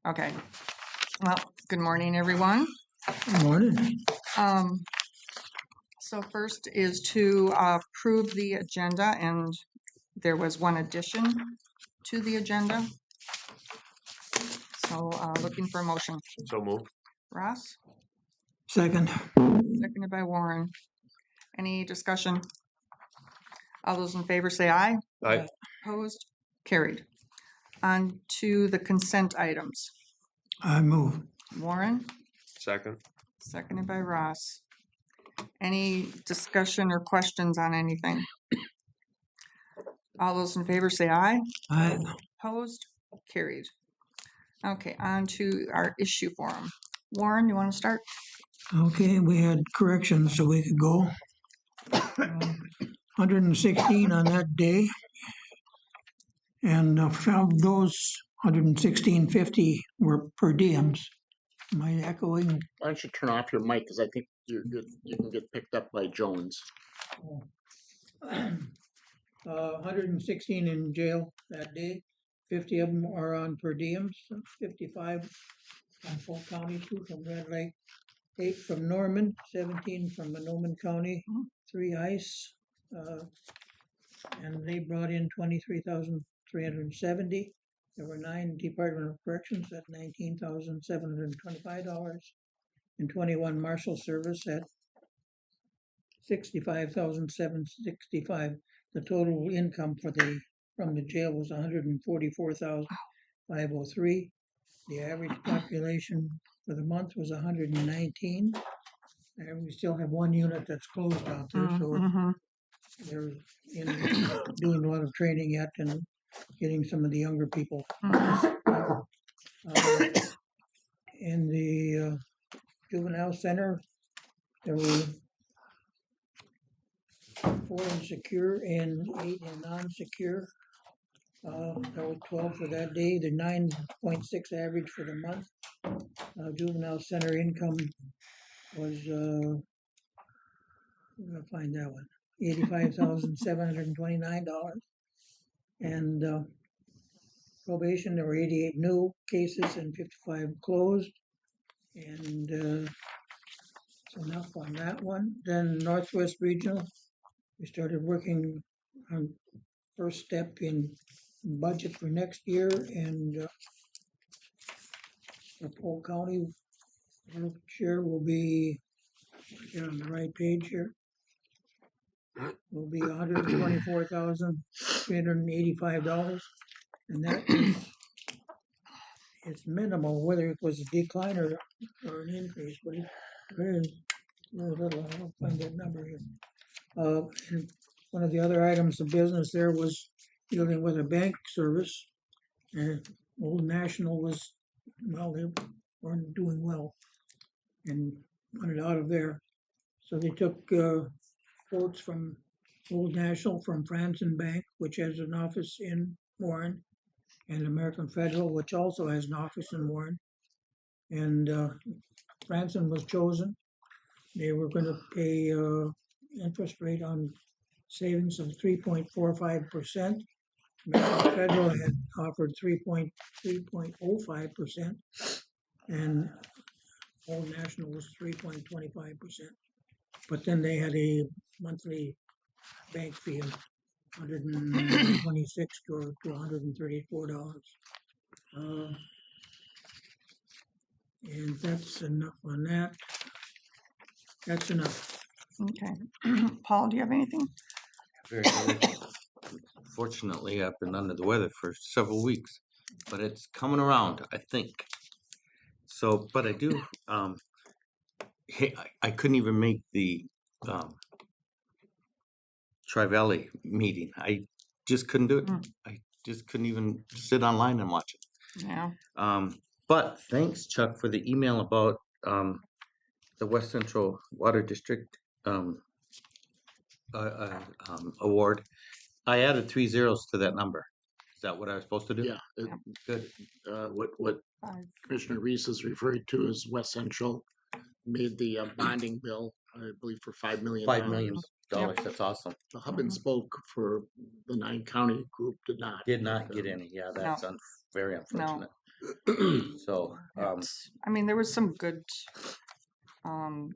Okay. Well, good morning, everyone. Good morning. So first is to approve the agenda, and there was one addition to the agenda. So looking for a motion. So moved. Ross, Second. seconded by Warren. Any discussion? All those in favor say aye. Aye. Opposed? Carried. On to the consent items. I move. Warren, Second. seconded by Ross. Any discussion or questions on anything? All those in favor say aye. Aye. Opposed? Carried. Okay, on to our issue forum. Warren, you want to start? Okay, we had corrections a week ago. 116 on that day. And of those 116.50 were per diems. Am I echoing? Why don't you turn off your mic, because I think you can get picked up by Jones. 116 in jail that day. 50 of them are on per diems, 55 from Polk County, 2 from Red Lake, 8 from Norman, 17 from Monoman County, 3 ICE, and they brought in 23,370. There were 9 Department of Corrections at $19,725, and 21 Marshal Service at $65,765. The total income from the jail was $144,503. The average population for the month was 119. And we still have 1 unit that's closed out there, so they're doing a lot of training yet and getting some of the younger people. In the juvenile center, there were 4 in secure and 8 in non-secure. There were 12 for that day. The 9.6 average for the month. Juvenile center income was I'm gonna find that one. $85,729. And probation, there were 88 new cases and 55 closed. And that's enough on that one. Then Northwest Regional, we started working on first step in budget for next year, and for Polk County, our share will be, get on the right page here, will be $124,385, and that is, it's minimal, whether it was a decline or an increase, but it's very little. I'll find that number here. And one of the other items of business there was dealing with a bank service, and Old National was, well, they weren't doing well and wanted out of there. So they took quotes from Old National, from Franson Bank, which has an office in Warren, and American Federal, which also has an office in Warren. And Franson was chosen. They were going to pay interest rate on savings of 3.45%. American Federal had offered 3.05%, and Old National was 3.25%. But then they had a monthly bank fee of $126 to $134. And that's enough on that. That's enough. Okay. Paul, do you have anything? Very good. Fortunately, I've been under the weather for several weeks, but it's coming around, I think. So, but I do. Hey, I couldn't even make the Tri-Valley meeting. I just couldn't do it. I just couldn't even sit online and watch it. Yeah. But thanks, Chuck, for the email about the West Central Water District award. I added 3 zeros to that number. Is that what I was supposed to do? Yeah. Good. What Commissioner Reese is referring to is West Central made the bonding bill, I believe, for $5 million. $5 million. That's awesome. The hub and spoke for the 9 county group did not. Did not get any. Yeah, that's very unfortunate. So, I mean, there was some good, um,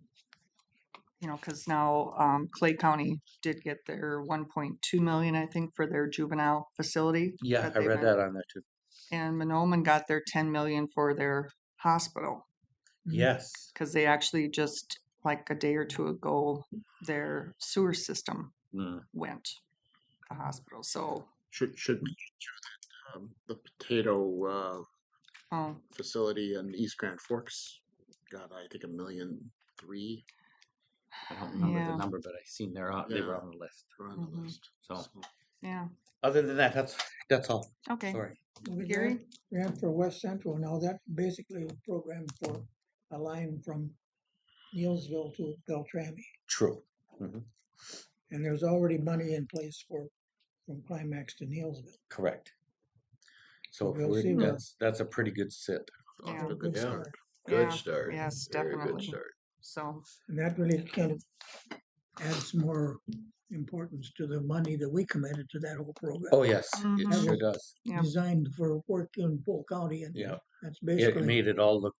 because now Clay County did get their 1.2 million, I think, for their juvenile facility. yeah, that I they've read been- that on there too. And Monoman got their 10 million for their hospital Yes. because they actually just like a day or two ago, their sewer system Mm. went to the hospital. So, Should mention too that the potato oh, facility in East Grand Forks got, I think, 1,300,000. I don't remember Yeah. the number, but I seen they were Yeah. on the list. They're on the Mhm. list. So, yeah. other than that, that's all. Okay. Sorry. Well, the Gary? grant for West Central, now that's basically a program for a line from Neilsville to Beltrami. True. And there's already money in place from Climax to Neilsville. Correct. So We'll see where- that's a pretty good sit. Off Yeah. to a good Yeah. start. Good Yeah, start. yes, Very good definitely. start. So, And that really kind of adds more importance to the money that we committed to that whole program. Oh yes, Mhm. it sure does. yeah. Designed for work in Polk County, and Yeah. that's It basically, made it all look.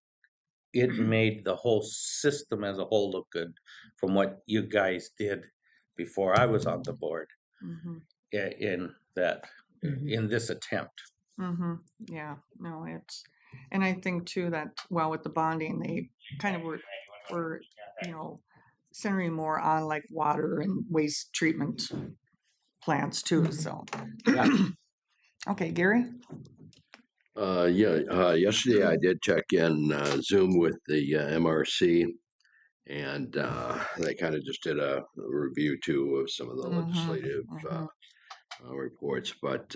It made the whole system as a whole look good from what you guys did before I was on the board Mhm. in that Mhm. in this attempt. Mhm. Yeah. No, it's, and I think too that with the bonding, they kind of were centering more on like water and waste treatment plants too. Mhm. So, Yeah. okay, Gary. Yesterday I did check in Zoom with the MRC, and they kind of just did a review too of some of the Mhm, legislative mhm. reports. But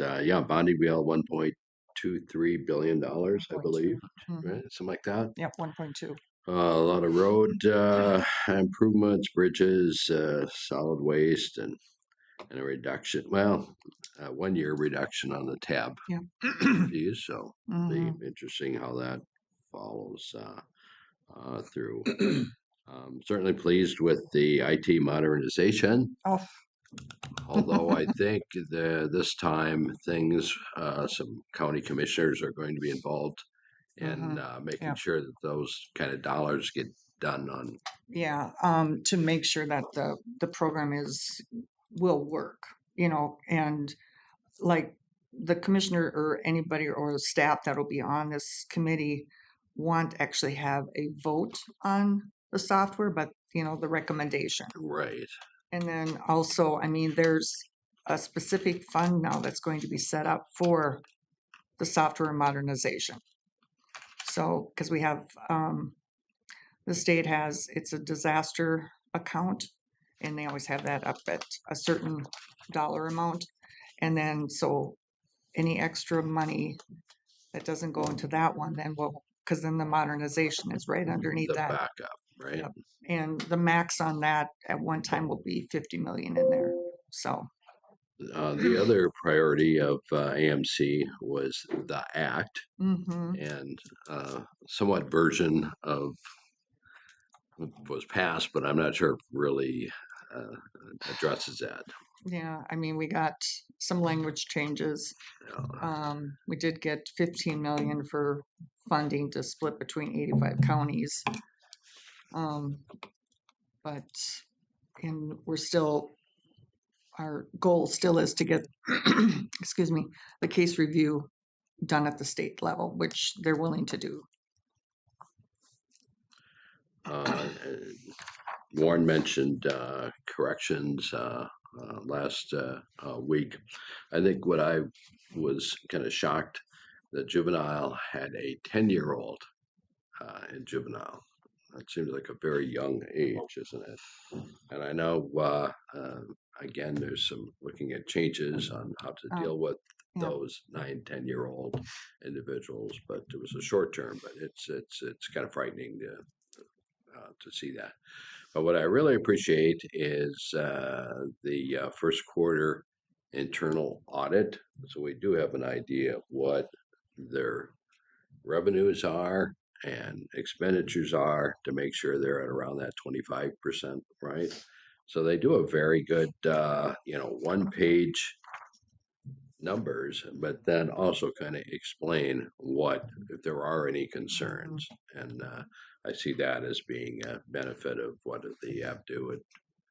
bonding bill $1.23 billion, I believe, 1.2. right? Something like that. Yep, 1.2. A lot of road improvements, bridges, solid waste, and a reduction. Well, 1 year reduction on the tab Yeah. fees. So be Mhm. interesting how that follows through. Certainly pleased with the IT modernization. Oh, Although I think this time things, some county commissioners are going to be involved in making Yeah. sure that those kind of dollars get done on. yeah. To make sure that the program will work, and like the commissioner or anybody or staff that'll be on this committee want actually have a vote on the software, but the recommendation. Right. And then also, I mean, there's a specific fund now that's going to be set up for the software modernization. So, because we have, the state has, it's a disaster account, and they always have that up at a certain dollar amount. And then, so any extra money that doesn't go into that one, then because then the modernization is right underneath The that. backup, right? Yep. And the max on that at one time will be 50 million in there. So, The other priority of AMC was the act, mhm. and somewhat version of was passed, but I'm not sure it really addresses that. Yeah, I mean, we got some language changes. We did get 15 million for funding to split between 85 counties. But, and our goal still is to get, excuse me, the case review done at the state level, which they're willing to do. Warren mentioned corrections last week. I think what I was kind of shocked that juvenile had a 10-year-old in juvenile. That seems like a very young age, isn't it? And I know, again, there's some looking at changes on how to deal with yeah. those 9, 10-year-old individuals, but it was a short term. But it's kind of frightening to see that. But what I really appreciate is the first quarter internal audit. So we do have an idea of what their revenues are and expenditures are to make sure they're at around that 25%, right? So they do a very good, one page numbers, but then also kind of explain what, if there are any concerns. And I see that as being a benefit of what the Abdu had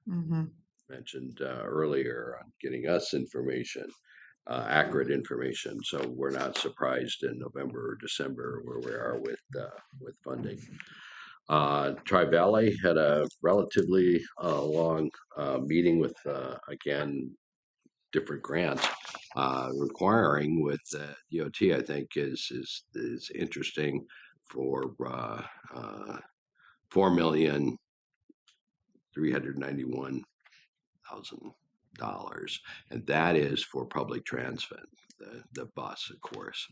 Mhm. mentioned earlier on getting us information, accurate information, so we're not surprised in November or December where we are with funding. Tri-Valley had a relatively long meeting with, again, different grants, requiring with DOT, I think is interesting for 4,391,000, and that is for public transit, the bus, of course,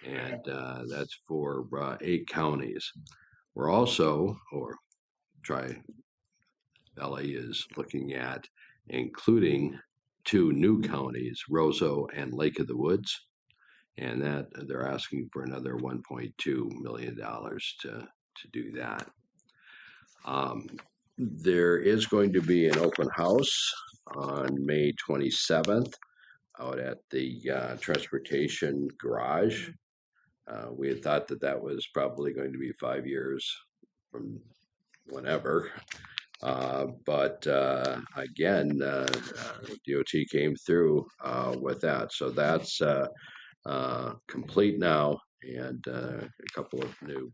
and that's for 8 counties. We're also, or Tri-Valley is looking at including 2 new counties, Roseau and Lake of the Woods, and that they're asking for another $1.2 million to do that. There is going to be an open house on May 27th out at the transportation garage. We had thought that was probably going to be 5 years from whenever. But again, DOT came through with that. So that's complete now, and a couple of new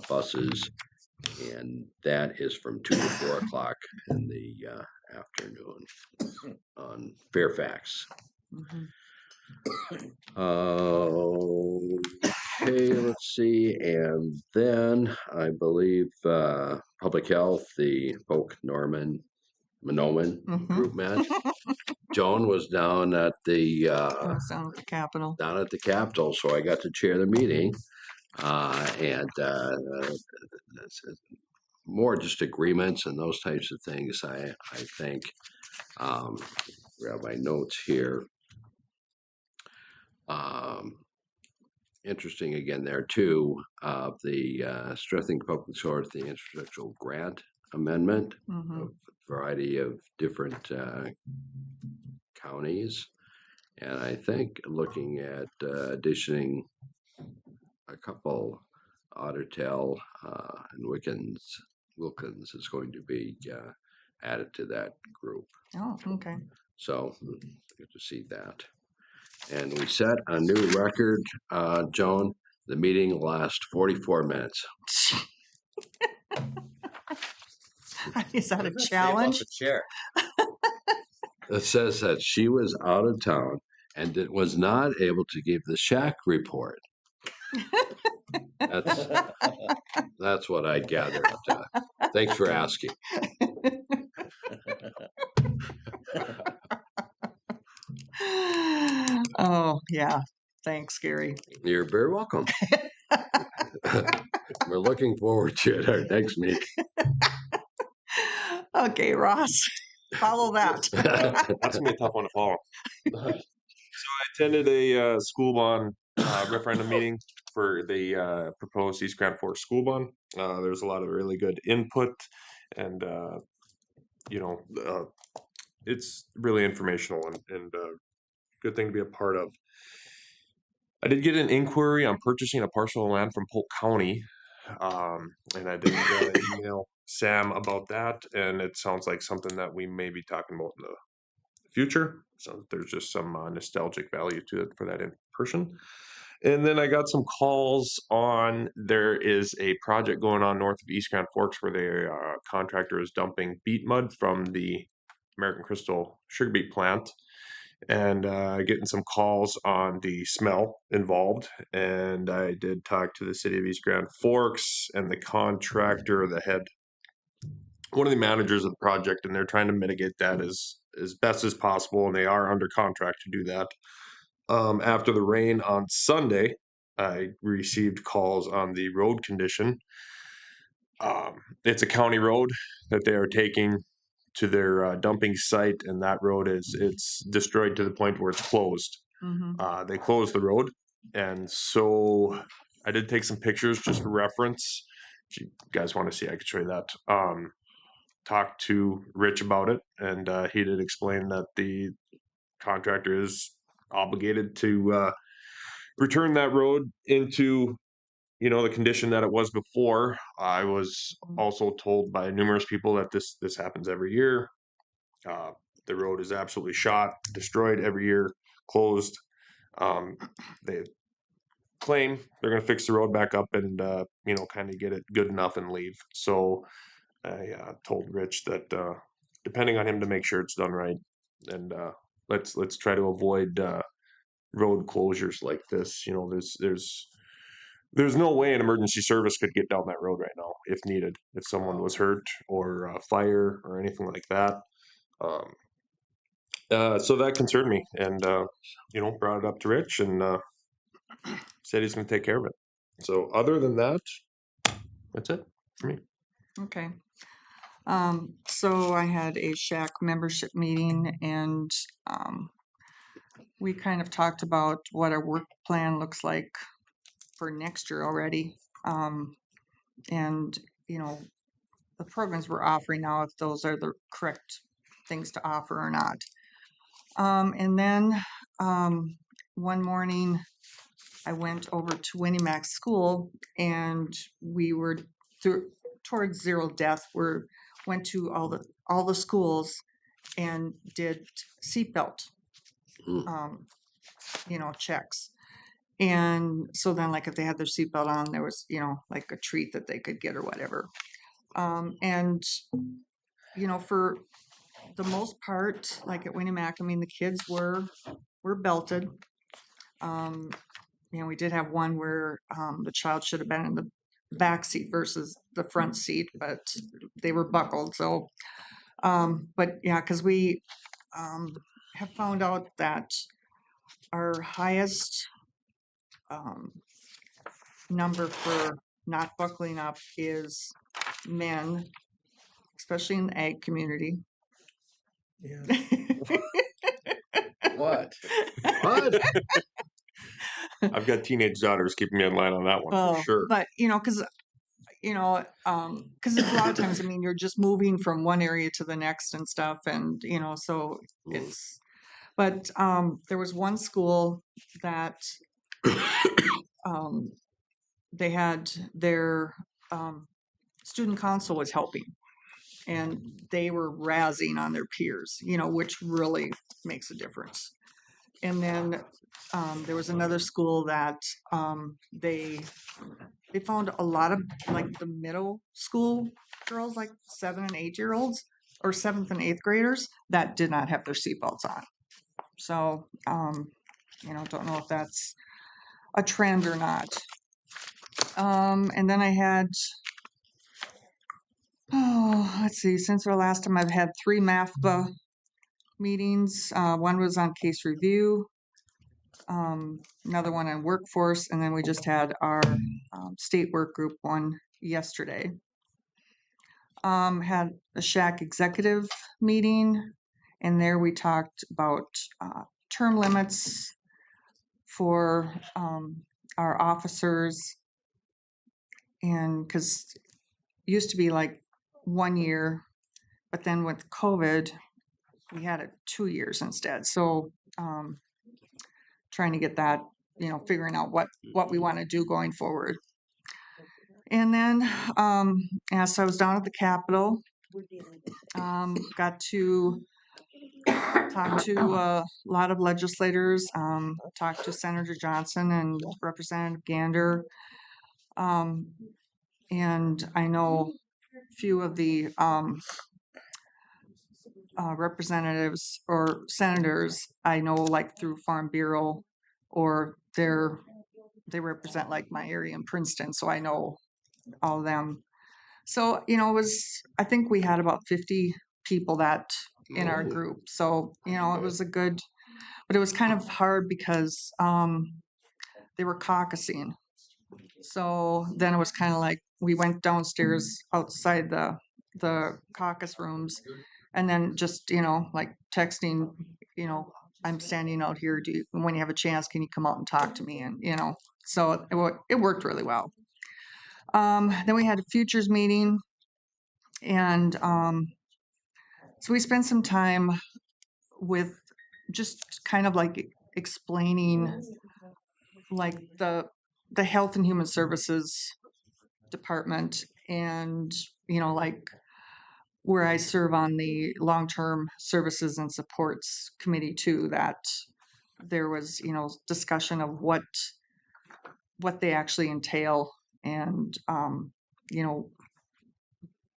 buses, and that is from 2 to 4 o'clock in the afternoon on Fairfax. Mhm. Okay, let's see, and then I believe Public Health, the Polk Norman Monoman Mhm. group met. Joan was down at the I was down at the Capitol. Capitol, so I got to chair the meeting, and it's more just agreements and those types of things. I think. Grab my notes here. Interesting again there too, the strengthening public source, the infrastructural grant amendment, Mhm. of a variety of different counties. And I think looking at additioning a couple, Ottertail and Wilkins is going to be added to that group. Oh, okay. So good to see that. And we set a new record, Joan. The meeting lasts 44 minutes. Is that a What does that say about challenge? the chair? It says that she was out of town and was not able to give the shack report. That's what I gathered. Thanks for asking. Oh, yeah. Thanks, Gary. You're very welcome. We're looking forward to it, our next meeting. Okay, Ross, follow that. That's gonna be a tough one to follow. I attended a school bond referendum meeting for the proposed East Grand Forks school bond. There's a lot of really good input, and it's really informational and good thing to be a part of. I did get an inquiry on purchasing a parcel of land from Polk County, and I did email Sam about that, and it sounds like something that we may be talking about in the future. So there's just some nostalgic value to it for that in person. And then I got some calls on there is a project going on north of East Grand Forks where the contractor is dumping beet mud from the American Crystal sugar beet plant, and getting some calls on the smell involved. And I did talk to the city of East Grand Forks and the contractor, one of the managers of the project, and they're trying to mitigate that as best as possible, and they are under contract to do that. After the rain on Sunday, I received calls on the road condition. It's a county road that they are taking to their dumping site, and that road it's destroyed to the point where it's closed. Mhm. They closed the road, and so I did take some pictures just for reference. If you guys want to see, I could show you that. Talked to Rich about it, and he did explain that the contractor is obligated to return that road into, the condition that it was before. I was also told by numerous people that this happens every year. Uh, the road is absolutely shot, destroyed every year, closed. They claim they're going to fix the road back up and kind of get it good enough and leave. So I told Rich that depending on him to make sure it's done right, and let's try to avoid road closures like this. There's no way an emergency service could get down that road right now if needed, if someone was hurt or fire or anything like that. Um, so that concerned me, and brought it up to Rich, and said he's going to take care of it. So other than that, that's it for me. Okay. So I had a Shack membership meeting, and we kind of talked about what our work plan looks like for next year already. And, the programs we're offering now, if those are the correct things to offer or not. And then one morning I went over to Winnie Mac's school, and we were towards zero death. Went to all the schools and did seatbelt checks. And so then, like, if they had their seatbelt on, there was, like a treat that they could get or whatever. And, for the most part, like at Winnie Mac, I mean, the kids were belted. We did have one where the child should have been in the back seat versus the front seat, but they were buckled. So, but yeah, because we have found out that our highest number for not buckling up is men, especially in the ag community. Yeah. What? What? I've got teenage daughters keeping me in line on that one for sure. But because because a lot of times, I mean, you're just moving from one area to the next and stuff, and so it's. But there was one school that they had their student council was helping, and they were razzing on their peers, which really makes a difference. And then there was another school that they found a lot of like the middle school girls, like 7 and 8-year-olds or 7th and 8th graders that did not have their seatbelts on. So don't know if that's a trend or not. And then I had let's see, since our last time I've had 3 MAFBA meetings. One was on case review, another one on workforce, and then we just had our state work group one yesterday. Had a Shack executive meeting, and there we talked about term limits for our officers, and because it used to be like 1 year, but then with COVID, we had it 2 years instead. So trying to get that, figuring out what we want to do going forward. And then, so I was down at the Capitol, got to talk to a lot of legislators, talked to Senator Johnson and Representative Gander. And I know a few of the representatives or senators I know, like through Farm Bureau, or they represent like my area in Princeton, so I know all of them. So I think we had about 50 people that in our group. So it was a good, but it was kind of hard because they were caucusing. So then it was kind of like we went downstairs outside the caucus rooms, and then just like texting, I'm standing out here. When you have a chance, can you come out and talk to me? And so it worked really well. Then we had a futures meeting, and so we spent some time with just kind of like explaining like the Health and Human Services Department, and like where I serve on the Long-Term Services and Supports Committee too, that there was, discussion of what they actually entail, and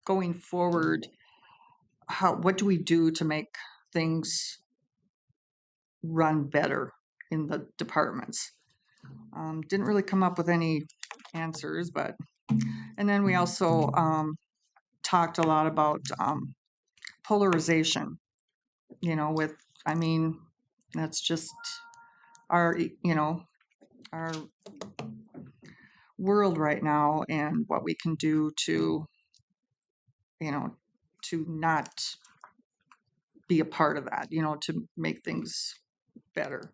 going forward, what do we do to make things run better in the departments? Didn't really come up with any answers, but and then we also talked a lot about polarization. With I mean, that's just our our world right now, and what we can do to to not be a part of that, to make things better.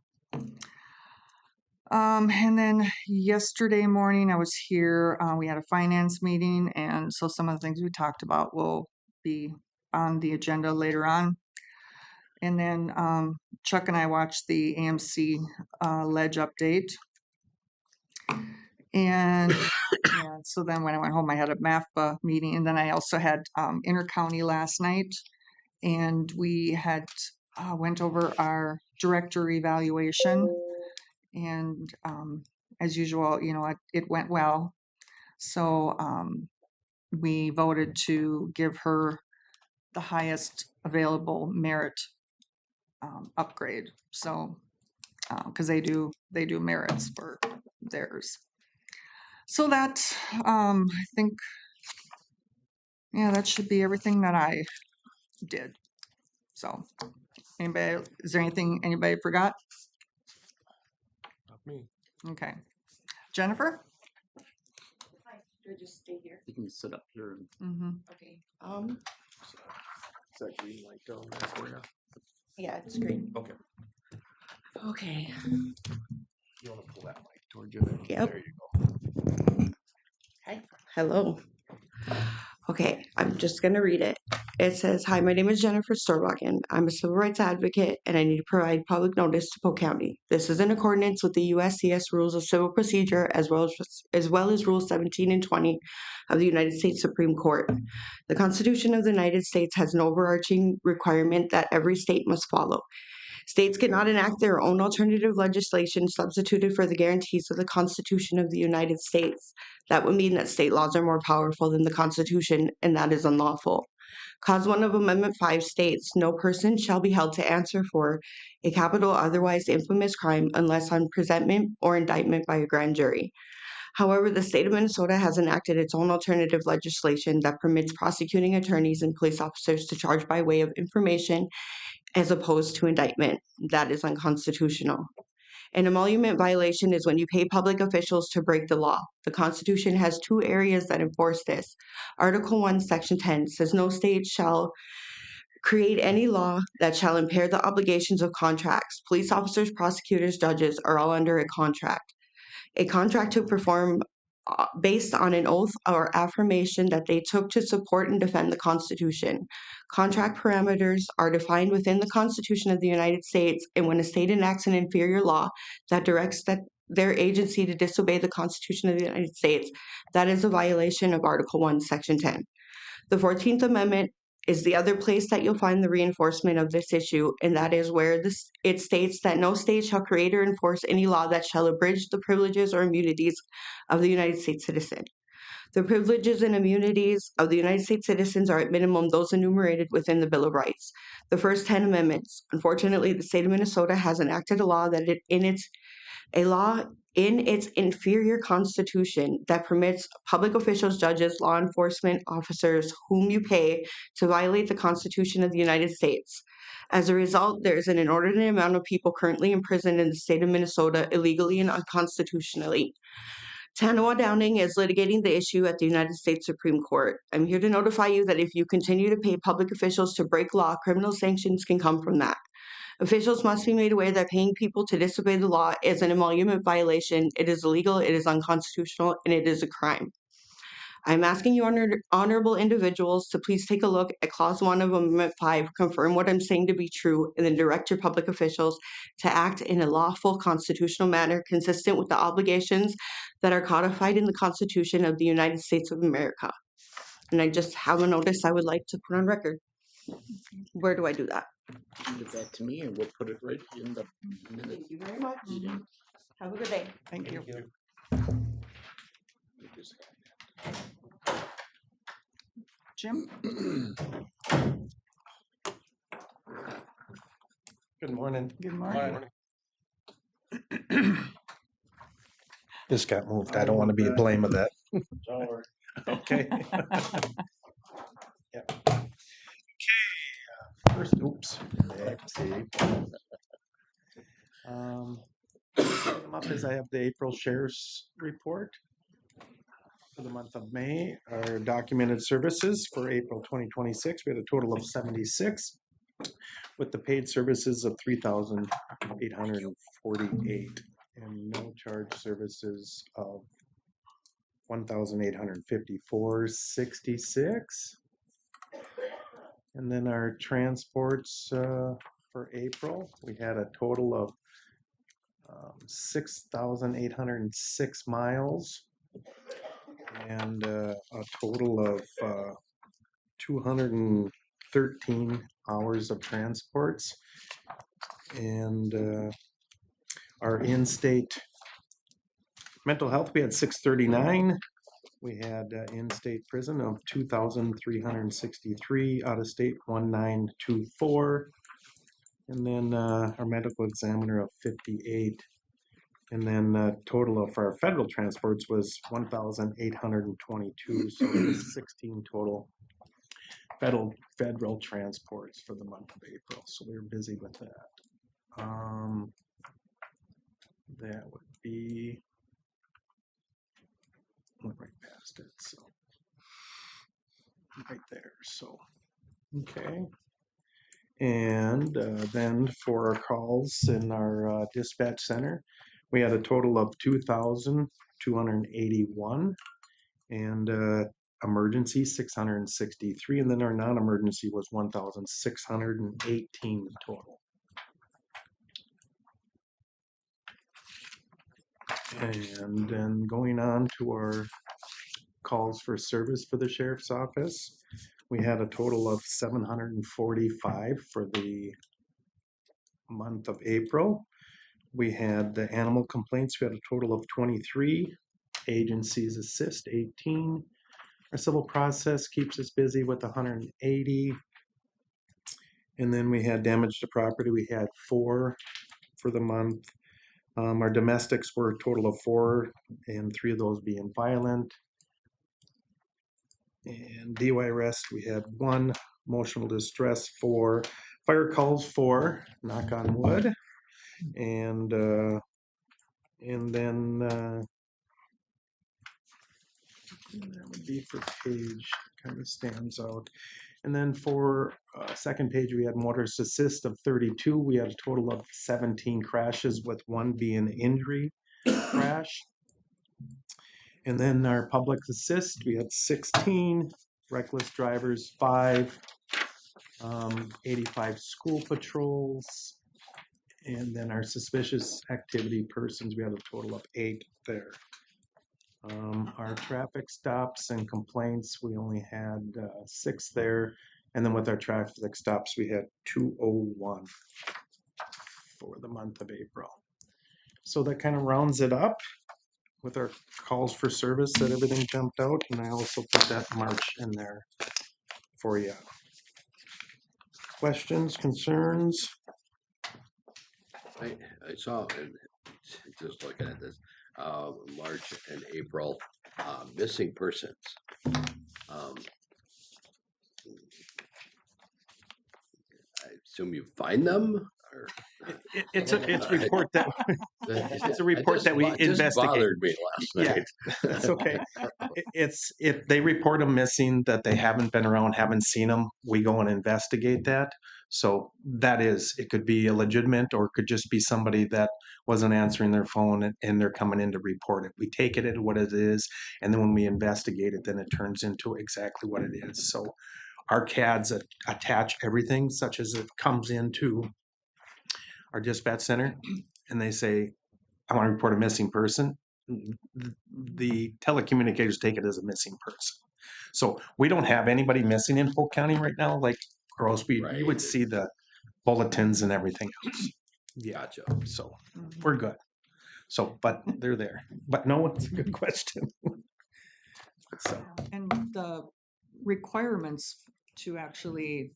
And then yesterday morning I was here, we had a finance meeting, and so some of the things we talked about will be on the agenda later on. And then Chuck and I watched the AMC ledge update. And yeah, so then when I went home, I had a MAFBA meeting, and then I also had intercounty last night, and we had went over our director evaluation, and as usual, it went well. So we voted to give her the highest available merit upgrade. So because they do merits for theirs. So that I think, yeah, that should be everything that I did. So anybody, is there anything anybody forgot? Not me. Okay. Jennifer? Do I just stay here? You can sit up here. Mm-hmm. Okay. Is that green light down there for you? Yeah, it's green. Okay. Okay. You want to pull that mic towards you there? Yep. There you go. Hi. Hello. Okay, I'm just going to read it. It says, "Hi, my name is Jennifer Storwagen. I'm a civil rights advocate, and I need to provide public notice to Polk County. This is in accordance with the USCS Rules of Civil Procedure, as well as Rules 17 and 20 of the United States Supreme Court. The Constitution of the United States has an overarching requirement that every state must follow. States cannot enact their own alternative legislation substituted for the guarantees of the Constitution of the United States. That would mean that state laws are more powerful than the Constitution, and that is unlawful. Clause 1 of Amendment 5 states, "No person shall be held to answer for a capital otherwise infamous crime unless on presentment or indictment by a grand jury." However, the state of Minnesota has enacted its own alternative legislation that permits prosecuting attorneys and police officers to charge by way of information as opposed to indictment. That is unconstitutional. An emolument violation is when you pay public officials to break the law. The Constitution has two areas that enforce this. Article 1, Section 10 says no state shall create any law that shall impair the obligations of contracts. Police officers, prosecutors, judges are all under a contract. A contract to perform based on an oath or affirmation that they took to support and defend the Constitution. Contract parameters are defined within the Constitution of the United States, and when a state enacts an inferior law that directs their agency to disobey the Constitution of the United States, that is a violation of Article 1, Section 10. The 14th Amendment is the other place that you'll find the reinforcement of this issue, and that is where it states that no state shall create or enforce any law that shall abridge the privileges or immunities of the United States citizen. The privileges and immunities of the United States citizens are at minimum those enumerated within the Bill of Rights. The first 10 amendments. Unfortunately, the state of Minnesota has enacted a law in its inferior constitution that permits public officials, judges, law enforcement officers whom you pay to violate the Constitution of the United States. As a result, there is an inordinate amount of people currently imprisoned in the state of Minnesota illegally and unconstitutionally. Tanawa Downing is litigating the issue at the United States Supreme Court. I'm here to notify you that if you continue to pay public officials to break law, criminal sanctions can come from that. Officials must be made aware that paying people to disobey the law is an emolument violation. It is illegal, it is unconstitutional, and it is a crime. I'm asking you honorable individuals to please take a look at Clause 1 of Amendment 5, confirm what I'm saying to be true, and then direct your public officials to act in a lawful constitutional manner consistent with the obligations that are codified in the Constitution of the United States of America. And I just have a notice I would like to put on record. Where do I do that? Give that to me and we'll put it right in the minute Thank you very much. meeting. Have a good day. Thank you. Jim? Good morning. Good morning. This got moved. I don't want to be to blame of that. Okay. Yeah. Okay. First, oops. First item up is I have the April Sheriff's Report for the month of May. Our documented services for April 2026, we had a total of 76, with the paid services of 3,848 and no charge services of 1,854.66. And then our transports for April, we had a total of 6,806 miles and a total of 213 hours of transports. And our in-state mental health, we had 639. We had in-state prison of 2,363, out-of-state 1,924, and then our medical examiner of 58. And then total of our federal transports was 1,822, so it was 16 total federal transports for the month of April. So we were busy with that. That would be, went right past it, so right there. So okay. And then for our calls in our dispatch center, we had a total of 2,281 and emergency 663, and then our non-emergency was 1,618 total. And then going on to our calls for service for the sheriff's office, we had a total of 745 for the month of April. We had the animal complaints, we had a total of 23. Agencies assist 18. Our civil process keeps us busy with 180. And then we had damage to property, we had 4 for the month. Our domestics were a total of 4, and 3 of those being violent. And DUI arrest, we had 1, emotional distress 4, fire calls 4, knock on wood, and then that would be for page, kind of stands out. And then for second page, we had motorist assist of 32. We had a total of 17 crashes, with 1 being injury crash. And then our public assist, we had 16, reckless drivers 5, 85 school patrols, and then our suspicious activity persons, we had a total of 8 there. Our traffic stops and complaints, we only had 6 there, and then with our traffic stops, we had 201 for the month of April. So that kind of rounds it up with our calls for service, that everything jumped out, and I also put that March in there for you. Questions, concerns? I saw, and just looking at this, March and April, missing persons. I assume you find them, or It's a report that it's a report that we it just investigate. bothered me last Yeah. night. That's okay. They report them missing, that they haven't been around, haven't seen them. We go and investigate that. So that is, it could be a legitimate or it could just be somebody that wasn't answering their phone and they're coming in to report it. We take it at what it is, and then when we investigate it, then it turns into exactly what it is. So our CADs attach everything such as it comes into our dispatch center and they say, I want to report a missing person. The telecommunicators take it as a missing person. So we don't have anybody missing in Polk County right now, like, or else you would Right. see the bulletins and everything else. Yeah, Gotcha. so we're good. So, but they're there. But no, it's a good question. So, And the requirements to actually,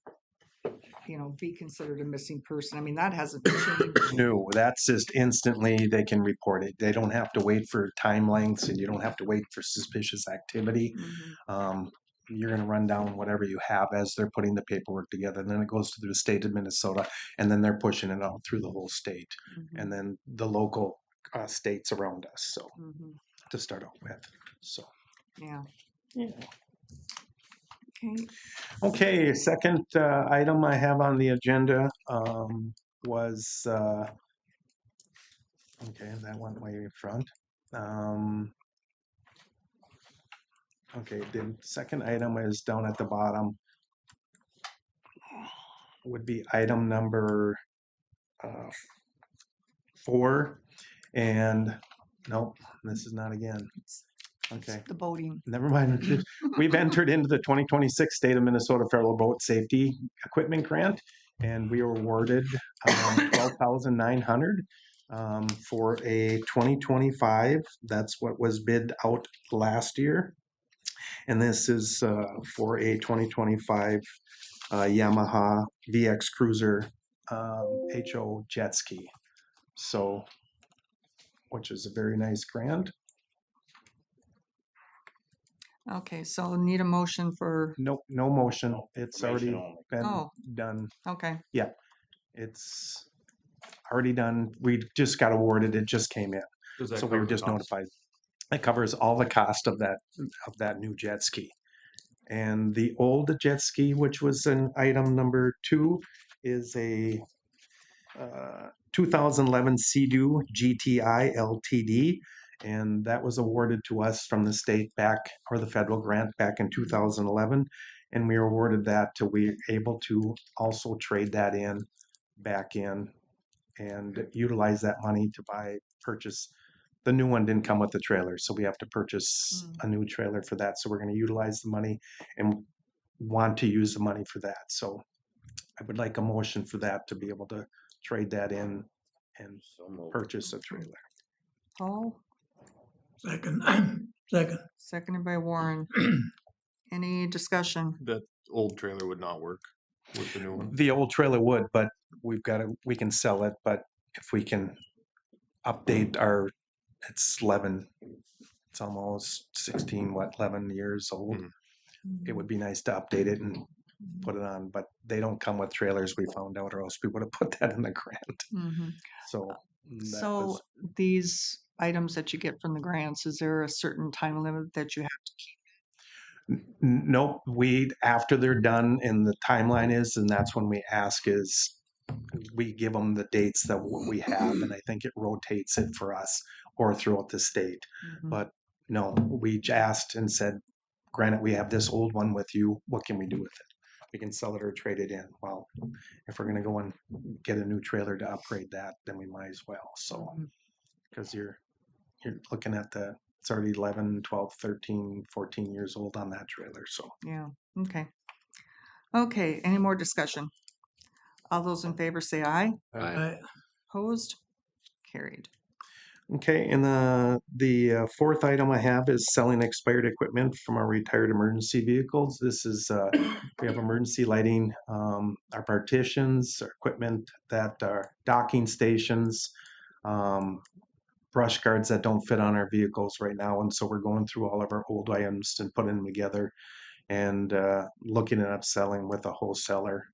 be considered a missing person, I mean, that hasn't changed. no, that's just instantly they can report it. They don't have to wait for time lengths and you don't have to wait for suspicious activity. Mhm. You're going to run down whatever you have as they're putting the paperwork together. And then it goes to the state of Minnesota, and then they're pushing it out through the whole state, and then the local states around us. So Mhm. to start out with. So, Yeah. yeah. Okay. Okay, second item I have on the agenda was, okay, that went way in front. Okay, the second item is down at the bottom. Would be item number 4. And nope, this is not again. Okay, The boating. never mind. We've entered into the 2026 State of Minnesota Federal Boat Safety Equipment Grant, and we were awarded $12,900 for a 2025. That's what was bid out last year. And this is for a 2025 Yamaha VX Cruiser HO jet ski. So, which is a very nice grant. Okay, so need a motion for, Nope, no motion. It's Information already only. been Oh. done. okay, It's already done. We just got awarded. It just came in. Does that So we cover were the just cost? notified. It covers all the cost of that new jet ski. And the old jet ski, which was an item number 2, is a 2011 Sea-Doo GTI LTD, and that was awarded to us from the state back, or the federal grant back in 2011, and we were awarded that to we able to also trade that in back in and utilize that money to purchase. The new one didn't come with the trailer, so we have to purchase a new trailer for that. So we're going to utilize the money and want to use the money for that. So I would like a motion for that to be able to trade that in and So moved. purchase a trailer. Paul, Second, second. seconded by Warren. Any discussion? That old trailer would not work with the new one. The old trailer would, but we can sell it, but if we can update it's 11, it's almost 16, 11 years old. It would be nice to update it and put it on, but they don't come with trailers, we found out, or else we would have put that in the grant. Mhm. So that So was, these items that you get from the grants, is there a certain time limit that you have to nope, after they're done and the timeline is, and that's when we ask is, we give them the dates that we have, and I think it rotates it for us or throughout the state. keep? But no, we asked and said, granted, we have this old one with you, what can we do with it? We can sell it or trade it in. Well, if we're gonna go and get a new trailer to upgrade that, then we might as well. So, because you're looking at it's already 11, 12, 13, 14 years old on that trailer. So, Yeah, okay. Okay, any more discussion? All those in favor say aye. I, Opposed? Carried. okay, and the fourth item I have is selling expired equipment from our retired emergency vehicles. This is, we have emergency lighting, our partitions, our equipment that are docking stations, brush guards that don't fit on our vehicles right now. And so we're going through all of our old items and putting them together and looking at upselling with a wholesaler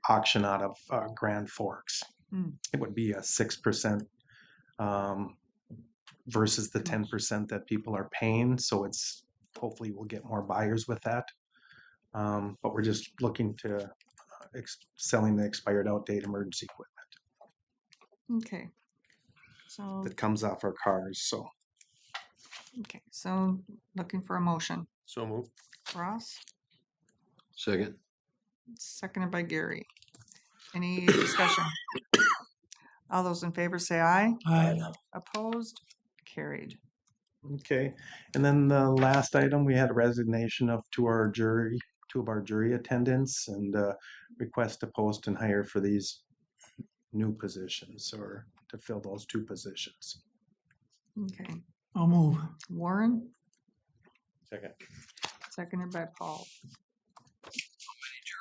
auction out of Grand Forks. Hmm. It would be a 6% versus the 10% that people are paying. So hopefully we'll get more buyers with that. But we're just looking to selling the expired outdated emergency equipment Okay. So, that comes off our cars. So okay, so looking for a motion. So moved. Ross, Second. seconded by Gary. Any discussion? All those in favor say aye. Aye. Opposed? Carried. okay, and then the last item, we had a resignation of two of our jury attendants, and request to post and hire for these new positions or to fill those two positions. Okay. I'll move. Warren, Second. seconded by Paul.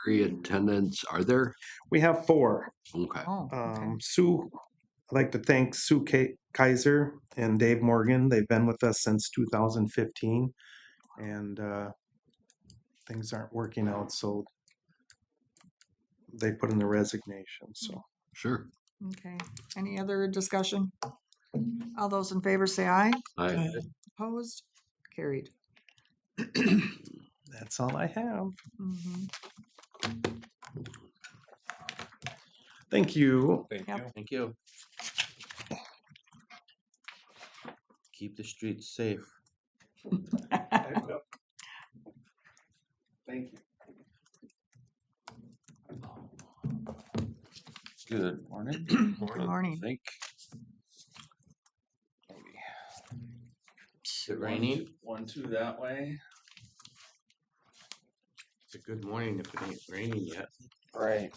Jury attendants, are there? We have four. Okay. Oh, okay. Sue, I'd like to thank Sue Kaiser and Dave Morgan. They've been with us since 2015, and things aren't working out, so they put in the resignation. So Sure. Okay. Any other discussion? All those in favor say aye. I Opposed? Carried. that's all I have. Mhm. Thank you. Thank Yep. you. Thank you. Keep the streets safe. Thank you. Good morning. Good morning. Think. Is it raining? 1, 2 that way. It's a good morning if it ain't raining yet. Right.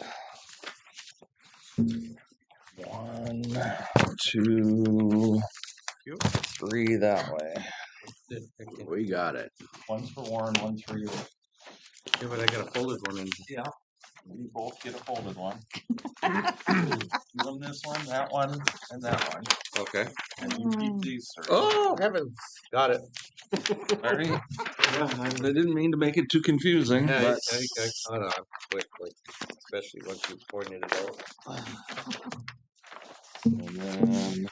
1, 2, 3 that way. We got it. One's for Warren, one's for you. Yeah, but I got a folded one in. Yeah. We both get a folded one. Give them this one, that one, and that one. Okay. And you keep these, sir. Oh, heavens. Got it. All right. Yeah, I didn't mean to make it too confusing, yeah, but I caught on quickly, especially once you pointed it out. and then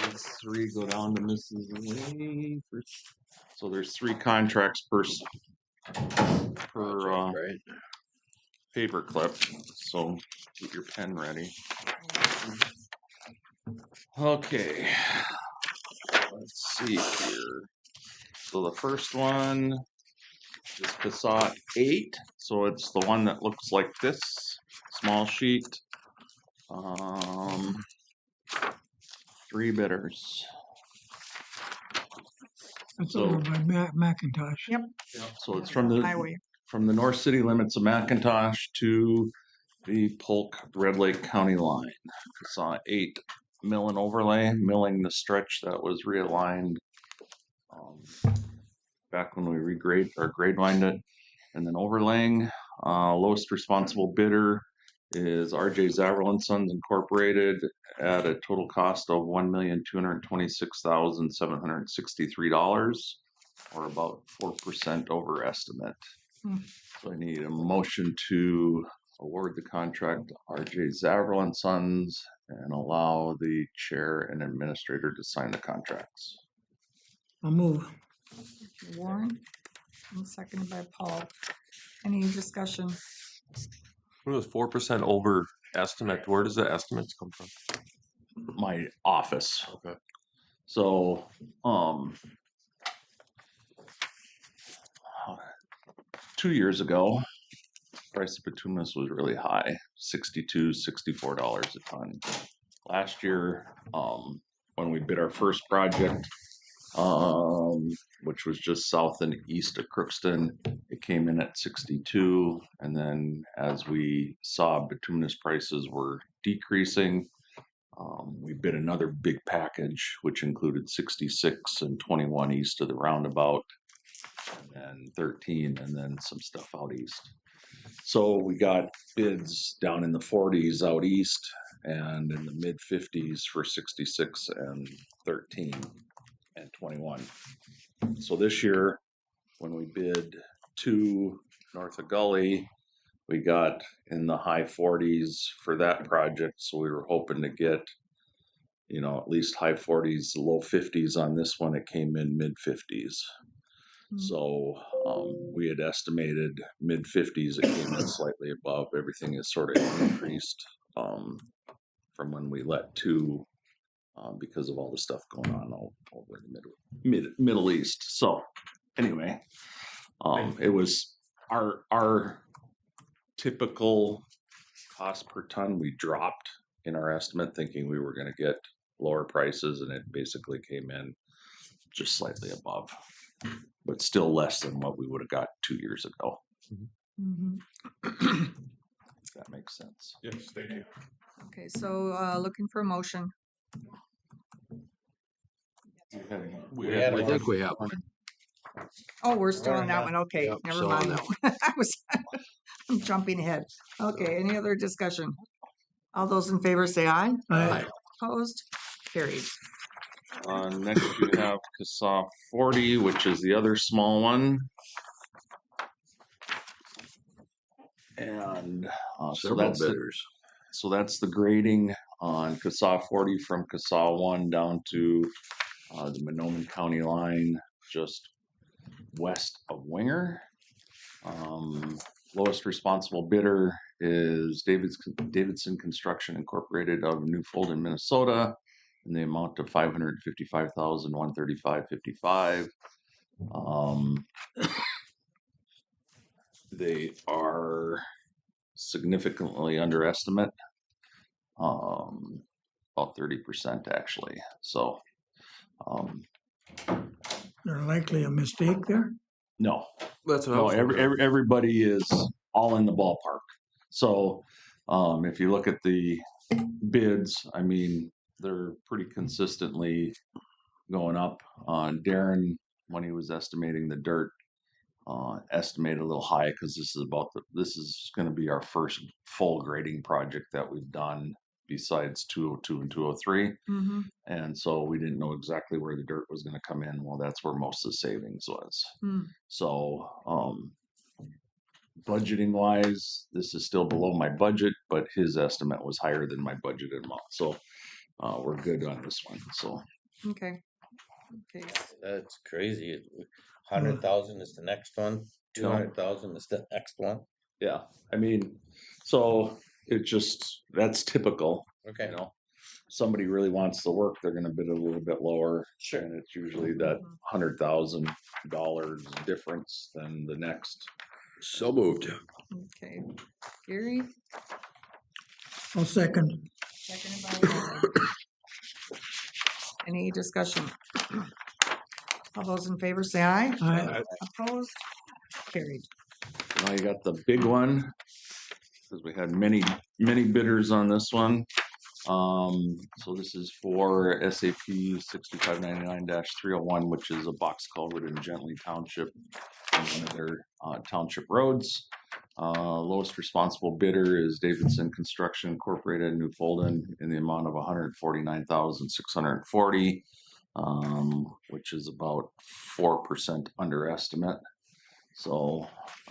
these 3 go down to Mrs. Lee. So there's 3 contracts per Right. paper clip. So get your pen ready. Okay. Let's see here. So the first one is Passat 8. So it's the one that looks like this. Small sheet. 3 bidders. That's So- over by Macintosh. Yep. So it's from the Highway. north city limits of McIntosh to the Polk Red Lake County line. Saw 8 mill and overlay, milling the stretch that was realigned back when we grade lined it, and then overlaying. Lowest responsible bidder is RJ Zaverl and Sons Incorporated at a total cost of $1,226,763, or about 4% over estimate. Hmm. So I need a motion to award the contract to RJ Zaverl and Sons and allow the chair and administrator to sign the contracts. I'll move. Warren, and seconded by Paul. Any discussion? What was 4% over estimate? Where does the estimates come from? My office. Okay. So, 2 years ago, price of bituminous was really high, $62, $64 a ton. Last year, when we bid our first project, which was just south and east of Crookston, it came in at 62. And then as we saw bituminous prices were decreasing, we bid another big package, which included 66 and 21 east of the roundabout, and then 13, and then some stuff out east. So we got bids down in the 40s out east and in the mid 50s for 66 and 13 and 21. So this year, when we bid 2 north of Gully, we got in the high 40s for that project. So we were hoping to get, at least high 40s, low 50s on this one. It came in mid 50s. So we had estimated mid-50s. It came in slightly above. Everything is sort of increased from when we let two because of all the stuff going on over in the Middle East. So anyway, it was our typical cost per ton. We dropped in our estimate, thinking we were going to get lower prices, and it basically came in just slightly above, but still less than what we would have got 2 years ago. Mhm. If that makes sense. Yes, thank you. Okay, so looking for a motion. I think we have one. Oh, we're still on that one. Okay, Yep, never still on mind. that I was, I'm jumping ahead. Okay, any other discussion? All those in favor say aye. Aye. Opposed? Carried. Next you have CASA 40, which is the other small one. And so Several that's bidders. so that's the grading on CASA 40 from CASA 1 down to the Monoman County line, just west of Winger. Lowest responsible bidder is Davidson Construction Incorporated of New Fulton, Minnesota, in the amount of $555,135.55. They are significantly under estimate, about 30% actually. So, There's likely a mistake there. no, That's what I no, was wondering. everybody is all in the ballpark. So, if you look at the bids, I mean, they're pretty consistently going up. Darren, when he was estimating the dirt, estimated a little high because this is going to be our first full grading project that we've done besides 202 and 203. Mm-hmm. And so we didn't know exactly where the dirt was going to come in. Well, that's where most of the savings was. Mm. So, budgeting wise, this is still below my budget, but his estimate was higher than my budgeted amount. So, we're good on this one. So, Okay. Okay. That's crazy. 100,000 is the next one. 200,000 is the next one. yeah, I mean, so that's typical. Okay. You know, somebody really wants the work, they're going to bid a little bit lower. Sure. And it's usually that $100,000 difference than the next. So moved. Okay. Gary, I'll second. seconded by Ed. Any discussion? All those in favor say aye. Aye. Opposed? Carried. Now you got the big one, because we had many bidders on this one. So this is for SAP 6599-301, which is a box culvert in Gently Township, on one of their township roads. Lowest responsible bidder is Davidson Construction Incorporated in New Fulton in the amount of $149,640, which is about 4% under estimate. So,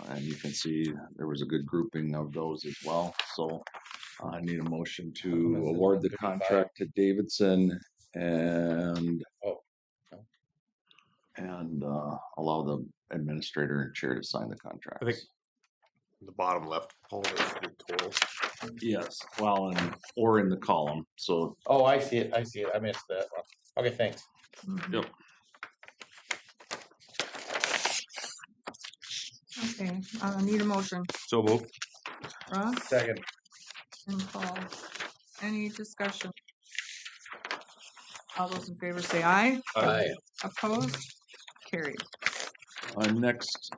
and you can see there was a good grouping of those as well. So I need a motion to award the contract to Davidson and allow the administrator and chair to sign the contract. I think the bottom left column is the total. Yes, well, or in the column. So Oh, I see it. I missed that one. Okay, thanks. Mhm. Yep. Okay, need a motion. So moved. Ross Second. and Paul. Any discussion? All those in favor say aye. Aye. Opposed? Carried. next,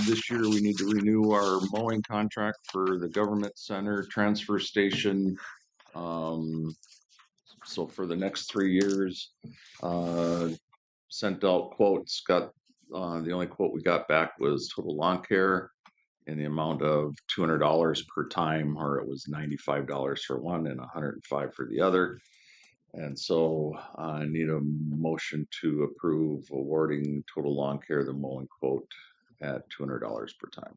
this year we need to renew our mowing contract for the government center transfer station. So for the next 3 years, sent out quotes, got, the only quote we got back was total lawn care in the amount of $200 per time, or it was $95 for one and $105 for the other. And so I need a motion to approve awarding total lawn care the mowing quote at $200 per time.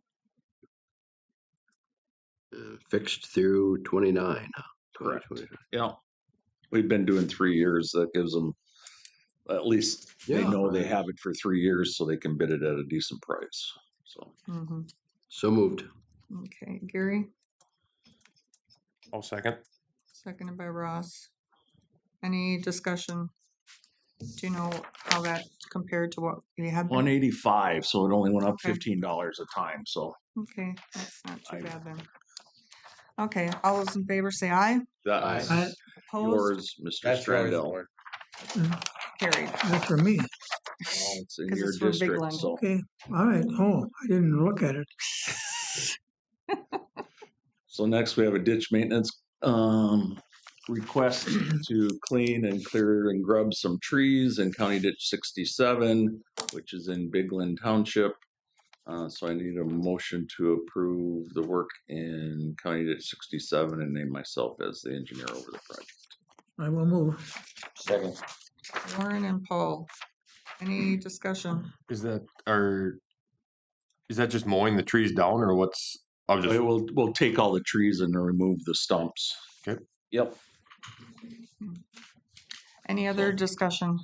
Fixed through 29. Correct. 2029. Yeah, we've been doing 3 years. That gives them at least they Yeah. know they have it for 3 years, so they can bid it at a decent price. So Mhm. So moved. Okay, Gary, I'll second. seconded by Ross. Any discussion? Do you know how that compared to what you had? been? 185, so it only went up Okay. $15 a time. So Okay, that's not too I- bad then. Okay, all those in favor say aye. that's I- Opposed? yours, Mr. That's yours, Strandell. Lord. Carried. That's for me. Well, it's in 'Cause your it's for district, Bigland. so Okay, all right. Oh, I didn't look at it. so next we have a ditch maintenance request to clean and clear and grub some trees in County Ditch 67, which is in Bigland Township. So I need a motion to approve the work in County Ditch 67 and name myself as the engineer over the project. I will move. Second. Warren and Paul. Any discussion? Is that just mowing the trees down or what's, I was just, We'll take all the trees and remove the stumps. Okay. Yep. Any other discussion?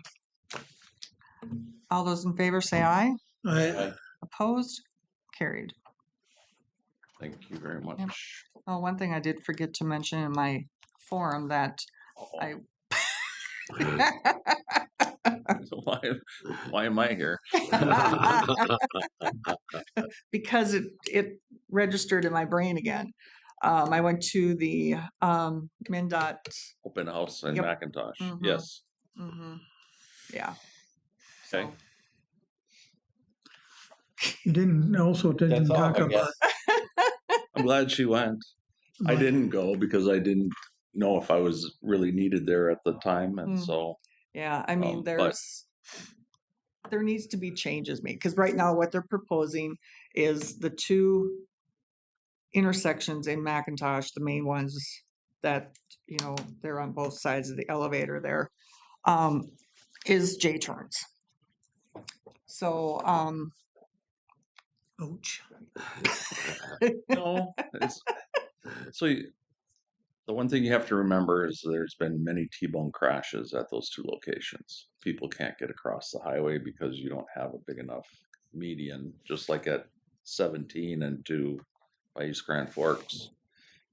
All those in favor say aye. I, Opposed? Carried. Thank you very much. Yep. Oh, one thing I did forget to mention in my forum that I Why am I here? because it registered in my brain again. I went to the MnDOT. Open house in Yep. Macintosh. Mhm. Yes. Yeah. Okay. So, you didn't That's all, talk I about. guess. I'm glad she went. I didn't go because I didn't know if I was really needed there at the time, and Mm. so yeah, I mean, but- there needs to be changes made because right now what they're proposing is the two intersections in Macintosh, the main ones that they're on both sides of the elevator there, is J turns. So Ouch. no. The one thing you have to remember is there's been many T-bone crashes at those two locations. People can't get across the highway because you don't have a big enough median, just like at 17 and 2 by East Grand Forks.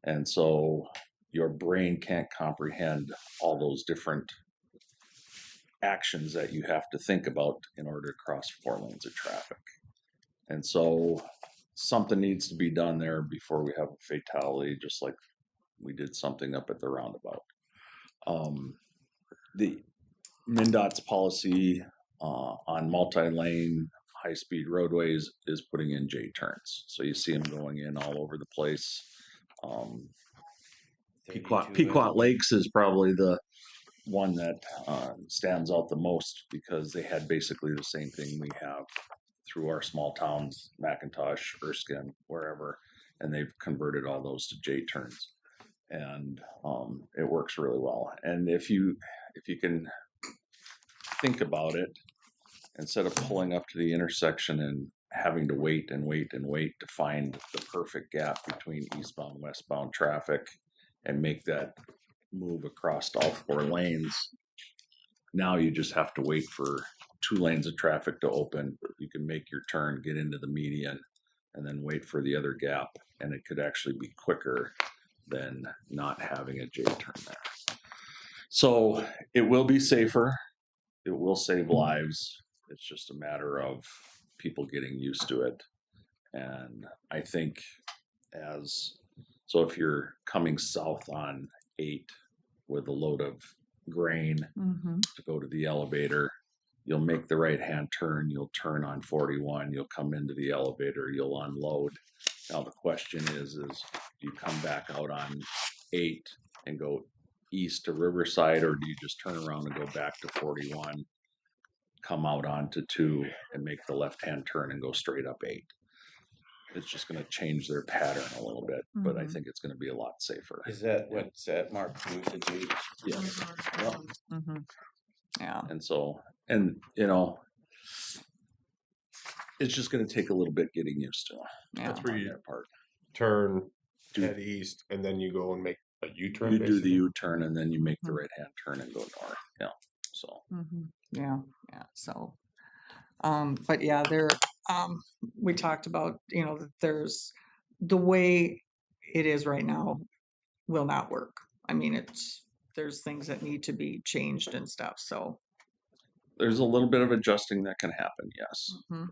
And so your brain can't comprehend all those different actions that you have to think about in order to cross 4 lanes of traffic. And so something needs to be done there before we have a fatality, just like we did something up at the roundabout. The MnDOT's policy on multi-lane high-speed roadways is putting in J turns. So you see them going in all over the place. 32 Pequot Lakes is probably the one that stands out the most because they had basically the same thing we have through our small towns, Macintosh, Erskine, wherever, and they've converted all those to J turns, and it works really well. And if you can think about it, instead of pulling up to the intersection and having to wait and wait and wait to find the perfect gap between eastbound, westbound traffic and make that move across all 4 lanes, now you just have to wait for 2 lanes of traffic to open. You can make your turn, get into the median, and then wait for the other gap. And it could actually be quicker than not having a J turn there. So it will be safer. It will save lives. It's just a matter of people getting used to it. And I think so if you're coming south on 8 with a load of grain to go to the elevator, you'll make the right hand turn, you'll turn on 41, you'll come into the elevator, you'll unload. Now the question is do you come back out on 8 and go east to Riverside, or do you just turn around and go back to 41, come out onto 2 and make the left hand turn and go straight up 8? It's just going to change their pattern a little bit, but I think it's going to be a lot safer. Is that what's that marked usage? Yes. Yep. Yeah. And so, it's just going to take a little bit getting used to. Yeah. That's where on you their part. turn, head east, and then you go and make a U-turn. You do the basically? U-turn and then you make the right hand turn and go north. Yeah. So Yeah, yeah, so, but yeah, we talked about, that the way it is right now will not work. I mean, there's things that need to be changed and stuff, so. there's a little bit of adjusting that can happen, yes. Mhm.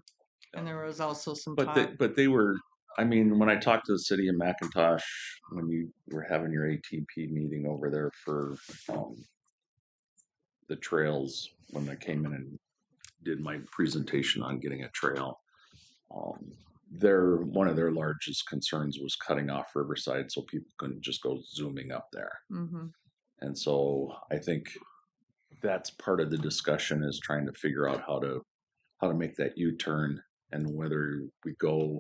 And there was also some But talk. they were, I mean, when I talked to the city of McIntosh, when you were having your ATP meeting over there for the trails, when I came in and did my presentation on getting a trail, one of their largest concerns was cutting off Riverside so people couldn't just go zooming up there. Mhm. And so I think that's part of the discussion is trying to figure out how to make that U-turn and whether we go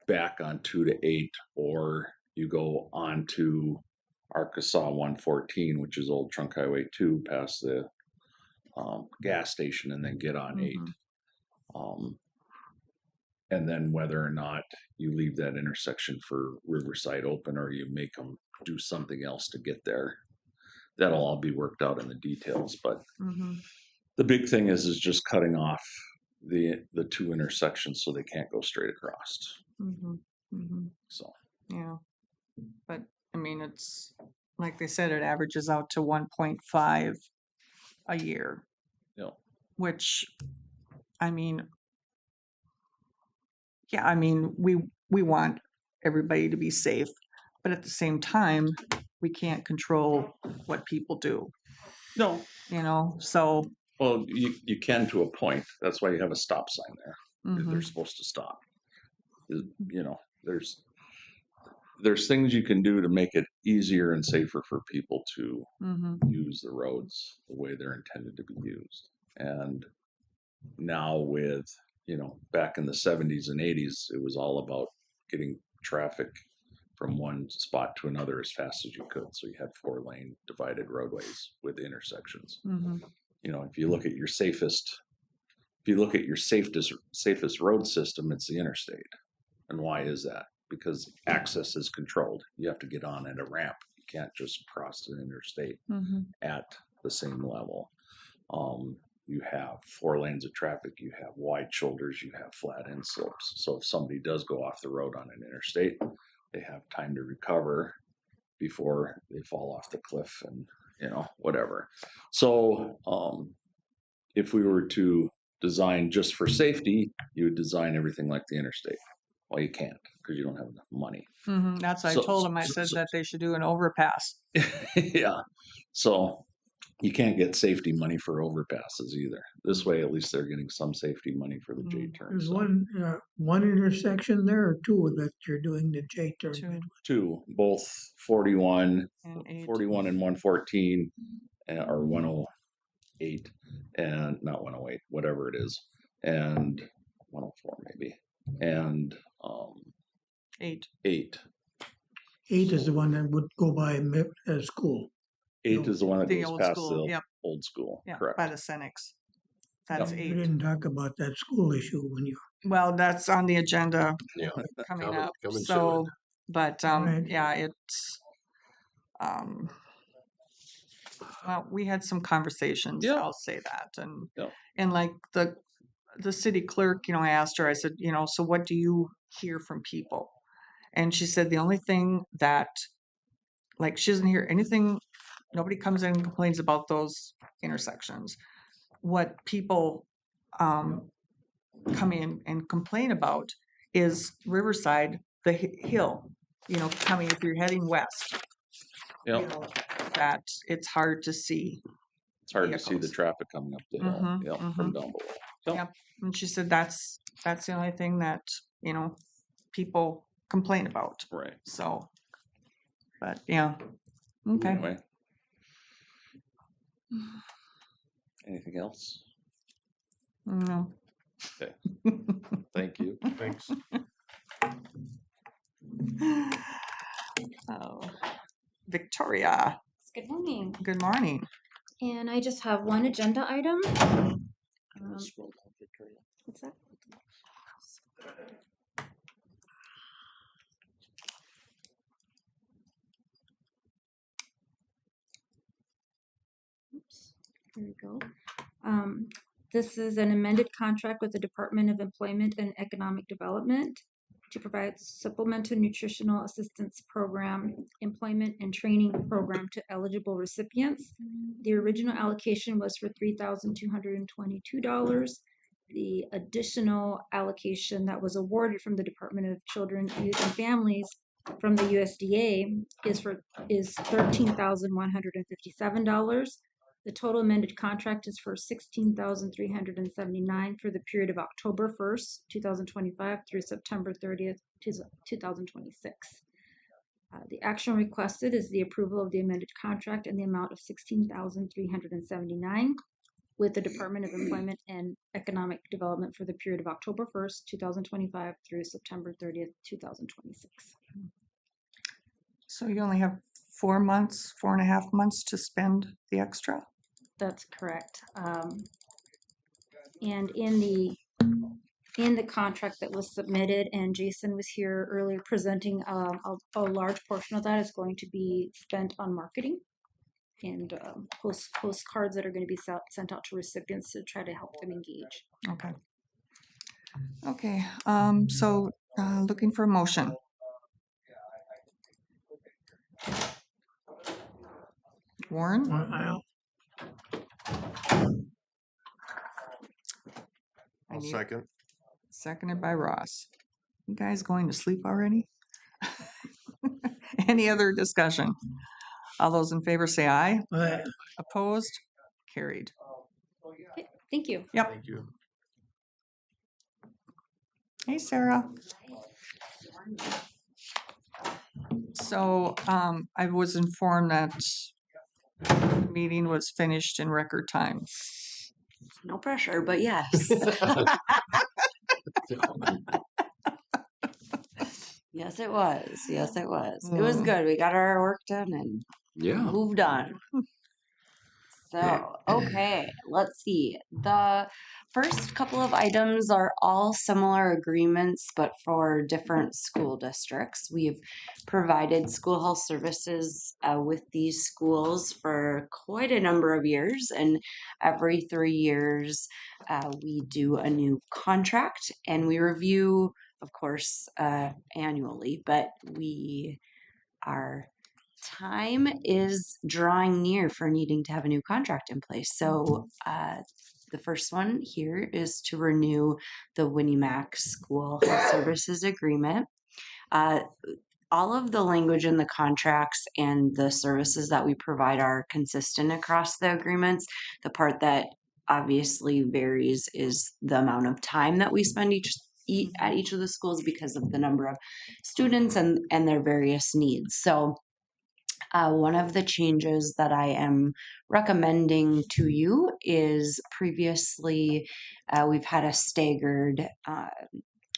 back on 2 to 8 or you go on to Arkansas 114, which is Old Trunk Highway 2 past the gas station and then get on 8. And then whether or not you leave that intersection for Riverside open or you make them do something else to get there. That'll all be worked out in the details, but Mhm. the big thing is just cutting off the 2 intersections so they can't go straight across. Mhm. Mhm. So Yeah. But I mean, it's like they said, it averages out to 1.5 a year, which, I mean, yeah, I mean, we want everybody to be safe, but at the same time, we can't control what people do, no, so. well, you can to a point. That's why you have a stop sign there. They're Mhm. supposed to stop. There's things you can do to make it easier and safer for people to Mhm. use the roads the way they're intended to be used. And now with, back in the 70s and 80s, it was all about getting traffic from one spot to another as fast as you could. So you had 4-lane divided roadways with intersections. Mhm. If you look at your safest road system, it's the interstate. And why is that? Because access is controlled. You have to get on at a ramp. You can't just cross the interstate Mhm. at the same level. You have 4 lanes of traffic, you have wide shoulders, you have flat end slopes. So if somebody does go off the road on an interstate, they have time to recover before they fall off the cliff and, whatever. So if we were to design just for safety, you would design everything like the interstate. Well, you can't because you don't have enough money. Mhm. That's what I told them. I said that they should do an overpass. Yeah. So you can't get safety money for overpasses either. This way, at least they're getting some safety money for the J turn. There's So one intersection there or two that you're doing the J turn with? Two. both 41, And 8. 41 and 114, or 108, and not 108, whatever it is, and 104 maybe, and 8. 8. 8 is the one that would go by school. 8 is the one that The goes old past school, the yep. old school. Yeah, Correct. by the Senex. That's You 8. didn't talk about that school issue when you. Well, that's on the agenda Yeah. coming Coming- up. coming So, soon. but Right. yeah, it's well, we had some conversations. Yeah. I'll say that, and Yeah. and like the city clerk, I asked her. I said, so what do you hear from people? And she said the only thing that, like, she doesn't hear anything. Nobody comes in and complains about those intersections. What people come in and complain about is Riverside, the hill, coming if you're heading west, Yeah. that it's hard to see. It's hard to see the vehicles. traffic coming up the hill. Mhm, Yeah, mhm. from down below. Yeah. Yep. And she said that's the only thing that, people complain about. Right. So, but yeah. Okay. Anyway. Anything else? No. Okay. Thank you. Thanks. Oh, Victoria, Good morning. good morning. And I just have one agenda item. What's that? Oops. There we go. This is an amended contract with the Department of Employment and Economic Development to provide supplemental nutritional assistance program, employment and training program to eligible recipients. The original allocation was for $3,222. The additional allocation that was awarded from the Department of Children, Youth and Families from the USDA is $13,157. The total amended contract is for $16,379 for the period of October 1st, 2025 through September 30th, 2026. The action requested is the approval of the amended contract in the amount of $16,379 with the Department of Employment and Economic Development for the period of October 1st, 2025 through September 30th, 2026. So you only have 4 months, 4.5 months to spend the extra? That's correct. And in the contract that was submitted, and Jason was here earlier presenting, a large portion of that is going to be spent on marketing and postcards that are going to be sent out to recipients to try to help them engage. Okay. Okay, so looking for a motion. Warren? I'll I'll need- second. Seconded by Ross. You guys going to sleep already? Any other discussion? All those in favor say aye. Opposed? Carried. Okay, thank you. Yep. Thank you. Hey, Sarah. So I was informed that the meeting was finished in record time. No pressure, but yes. Yes, it was. Yes, it was. It was good. We got our work done and Yeah. moved on. So, okay, let's see. The first couple of items are all similar agreements, but for different school districts. We've provided school health services with these schools for quite a number of years, and every 3 years we do a new contract and we review, of course, annually, but our time is drawing near for needing to have a new contract in place. So the first one here is to renew the Winnie Mac School Health Services Agreement. All of the language in the contracts and the services that we provide are consistent across the agreements. The part that obviously varies is the amount of time that we spend at each of the schools because of the number of students and their various needs. So one of the changes that I am recommending to you is previously we've had a staggered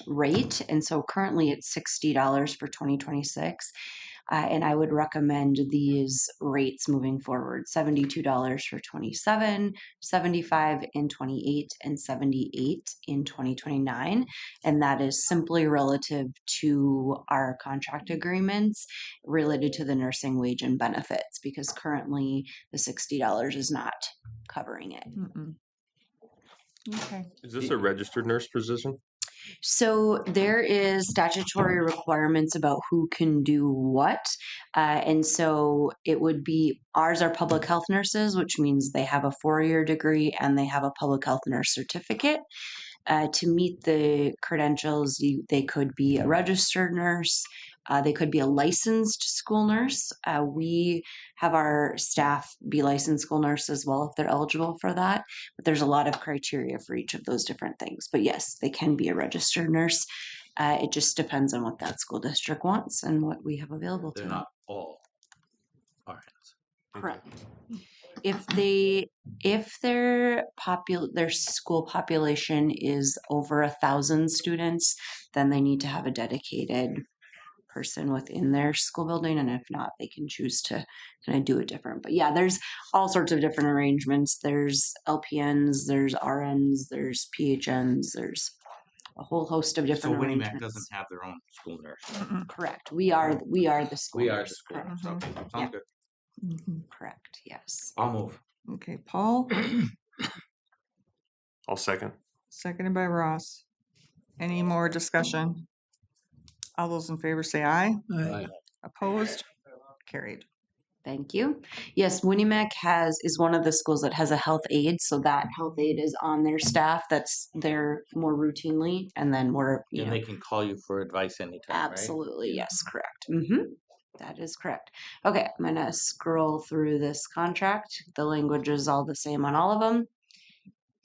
rate, and so currently it's $60 for 2026. And I would recommend these rates moving forward: $72 for 27, $75 in 28, and $78 in 2029. And that is simply relative to our contract agreements related to the nursing wage and benefits, because currently the $60 is not covering it. Mm-mm. Okay. Is this a registered nurse position? So there is statutory requirements about who can do what. And so it would be, ours are public health nurses, which means they have a 4-year degree and they have a public health nurse certificate. To meet the credentials, they could be a registered nurse. They could be a licensed school nurse. We have our staff be licensed school nurse as well if they're eligible for that. But there's a lot of criteria for each of those different things. But yes, they can be a registered nurse. It just depends on what that school district wants and what we have available to They're them. not all RNs. Correct. If their school population is over 1,000 students, then they need to have a dedicated person within their school building, and if not, they can choose to kind of do it different. But yeah, there's all sorts of different arrangements. There's LPNs, there's RNs, there's PHNs, there's a whole host of So different Winnie Mac arrangements. doesn't have their own school nurse. Mm-mm. Correct. We are the school. We are the nurse. school Correct. nurse. Okay, Yeah. sounds good. Mhm. Correct. Yes. I'll move. Okay, Paul, I'll second. seconded by Ross. Any more discussion? All those in favor say aye. Aye. Opposed? Carried. Thank you. Yes, Winnemac is one of the schools that has a health aide, so that health aide is on their staff that's there more routinely, and then we're, you And know, they can call you for advice anytime, right? absolutely, yes, correct. That is correct. Okay, I'm gonna scroll through this contract. The language is all the same on all of them.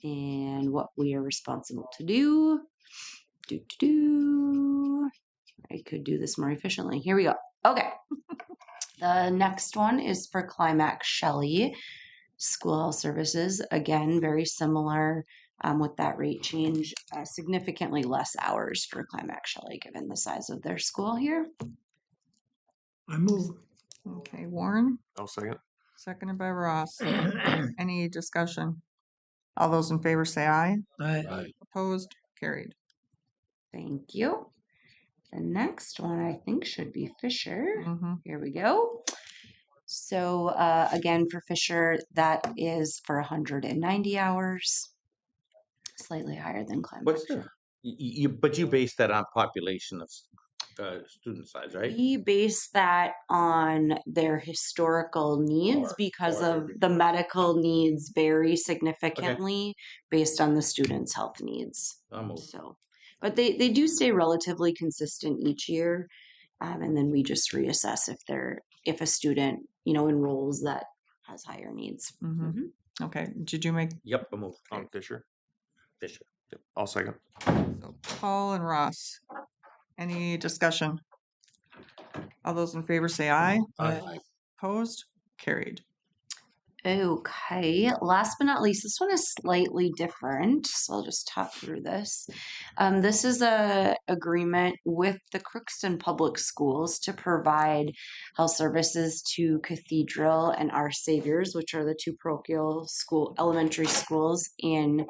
And what we are responsible to do. I could do this more efficiently. Here we go. Okay. The next one is for Climax Shelley School Health Services. Again, very similar with that rate change. Significantly less hours for Climax Shelley given the size of their school here. I move. Okay, Warren, I'll second. seconded by Ross. Any discussion? All those in favor say aye. Aye. Opposed? Carried. Thank you. The next one I think should be Fisher. Mhm. Here we go. So again, for Fisher, that is for 190 hours, slightly higher than Climax. What's the, but you base that on population of student size, right? We base that on their historical needs because of the medical needs vary significantly based on the students' health needs. So, but they do stay relatively consistent each year, and then we just reassess if a student enrolls that has higher needs. Mhm. Okay, did you make Yep, I move. On Fisher. Fisher. Yep. I'll second. so Paul and Ross? Any discussion? All those in favor say aye. Aye. Opposed? Carried. Okay, last but not least, this one is slightly different, so I'll just talk through this. This is a agreement with the Crookston Public Schools to provide health services to Cathedral and Our Saviors, which are the two parochial elementary schools in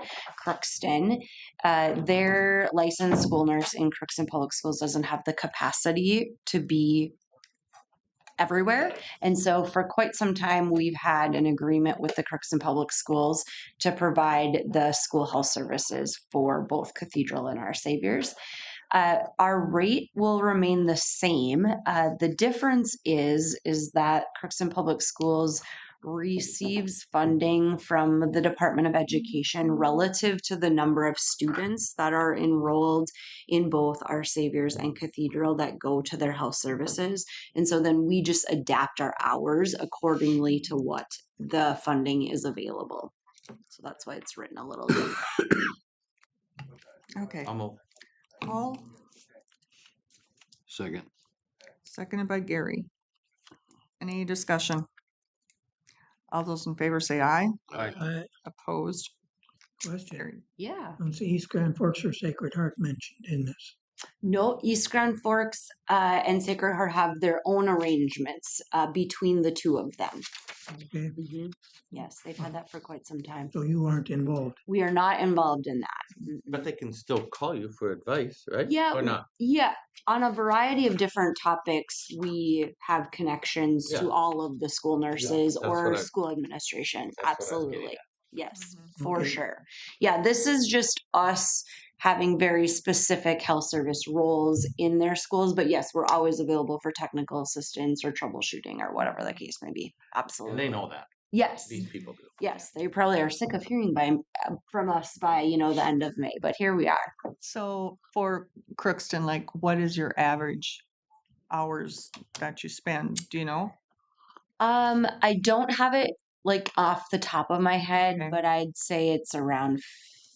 Crookston. Their licensed school nurse in Crookston Public Schools doesn't have the capacity to be everywhere. And so for quite some time, we've had an agreement with the Crookston Public Schools to provide the school health services for both Cathedral and Our Saviors. Our rate will remain the same. The difference is that Crookston Public Schools receives funding from the Department of Education relative to the number of students that are enrolled in both Our Saviors and Cathedral that go to their health services. And so then we just adapt our hours accordingly to what the funding is available. So that's why it's written a little different. Okay, I'll move. Paul, Second. seconded by Gary. Any discussion? All those in favor say aye. Aye. Opposed? Question. Carried. Yeah. Don't see East Grand Forks or Sacred Heart mentioned in this. No, East Grand Forks and Sacred Heart have their own arrangements between the two of them. Okay, Yes, they've had that for quite some time. so you aren't involved. We are not involved in that. But they can still call you for advice, right? Yeah, Or not? yeah. On a variety of different topics, we have connections Yeah. to all of the school nurses that's or what I- school administration. That's what I was getting Absolutely. at. Yes, for Okay. sure. Yeah, this is just us having very specific health service roles in their schools. But yes, we're always available for technical assistance or troubleshooting or whatever the case may be. Absolutely. And they know that. Yes. These people do. Yes, they probably are sick of hearing from us by the end of May, but here we are. So for Crookston, like what is your average hours that you spend? Do you know? I don't have it like off the top of my head, Okay. but I'd say it's around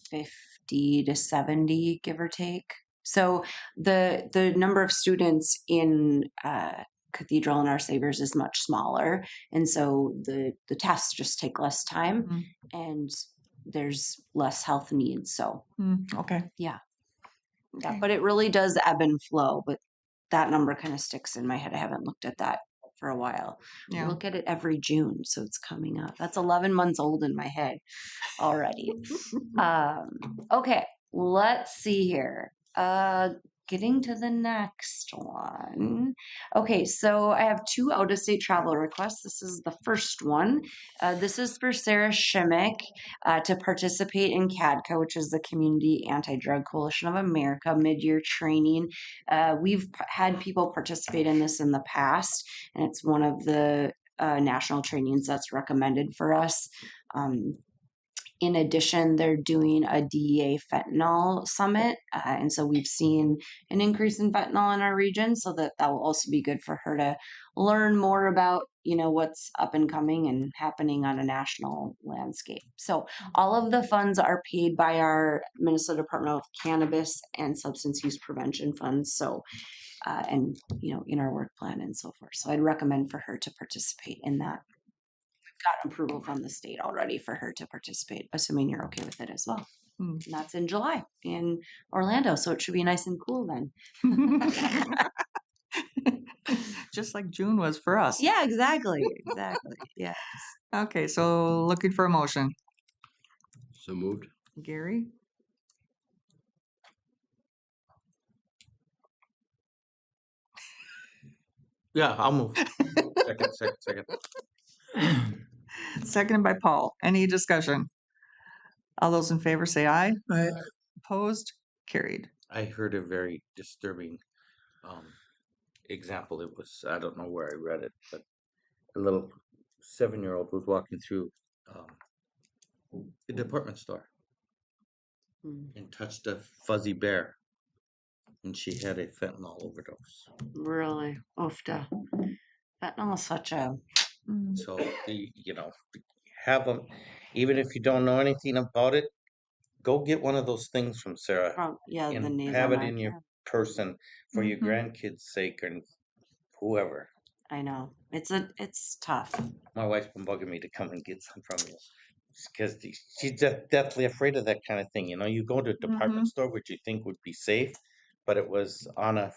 50 to 70, give or take. So the number of students in Cathedral and Our Saviors is much smaller, and so the tests just take less time, Mhm. and there's less health needs. So Okay. yeah, Okay. but it really does ebb and flow. But that number kind of sticks in my head. I haven't looked at that for a while. I Yeah. look at it every June, so it's coming up. That's 11 months old in my head already. Okay, let's see here. getting to the next one. Okay, so I have 2 out-of-state travel requests. This is the first one. This is for Sarah Shimmick to participate in CADCA, which is the Community Anti-Drug Coalition of America mid-year training. We've had people participate in this in the past, and it's one of the national trainings that's recommended for us. In addition, they're doing a DEA fentanyl summit. And so we've seen an increase in fentanyl in our region, so that will also be good for her to learn more about, what's up and coming and happening on a national landscape. So all of the funds are paid by our Minnesota Department of Cannabis and Substance Use Prevention funds. So, and, in our work plan and so forth. So I'd recommend for her to participate in that. Got approval from the state already for her to participate, assuming you're okay with it as well. And that's in July in Orlando, so it should be nice and cool then. Just like June was for us. Yeah, exactly. Yeah. Okay, so looking for a motion. So moved. Gary? Yeah, I'll move. Second. Seconded by Paul. Any discussion? All those in favor say aye. I, Opposed? Carried. I heard a very disturbing example. It was, I don't know where I read it, but a little 7-year-old was walking through a department store and touched a fuzzy bear, and she had a fentanyl overdose. Really. Oofda. Fentanyl is such a. So, have them, even if you don't know anything about it, go get one of those things from Sarah The and nasal have it mic, in your yeah. person for your grandkids' sake and whoever. I know. It's tough. My wife's been bugging me to come and get some from you because she's deathly afraid of that kind of thing. You go to a department store which you think would be safe, but it was on a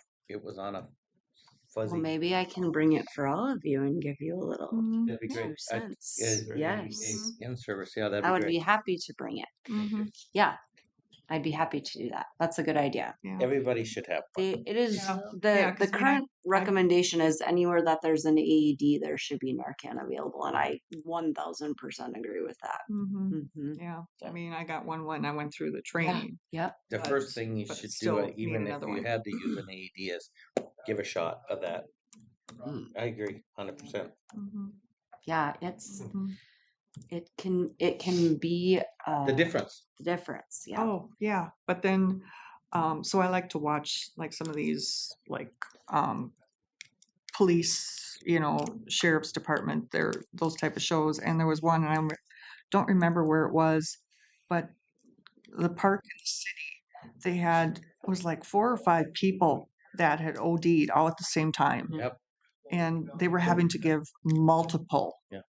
fuzzy. Well, maybe I can bring it for all of you and give you a little That'd be great. 2 cents. Yes. In service, yeah, that'd be I would great. be happy to bring it. Yeah, I'd be happy to do that. That's a good idea. Yeah. Everybody should have one. It is Yeah. the Yeah, 'cause current recommendation is anywhere that there's an AED, there should be Narcan available, and I 1000% agree with that. Yeah. I mean, I got one when I went through the training. Yep. The But- first thing you but should still do, need even if another you one. had to use an AED, is give a shot of that. I agree, 100%. Yeah, it's Mhm. it can be The difference. difference. Yeah. Oh, yeah. But then, so I like to watch like some of these like police, sheriff's department, those type of shows. And there was one, and I don't remember where it was, but the park in the city, they had, it was like 4 or 5 people that had OD'd all at the same time. Yep. And they were having to give multiple. Yeah.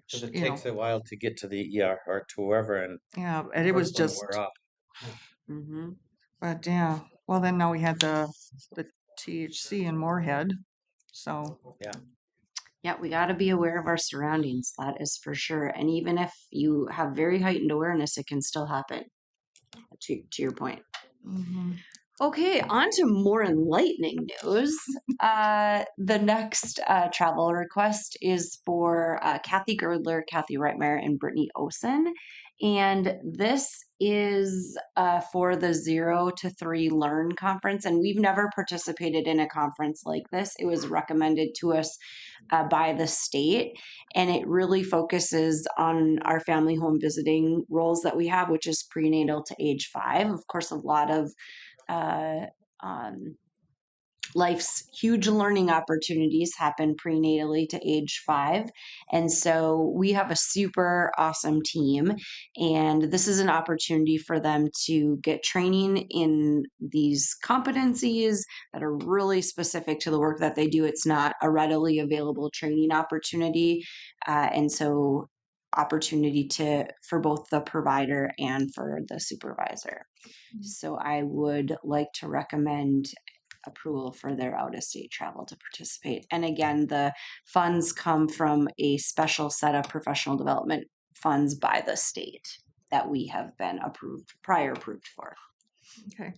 Because it you know. takes a while to get to the ER or to whoever, and Yeah, and it was first one just, wear off. but yeah. Well, then now we had the THC in Moorhead, so. Yeah, we got to be aware of our surroundings. That is for sure. And even if you have very heightened awareness, it can still happen. To your point. Okay, on to more enlightening news. The next travel request is for Kathy Girdler, Kathy Reitmeyer, and Brittany Osen. And this is for the 0 to 3 Learn conference. And we've never participated in a conference like this. It was recommended to us by the state. And it really focuses on our family home visiting roles that we have, which is prenatal to age 5. Of course, a lot of life's huge learning opportunities happen prenatally to age 5. And so we have a super awesome team, and this is an opportunity for them to get training in these competencies that are really specific to the work that they do. It's not a readily available training opportunity. And so opportunity for both the provider and for the supervisor. So I would like to recommend approval for their out-of-state travel to participate. And again, the funds come from a special set of professional development funds by the state that we have been approved for. Okay.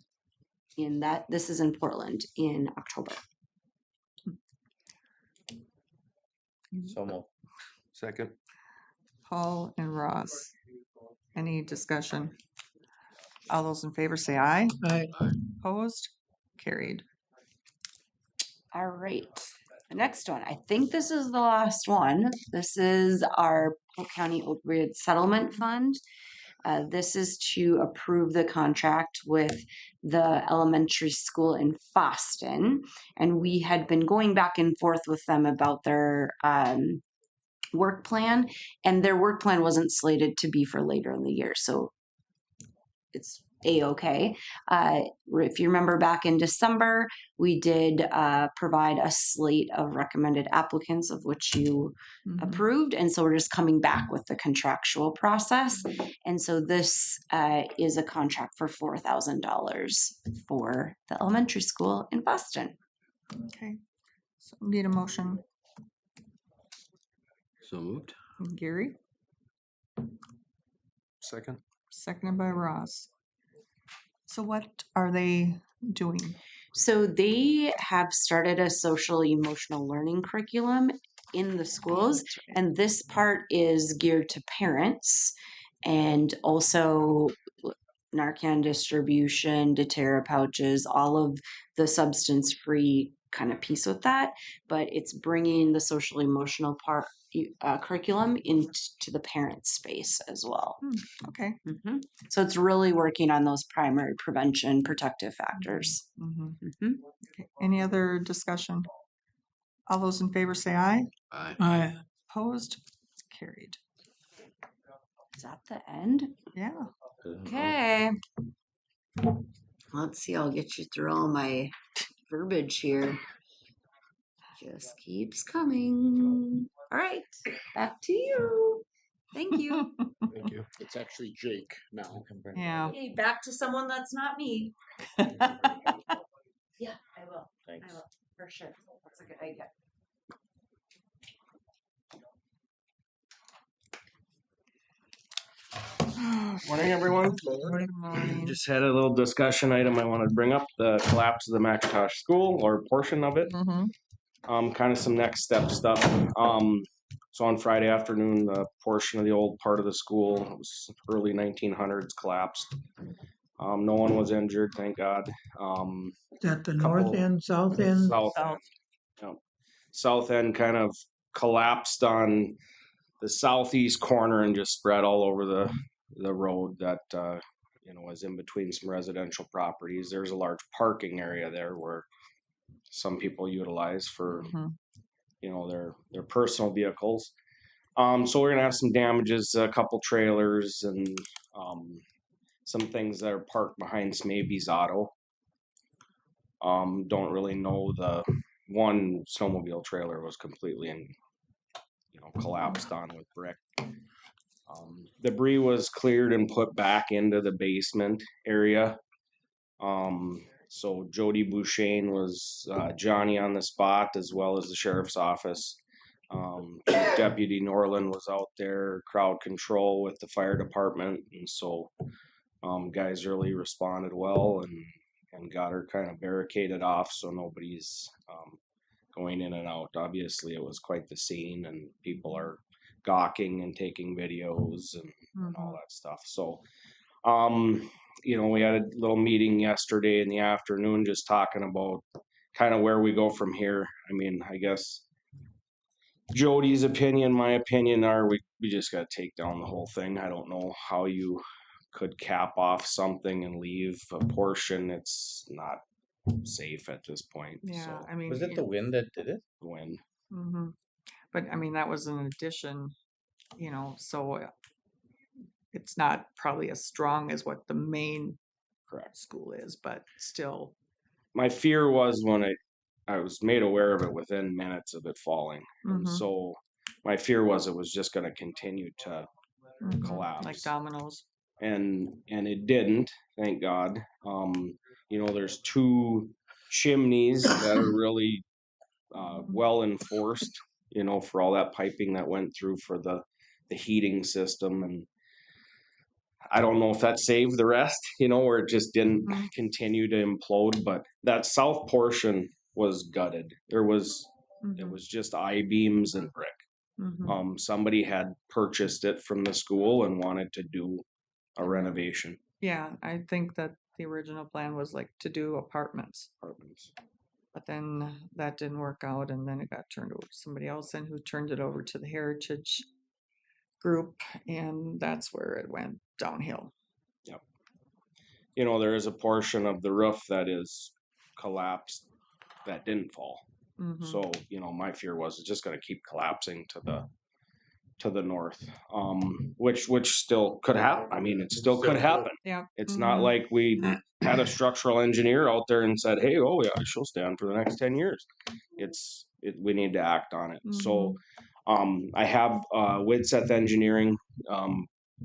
this is in Portland in October. So moved. Second. Paul and Ross. Any discussion? All those in favor say aye. Aye. Opposed? Carried. All right. The next one, I think this is the last one. This is our Polk County Opioid Settlement Fund. This is to approve the contract with the elementary school in Boston. And we had been going back and forth with them about their work plan, and their work plan wasn't slated to be for later in the year. So it's a-okay. If you remember back in December, we did provide a slate of recommended applicants of which you approved. And so we're just coming back with the contractual process. And so this is a contract for $4,000 for the elementary school in Boston. Okay. So need a motion. So moved. Gary, Second. seconded by Ross. So what are they doing? So they have started a social emotional learning curriculum in the schools, and this part is geared to parents and also Narcan distribution, Deterra pouches, all of the substance free kind of piece with that. But it's bringing the social emotional part curriculum into the parent space as well. Okay. So it's really working on those primary prevention protective factors. Okay. Any other discussion? All those in favor say aye. Aye. Aye. Opposed? It's carried. Is that the end? Yeah. Okay. Let's see, I'll get you through all my verbiage here. Just keeps coming. All right, back to you. Thank you. Thank you. It's actually Jake now. Yeah. Hey, back to someone that's not me. Yeah, I will. Thanks. I will, for sure. That's a good idea. Morning, everyone. Just had a little discussion item I wanted to bring up, the collapse of the McIntosh School or portion of it. Kind of some next step stuff. So on Friday afternoon, the portion of the old part of the school, it was early 1900s, collapsed. No one was injured, thank God. Is that the north end, south end? South end. Yep. South end kind of collapsed on the southeast corner and just spread all over the road that was in between some residential properties. There's a large parking area there where some people utilize for their personal vehicles. So we're gonna have some damages, a couple trailers and some things that are parked behind Smaby's Auto. Don't really know, the one snowmobile trailer was completely collapsed on with brick. Debris was cleared and put back into the basement area. So Jody Bouchane was Johnny on the spot, as well as the sheriff's office. Chief Deputy Norland was out there, crowd control with the fire department, and so guys really responded well and got her kind of barricaded off so nobody's going in and out. Obviously, it was quite the scene, and people are gawking and taking videos and all that stuff. So, we had a little meeting yesterday in the afternoon just talking about kind of where we go from here. I mean, I guess Jody's opinion, my opinion are we just got to take down the whole thing. I don't know how you could cap off something and leave a portion. It's not safe at this point. Yeah. So, I mean, Was it the wind that did it? wind. But I mean, that was an addition, so it's not probably as strong as what the main Correct. school is, but still. My fear was when I was made aware of it within minutes of it falling. And so my fear was it was just going to continue to collapse. Like dominoes. And it didn't, thank God. There's two chimneys that are really well enforced, for all that piping that went through for the heating system. And I don't know if that saved the rest, or it just didn't Mhm. continue to implode, but that south portion was gutted. It Mhm. was just I-beams and brick. Mhm. Somebody had purchased it from the school and wanted to do a renovation. Yeah, I think that the original plan was like to do apartments, Apartments. but then that didn't work out, and then it got turned over to somebody else, and who turned it over to the Heritage Group, and that's where it went downhill. Yep. There is a portion of the roof that is collapsed that didn't fall. Mhm. So, my fear was it's just going to keep collapsing to the north, which still could happen. I mean, it still could happen. Yeah. It's not like we had a structural engineer out there and said, "Hey, oh yeah, she'll stand for the next 10 years." We need to act on it. So, I have Widseth Engineering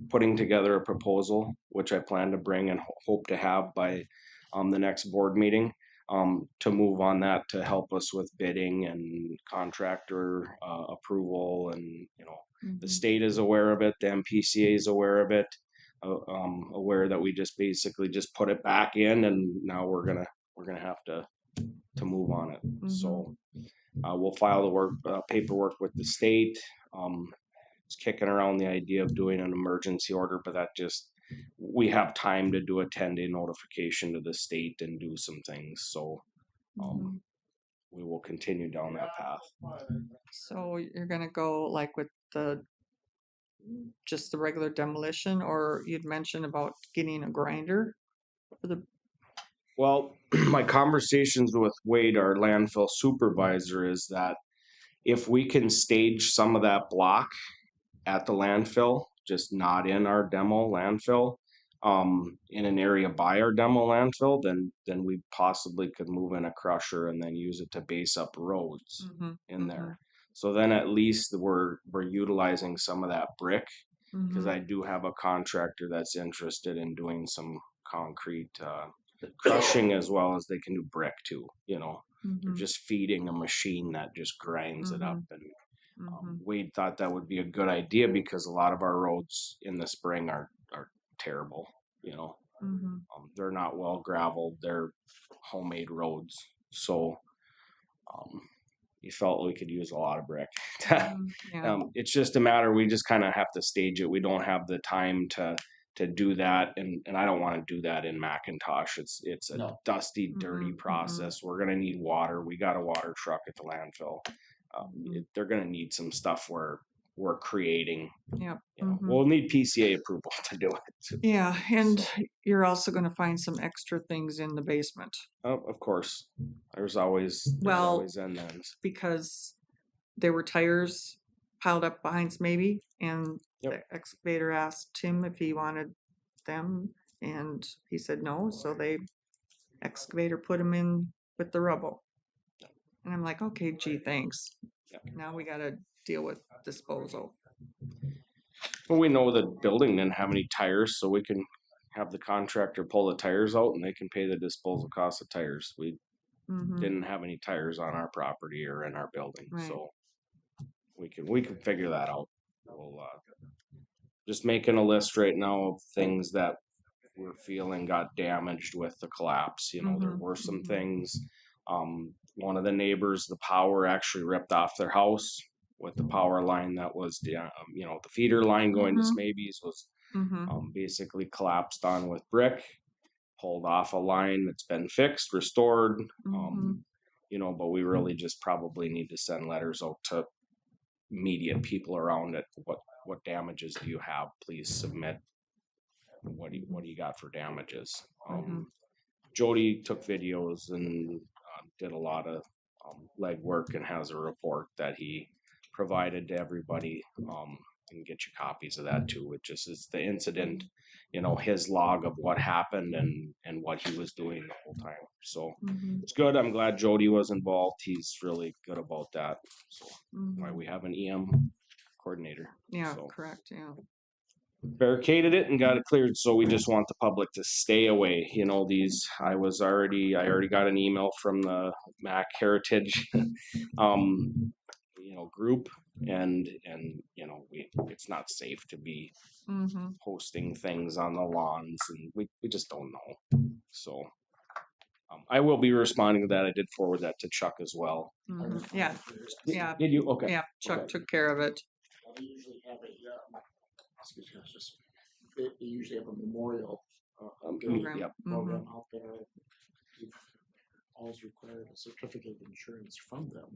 putting together a proposal, which I plan to bring and hope to have by the next board meeting. To move on that to help us with bidding and contractor approval, and the state is aware of it, the MPCA is aware of it, aware that we just basically just put it back in, and now we're gonna have to move on it. So we'll file the paperwork with the state. It's kicking around the idea of doing an emergency order, but that just we have time to do a 10-day notification to the state and do some things. So we will continue down that path. So you're gonna go like with just the regular demolition, or you'd mentioned about getting a grinder for the. Well, my conversations with Wade, our landfill supervisor, is that if we can stage some of that block at the landfill, just not in our demo landfill, in an area by our demo landfill, then we possibly could move in a crusher and then use it to base up roads in there. So then at least we're utilizing some of that brick, because I do have a contractor that's interested in doing some concrete crushing as well as they can do brick too. They're just feeding a machine that just grinds it up. And Wade thought that would be a good idea because a lot of our roads in the spring are terrible. They're not well graveled. They're homemade roads. So he felt we could use a lot of brick. Yeah. It's just a matter, we just kind of have to stage it. We don't have the time to do that, and I don't want to do that in McIntosh. It's a dusty, dirty process. We're gonna need water. We got a water truck at the landfill. They're gonna need some stuff where we're creating. Yep. We'll need PCA approval to do it. Yeah, and you're also gonna find some extra things in the basement. Oh, of course. There's always end ends. Because there were tires piled up behind maybe, and the excavator asked him if he wanted them, and he said no, so the excavator put them in with the rubble. And I'm like, okay, gee, thanks. Now we gotta deal with disposal. Well, we know the building didn't have any tires, so we can have the contractor pull the tires out and they can pay the disposal cost of tires. We didn't have any tires on our property or in our building, so we can figure that out. We'll just making a list right now of things that we're feeling got damaged with the collapse. There were some things. One of the neighbors, the power actually ripped off their house with the power line that was, the feeder line going to Smabies was basically collapsed on with brick, pulled off a line that's been fixed, restored. But we really just probably need to send letters out to immediate people around it. What damages do you have? Please submit. What do you got for damages? Jody took videos and did a lot of legwork and has a report that he provided to everybody. And get you copies of that too, which just is the incident, his log of what happened and what he was doing the whole time. So it's good. I'm glad Jody was involved. He's really good about that. So why we have an EM coordinator. Yeah, so. correct. Yeah. Barricaded it and got it cleared, so we just want the public to stay away. I already got an email from the Mac Heritage group and you know, it's not safe to be Mm-hmm. posting things on the lawns, and we just don't know. So I will be responding to that. I did forward that to Chuck as well. Mm-hmm. Yeah, yeah, Did you? Okay. yeah. Chuck Okay. took care of it. They usually have excuse me, they usually have a memorial day Program. Yep. program Mm-hmm. out there. We've always required a certificate of insurance from them.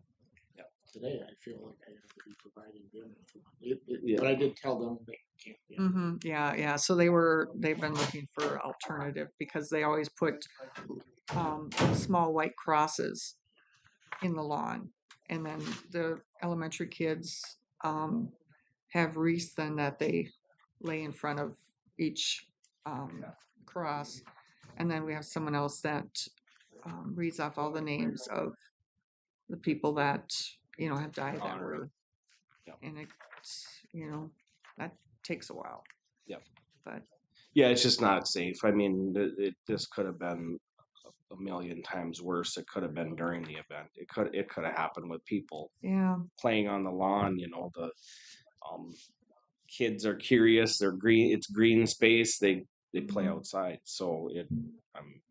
Yep. Today, I feel like I have to be providing them with one. Yeah. But I did tell them they can't. Mm-hmm. Yeah, yeah. So they've been looking for alternative because they always put small white crosses in the lawn, and then the elementary kids have wreaths then that they lay in front of each cross, and then we have someone else that reads off all the names of the people that have died that Honor. were, Yep. and it's that takes a while. Yep. But Yeah, it's just not safe. I mean, this could have been a million times worse. It could have been during the event. It could have happened with people yeah, playing on the lawn. You know, the kids are curious. They're green. It's green space. They play Mhm. outside. So I'm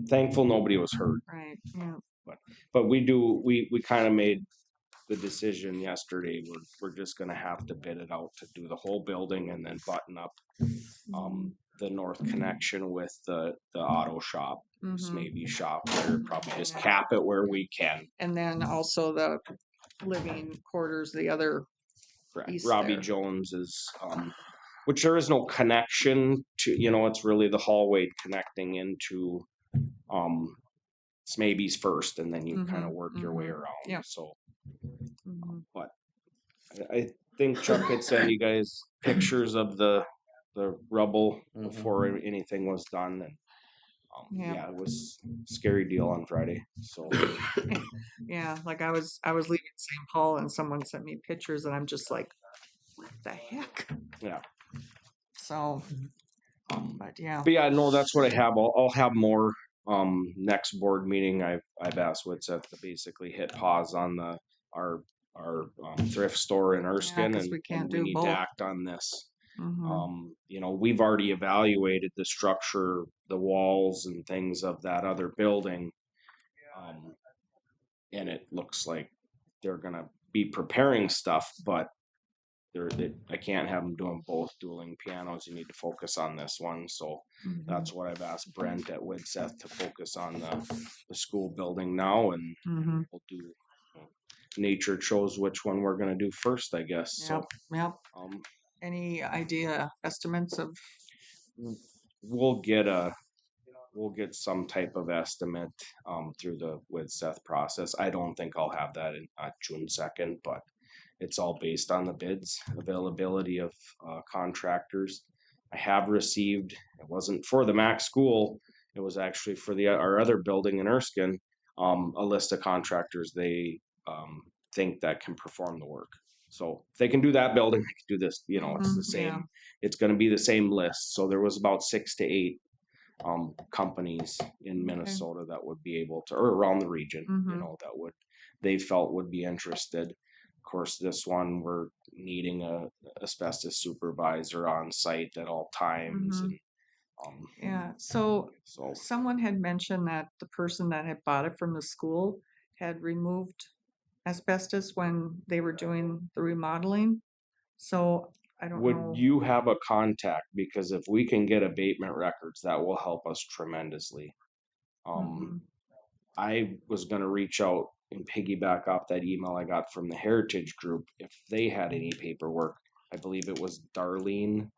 thankful nobody was hurt. right, yeah, But we kind of made the decision yesterday. We're just gonna have to bid it out to do the whole building and then button up the north connection with the auto shop, Mhm. maybe shop there. Probably just cap it where we can. and then also the living quarters, the other Correct. piece Robbie there. Jones is, which there is no connection to. You know, it's really the hallway connecting into Smaby's first, and then you kind of work your way around. Yep. So, Mhm. but I think Chuck had sent you guys pictures of the rubble before anything was done, and Yeah. yeah, it was a scary deal on Friday. So Yeah, like I was leaving St. Paul and someone sent me pictures and I'm just like, what the heck? yeah, So, but yeah. but yeah, no, that's what I have. I'll have more next board meeting. I've asked Witseth to basically hit pause on our thrift store in Erskine, 'cause we can't and we do need both. to act on this. Mhm. You know, we've already evaluated the structure, the walls and things of that other building. And it looks like they're gonna be preparing stuff, but I can't have them doing both dueling pianos. You need to focus on this one. So Mhm. that's what I've asked Brent at Widseth to focus on the school building now, and Mhm. we'll do. Nature chose which one we're gonna do first, I guess. Yep. So Yep. Any idea estimates of we'll get some type of estimate through the Widseth process. I don't think I'll have that in June 2nd, but it's all based on the bids, availability of contractors. I have received, it wasn't for the Mac school, it was actually for our other building in Erskine, a list of contractors they think that can perform the work. So if they can do that building, they can do this, it's the same, yeah. it's gonna be the same list. So there was about 6 to 8 companies in Minnesota that would be able to, or around the region, that they felt would be interested. Of course, this one we're needing a asbestos supervisor on site at all times. And, Yeah. So so someone had mentioned that the person that had bought it from the school had removed asbestos when they were doing the remodeling. So I don't would know. you have a contact? Because if we can get abatement records, that will help us tremendously. I was going to reach out and piggyback off that email I got from the Heritage Group if they had any paperwork. I believe it was Darlene.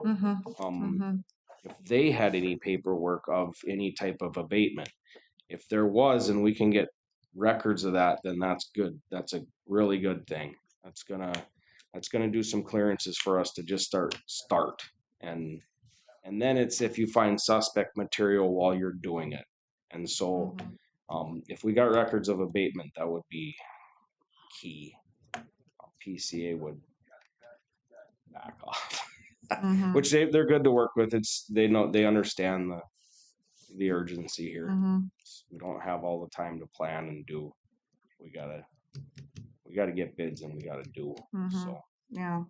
If they had any paperwork of any type of abatement. If there was, and we can get records of that, then that's good. That's a really good thing. That's gonna do some clearances for us to just start. And then it's if you find suspect material while you're doing it. And so if we got records of abatement, that would be key. PCA would back off, which they're good to work with. They understand the urgency here. We don't have all the time to plan and do. We gotta we got to get bids and we got to do. Mhm. So Yeah.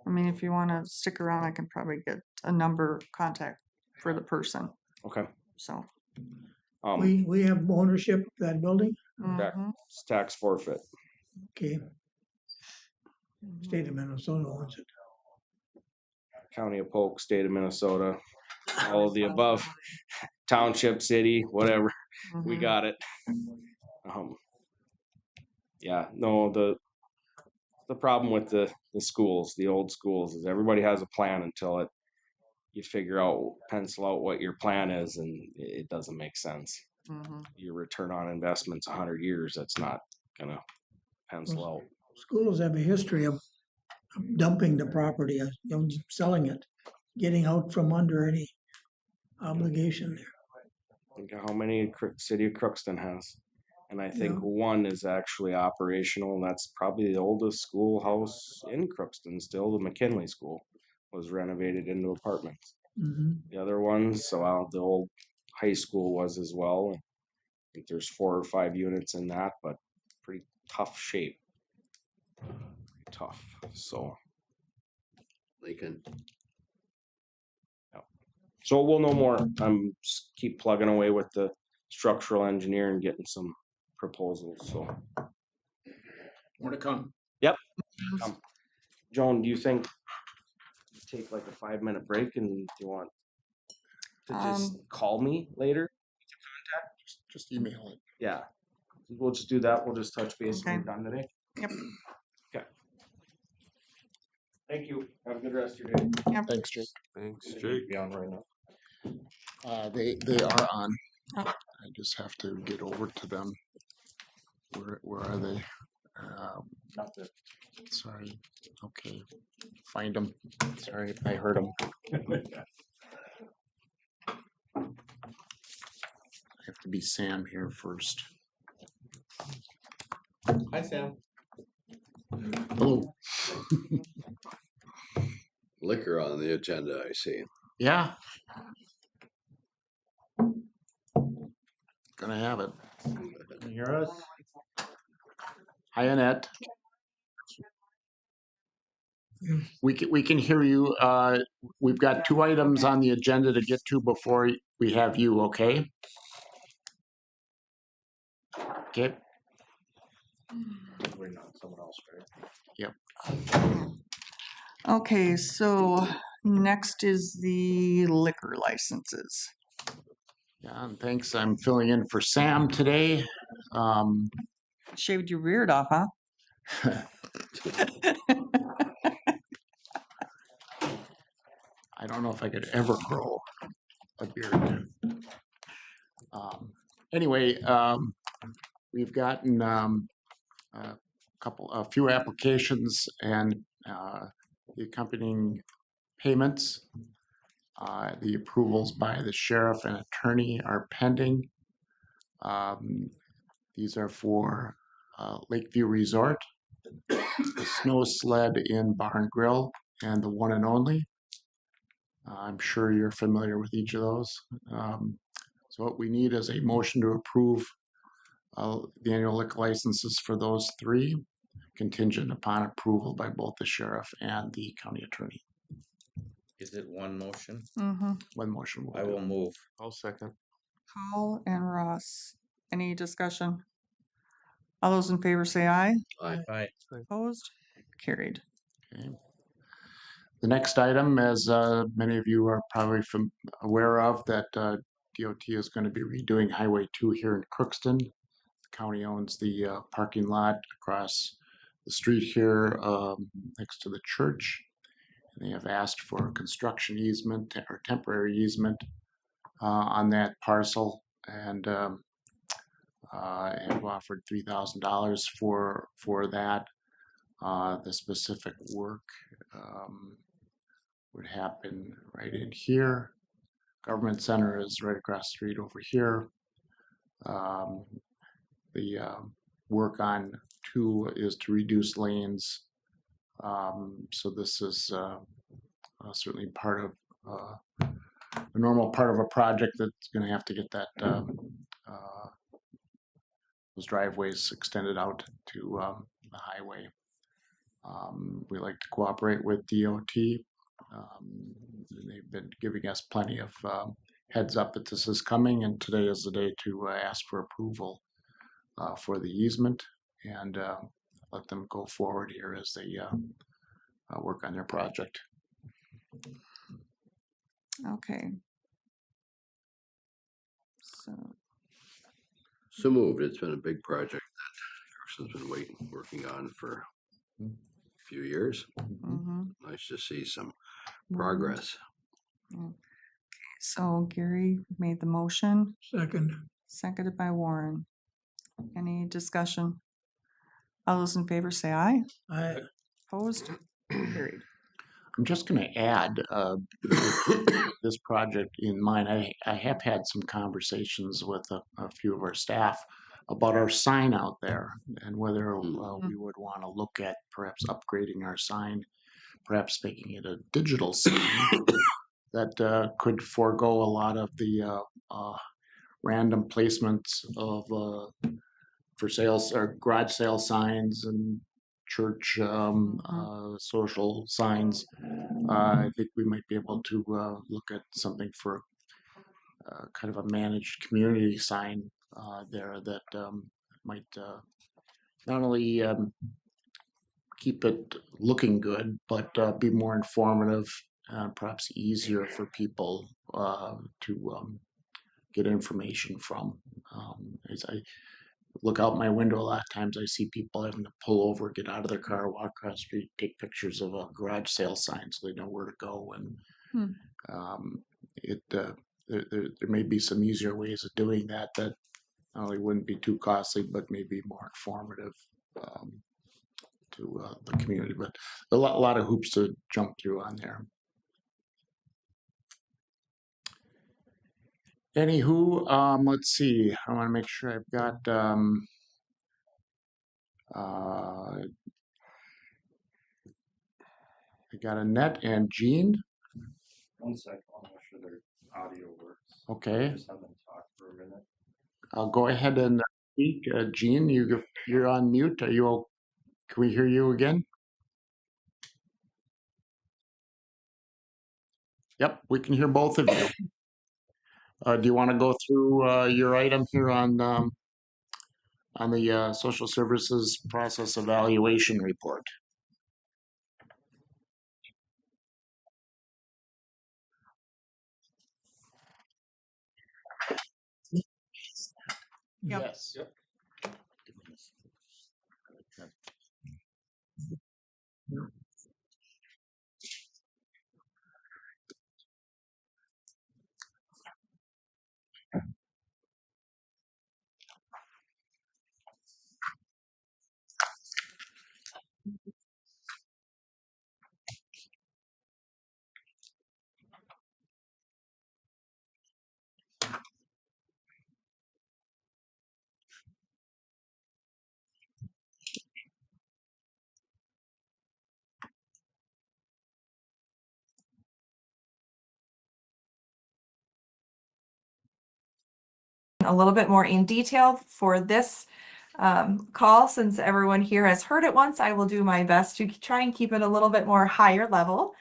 I mean, if you want to stick around, I can probably get a number contact for the person. okay. So. We have ownership of that building, Mhm. It's tax forfeit. okay, state of Minnesota owns it. County of Polk, state of Minnesota, all of the above, township, city, whatever. We Mhm. got it. Yeah, no, the problem with the schools, the old schools, is everybody has a plan until you figure out, pencil out what your plan is, and it doesn't make sense. Mhm. Your return on investment's 100 years. That's not gonna pencil out. Schools have a history of dumping the property, selling it, getting out from under any obligation there. Think of how many city of Crookston has. And I think Yeah. one is actually operational, and that's probably the oldest schoolhouse in Crookston still. The McKinley School was renovated into apartments. Mhm. The other ones, so the old high school was as well. I think there's 4 or 5 units in that, but pretty tough shape. Tough. So Lincoln. So we'll know more. I'm just keep plugging away with the structural engineer and getting some proposals. So More to come. yep. Joan, do you think take like a 5-minute break, and do you want to just call me later? Just email it. Yeah. We'll just do that. We'll just touch base when Okay. we're done today. Yep. Okay. Thank you. Have a good rest of your day. Thanks, Jake. Thanks, Jake. Be on right now. They are on. Oh. I just have to get over to them. Where are they? Sorry. Okay. Find them. Sorry, I heard them. I have to be Sam here first. Hi, Sam. Hello. Liquor on the agenda, I see. Yeah. Gonna have it. Can you hear us? Hi, Annette. We can hear you. We've got 2 items on the agenda to get to before we have you, okay? Okay. Waiting on someone else, right? Yep. Okay, so next is the liquor licenses. Yeah, and thanks. I'm filling in for Sam today. Shaved your beard off, huh? I don't know if I could ever grow a beard. Anyway, we've gotten a few applications, and the accompanying payments. The approvals by the sheriff and attorney are pending. These are for Lakeview Resort, the Snow Sled in Barn Grill, and the One and Only. I'm sure you're familiar with each of those. So what we need is a motion to approve the annual liquor licenses for those 3, contingent upon approval by both the sheriff and the county attorney. Is it one motion? Mm-hmm. One motion will I do. will move. I'll second. Paul and Ross. Any discussion? All those in favor say aye. Aye. Opposed? Carried. Okay. The next item, as many of you are probably aware of, that DOT is going to be redoing Highway 2 here in Crookston. The county owns the parking lot across the street here next to the church. And they have asked for a construction easement or temporary easement on that parcel, and have offered $3,000 for that. The specific work would happen right in here. Government Center is right across the street over here. The work on 2 is to reduce lanes. So this is certainly part of a normal part of a project that's going to have to get that those driveways extended out to the highway. We like to cooperate with DOT. They've been giving us plenty of heads up that this is coming, and today is the day to ask for approval for the easement and let them go forward here as they work on their project. Okay. So moved. It's been a big project that Kirsten's been working on for a few years. Mm-hmm. Nice to see some progress. So Gary made the motion, Second. seconded by Warren. Any discussion? All those in favor say aye. I, Opposed? Carried. I'm just going to add this project in mind. I have had some conversations with a few of our staff about our sign out there and whether we would want to look at perhaps upgrading our sign, perhaps making it a digital sign that could forego a lot of the random placements of for sales or garage sale signs and church social signs. I think we might be able to look at something for kind of a managed community sign there that might not only keep it looking good, but be more informative, perhaps easier for people to get information from. As I look out my window, a lot of times I see people having to pull over, get out of their car, walk across the street, take pictures of a garage sale sign so they know where to go. And there may be some easier ways of doing that that not only wouldn't be too costly, but maybe more informative to the community. But a lot of hoops to jump through on there. Anywho, let's see. I want to make sure I've got I got Annette and Jean. One second, I'll make sure their audio works. Okay. Just have them talk for a minute. I'll go ahead and speak. Jean, you're on mute. Are you? Can we hear you again? Yep, we can hear both of you. Do you want to go through your item here on the social services process evaluation report? Yep. Yes. Yep. A little bit more in detail for this call. Since everyone here has heard it once, I will do my best to try and keep it a little bit more higher level.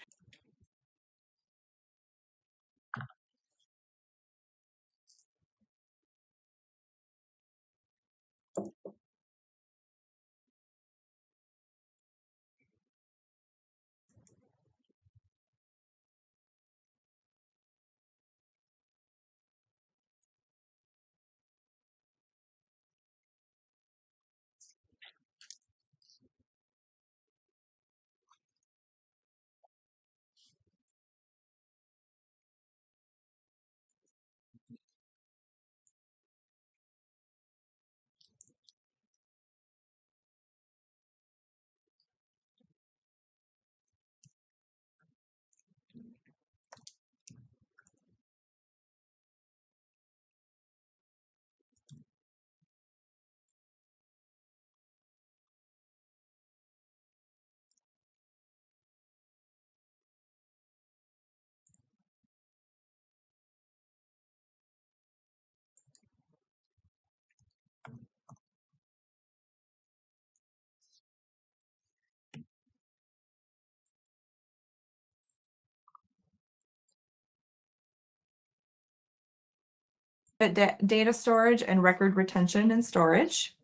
data storage and record retention and storage.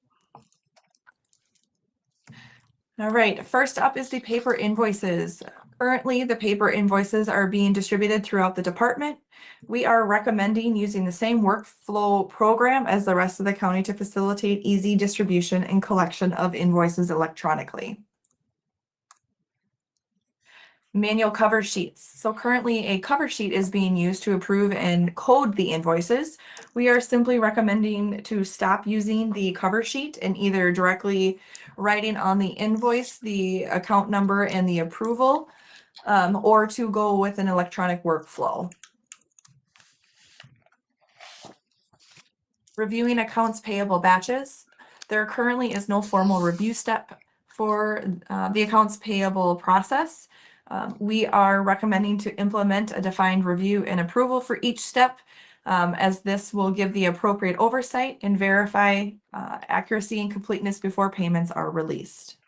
All right, first up is the paper invoices. Currently, the paper invoices are being distributed throughout the department. We are recommending using the same workflow program as the rest of the county to facilitate easy distribution and collection of invoices electronically. Manual cover sheets. So currently a cover sheet is being used to approve and code the invoices. We are simply recommending to stop using the cover sheet and either directly writing on the invoice the account number and the approval, or to go with an electronic workflow. Reviewing accounts payable batches. There currently is no formal review step for the accounts payable process. We are recommending to implement a defined review and approval for each step, as this will give the appropriate oversight and verify accuracy and completeness before payments are released.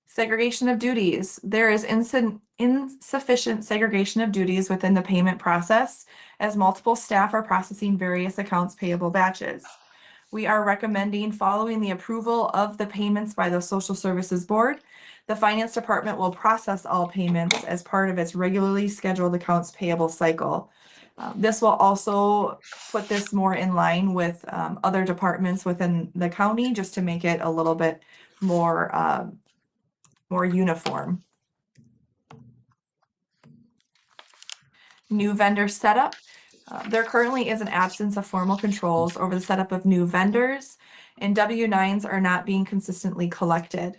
Segregation of duties. There is insufficient segregation of duties within the payment process, as multiple staff are processing various accounts payable batches. We are recommending, following the approval of the payments by the Social Services Board, the Finance Department will process all payments as part of its regularly scheduled accounts payable cycle. This will also put this more in line with other departments within the county, just to make it a little bit more uniform. New vendor setup. There currently is an absence of formal controls over the setup of new vendors, and W-9s are not being consistently collected.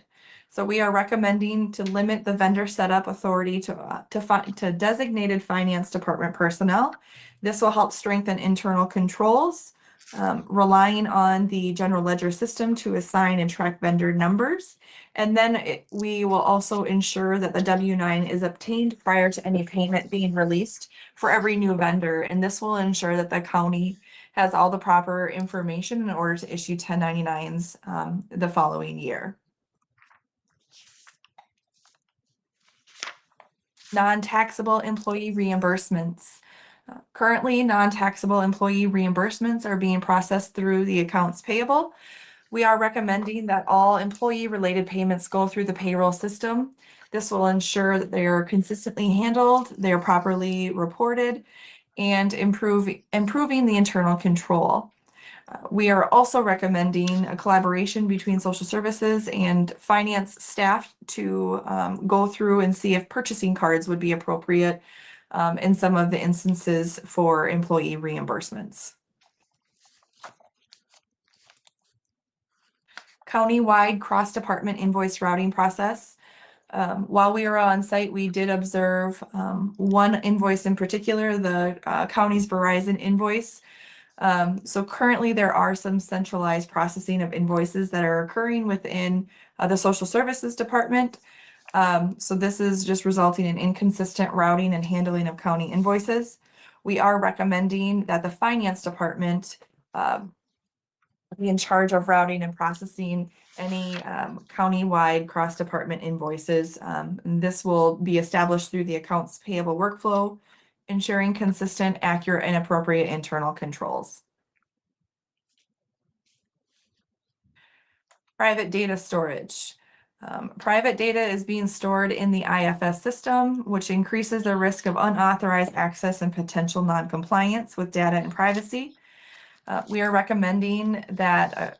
So we are recommending to limit the vendor setup authority to designated finance department personnel. This will help strengthen internal controls, relying on the general ledger system to assign and track vendor numbers. And then we will also ensure that the W-9 is obtained prior to any payment being released for every new vendor. And this will ensure that the county has all the proper information in order to issue 1099s the following year. Non-taxable employee reimbursements. Currently, non-taxable employee reimbursements are being processed through the accounts payable. We are recommending that all employee-related payments go through the payroll system. This will ensure that they are consistently handled, they are properly reported, and improving the internal control. We are also recommending a collaboration between social services and finance staff to go through and see if purchasing cards would be appropriate in some of the instances for employee reimbursements. County-wide cross-department invoice routing process. While we were on site, we did observe one invoice in particular, the county's Verizon invoice. So currently there are some centralized processing of invoices that are occurring within the social services department. So this is just resulting in inconsistent routing and handling of county invoices. We are recommending that the finance department be in charge of routing and processing any county-wide cross-department invoices. And this will be established through the accounts payable workflow, ensuring consistent, accurate, and appropriate internal controls. Private data storage. Private data is being stored in the IFS system, which increases the risk of unauthorized access and potential non-compliance with data and privacy. We are recommending that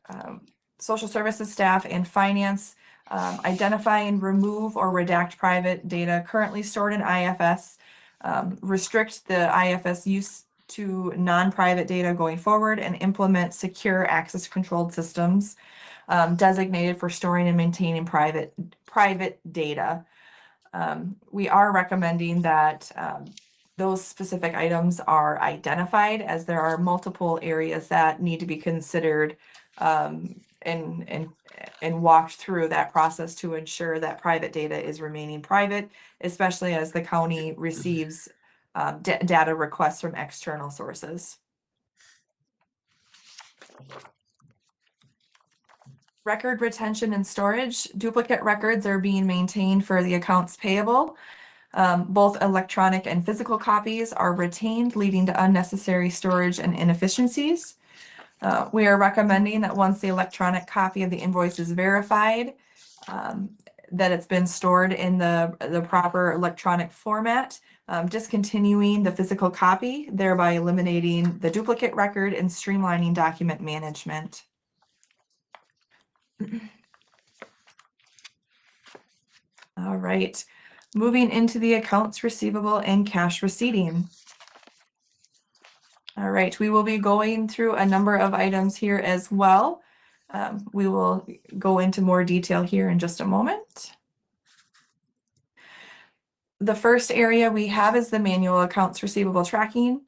social services staff and finance identify and remove or redact private data currently stored in IFS, restrict the IFS use to non-private data going forward, and implement secure access controlled systems designated for storing and maintaining private data. We are recommending that those specific items are identified, as there are multiple areas that need to be considered and walked through that process to ensure that private data is remaining private, especially as the county receives data requests from external sources. Record retention and storage. Duplicate records are being maintained for the accounts payable. Both electronic and physical copies are retained, leading to unnecessary storage and inefficiencies. We are recommending that once the electronic copy of the invoice is verified, that it's been stored in the proper electronic format, discontinuing the physical copy, thereby eliminating the duplicate record and streamlining document management. All right, moving into the accounts receivable and cash receipting. All right, we will be going through a number of items here as well. We will go into more detail here in just a moment. The first area we have is the manual accounts receivable tracking.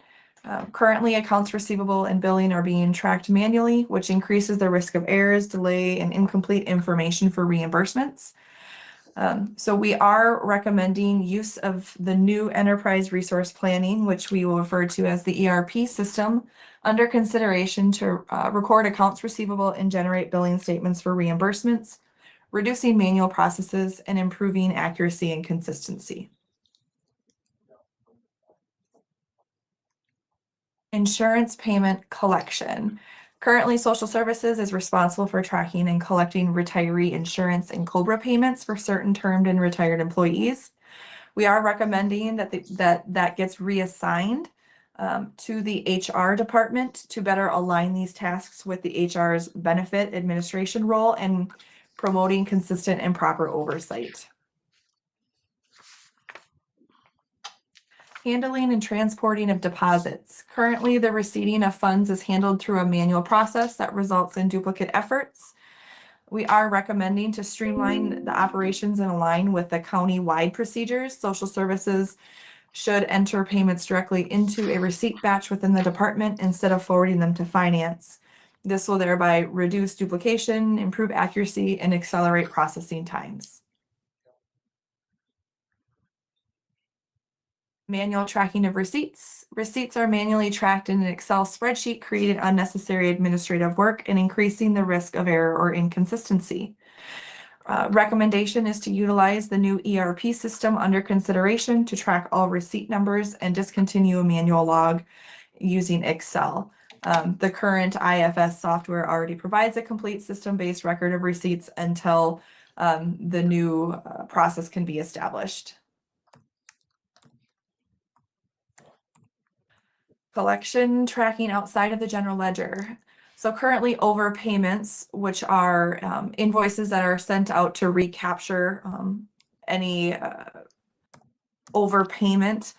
Currently, accounts receivable and billing are being tracked manually, which increases the risk of errors, delay, and incomplete information for reimbursements. So we are recommending use of the new enterprise resource planning, which we will refer to as the ERP system, under consideration to record accounts receivable and generate billing statements for reimbursements, reducing manual processes and improving accuracy and consistency. Insurance payment collection. Currently, social services is responsible for tracking and collecting retiree insurance and COBRA payments for certain termed and retired employees. We are recommending that that gets reassigned to the HR department to better align these tasks with the HR's benefit administration role and promoting consistent and proper oversight. Handling and transporting of deposits. Currently, the receipting of funds is handled through a manual process that results in duplicate efforts. We are recommending to streamline the operations and align with the county-wide procedures. Social services should enter payments directly into a receipt batch within the department instead of forwarding them to finance. This will thereby reduce duplication, improve accuracy, and accelerate processing times. Manual tracking of receipts. Receipts are manually tracked in an Excel spreadsheet, creating unnecessary administrative work and increasing the risk of error or inconsistency. Recommendation is to utilize the new ERP system under consideration to track all receipt numbers and discontinue a manual log using Excel. The current IFS software already provides a complete system-based record of receipts until the new process can be established. Collection tracking outside of the general ledger. So currently overpayments, which are invoices that are sent out to recapture any overpayment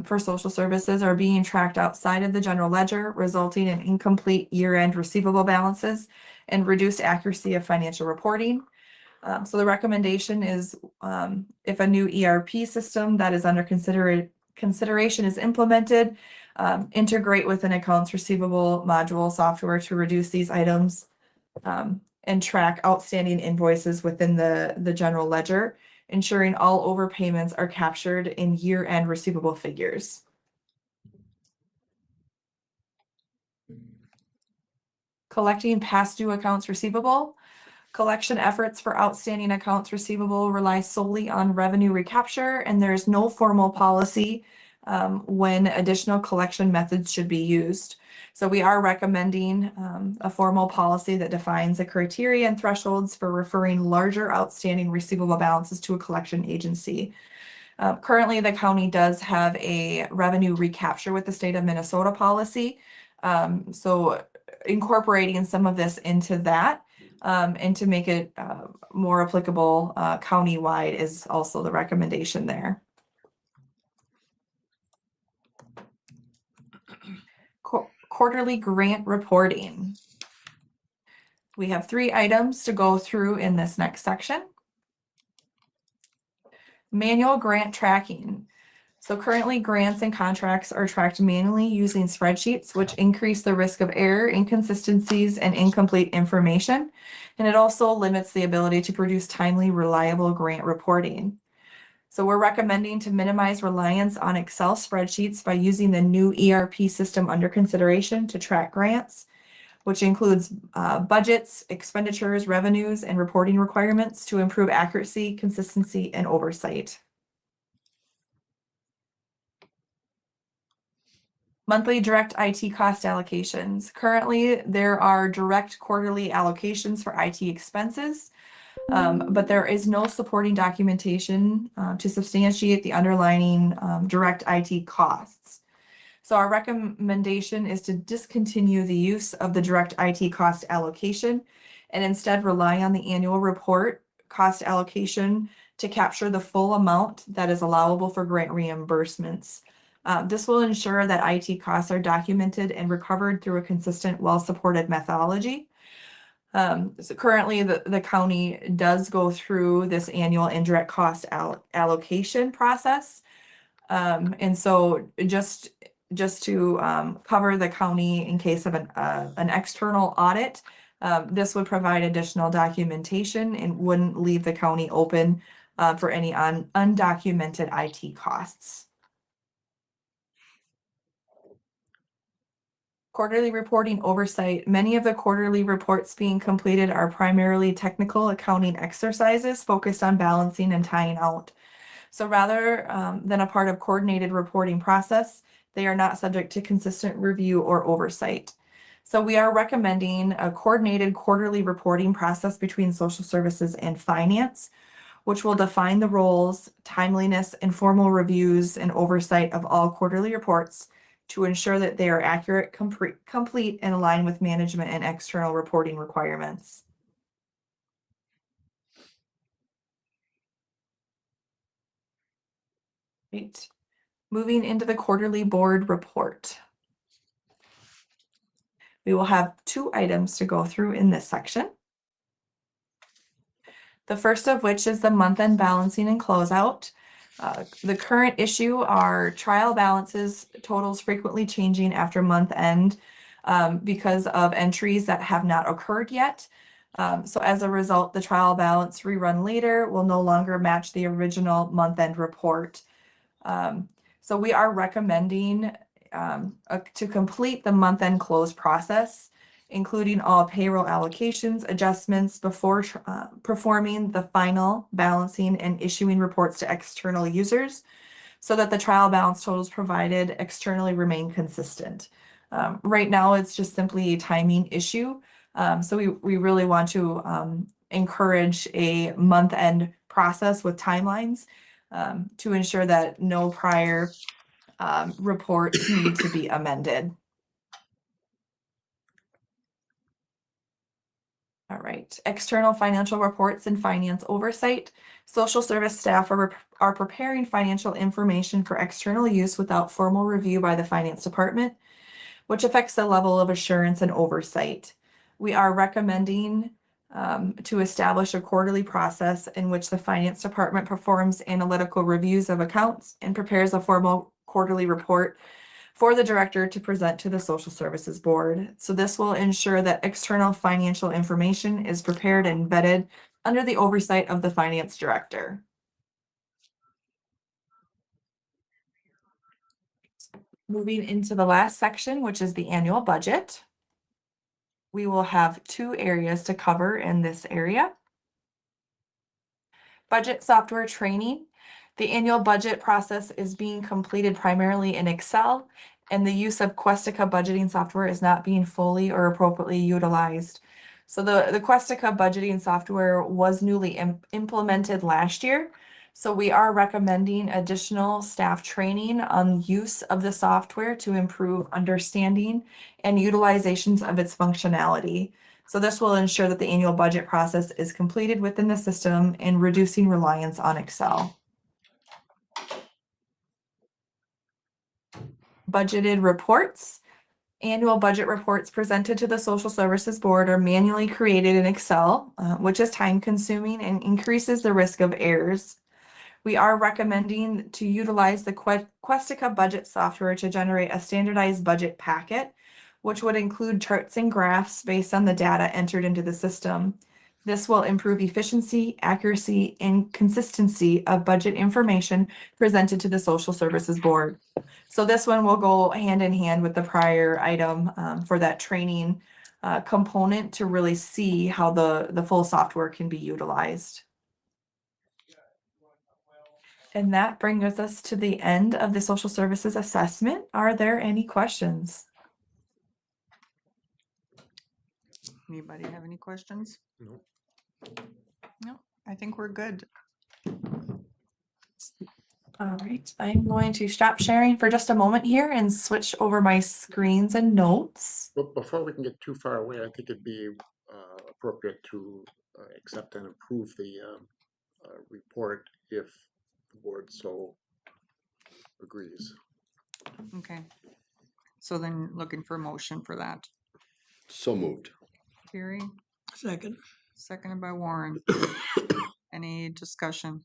for social services, are being tracked outside of the general ledger, resulting in incomplete year-end receivable balances and reduced accuracy of financial reporting. So the recommendation is if a new ERP system that is under consideration is implemented, integrate with an accounts receivable module software to reduce these items and track outstanding invoices within the general ledger, ensuring all overpayments are captured in year-end receivable figures. Collecting past due accounts receivable. Collection efforts for outstanding accounts receivable rely solely on revenue recapture, and there is no formal policy when additional collection methods should be used. So we are recommending a formal policy that defines the criteria and thresholds for referring larger outstanding receivable balances to a collection agency. Currently, the county does have a revenue recapture with the state of Minnesota policy. So incorporating some of this into that and to make it more applicable county-wide is also the recommendation there. Quarterly grant reporting. We have 3 items to go through in this next section. Manual grant tracking. So currently grants and contracts are tracked manually using spreadsheets, which increase the risk of error, inconsistencies, and incomplete information. And it also limits the ability to produce timely, reliable grant reporting. So we're recommending to minimize reliance on Excel spreadsheets by using the new ERP system under consideration to track grants, which includes budgets, expenditures, revenues, and reporting requirements to improve accuracy, consistency, and oversight. Monthly direct IT cost allocations. Currently, there are direct quarterly allocations for IT expenses, but there is no supporting documentation to substantiate the underlying direct IT costs. So our recommendation is to discontinue the use of the direct IT cost allocation and instead rely on the annual report cost allocation to capture the full amount that is allowable for grant reimbursements. This will ensure that IT costs are documented and recovered through a consistent, well-supported methodology. So currently, the county does go through this annual indirect cost allocation process. And so just to cover the county in case of an external audit, this would provide additional documentation and wouldn't leave the county open for any undocumented IT costs. Quarterly reporting oversight. Many of the quarterly reports being completed are primarily technical accounting exercises focused on balancing and tying out. So rather than a part of coordinated reporting process, they are not subject to consistent review or oversight. So we are recommending a coordinated quarterly reporting process between social services and finance, which will define the roles, timeliness, and formal reviews and oversight of all quarterly reports to ensure that they are accurate, complete, and aligned with management and external reporting requirements. Right. Moving into the quarterly board report. We will have 2 items to go through in this section. The first of which is the month-end balancing and closeout. The current issue are trial balances totals frequently changing after month end because of entries that have not occurred yet. So as a result, the trial balance rerun later will no longer match the original month-end report. So we are recommending to complete the month-end close process, including all payroll allocations, adjustments before performing the final balancing and issuing reports to external users so that the trial balance totals provided externally remain consistent. Right now, it's just simply a timing issue. So we really want to encourage a month-end process with timelines to ensure that no prior reports need to be amended. All right, external financial reports and finance oversight. Social service staff are preparing financial information for external use without formal review by the finance department, which affects the level of assurance and oversight. We are recommending to establish a quarterly process in which the finance department performs analytical reviews of accounts and prepares a formal quarterly report for the director to present to the Social Services Board. So this will ensure that external financial information is prepared and vetted under the oversight of the finance director. Moving into the last section, which is the annual budget. We will have 2 areas to cover in this area. Budget software training. The annual budget process is being completed primarily in Excel, and the use of Questica budgeting software is not being fully or appropriately utilized. So the Questica budgeting software was newly implemented last year. So we are recommending additional staff training on use of the software to improve understanding and utilizations of its functionality. So this will ensure that the annual budget process is completed within the system and reducing reliance on Excel. Budgeted reports. Annual budget reports presented to the Social Services Board are manually created in Excel, which is time consuming and increases the risk of errors. We are recommending to utilize the Questica budget software to generate a standardized budget packet, which would include charts and graphs based on the data entered into the system. This will improve efficiency, accuracy, and consistency of budget information presented to the Social Services Board. So this one will go hand in hand with the prior item for that training component to really see how the full software can be utilized. And that brings us to the end of the social services assessment. Are there any questions? Anybody have any questions? No. No, I think we're good. All right, I'm going to stop sharing for just a moment here and switch over my screens and notes. But before we can get too far away, I think it'd be appropriate to accept and approve the report if the board so agrees. Okay. So then looking for a motion for that. So moved. Carrie, Second. seconded by Warren. Any discussion?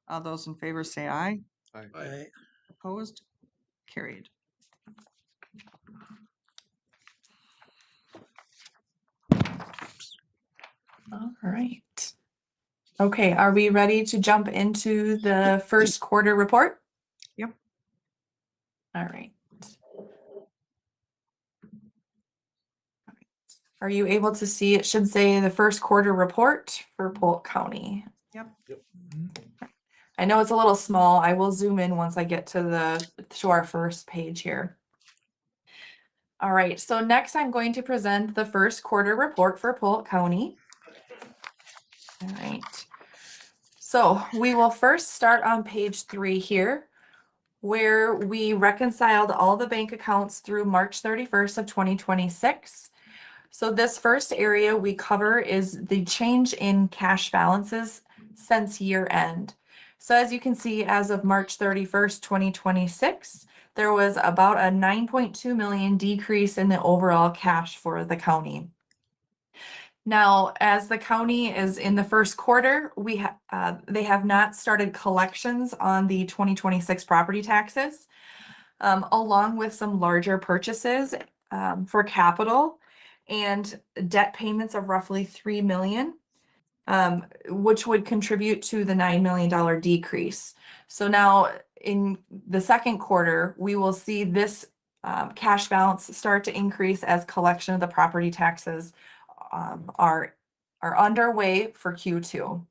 All those in favor say aye. Aye. Opposed? Carried. All right. Okay, are we ready to jump into the first quarter report? Yep. All right. Are you able to see, it should say the first quarter report for Polk County? Yep. I know it's a little small. I will zoom in once I get to our first page here. All right, so next I'm going to present the first quarter report for Polk County. All right. So we will first start on page 3 here, where we reconciled all the bank accounts through March 31st of 2026. So this first area we cover is the change in cash balances since year end. So as you can see, as of March 31st, 2026, there was about a 9.2 million decrease in the overall cash for the county. Now, as the county is in the first quarter, they have not started collections on the 2026 property taxes, along with some larger purchases for capital and debt payments of roughly 3 million, which would contribute to the $9 million decrease. So now in the second quarter, we will see this cash balance start to increase as collection of the property taxes are underway for Q2.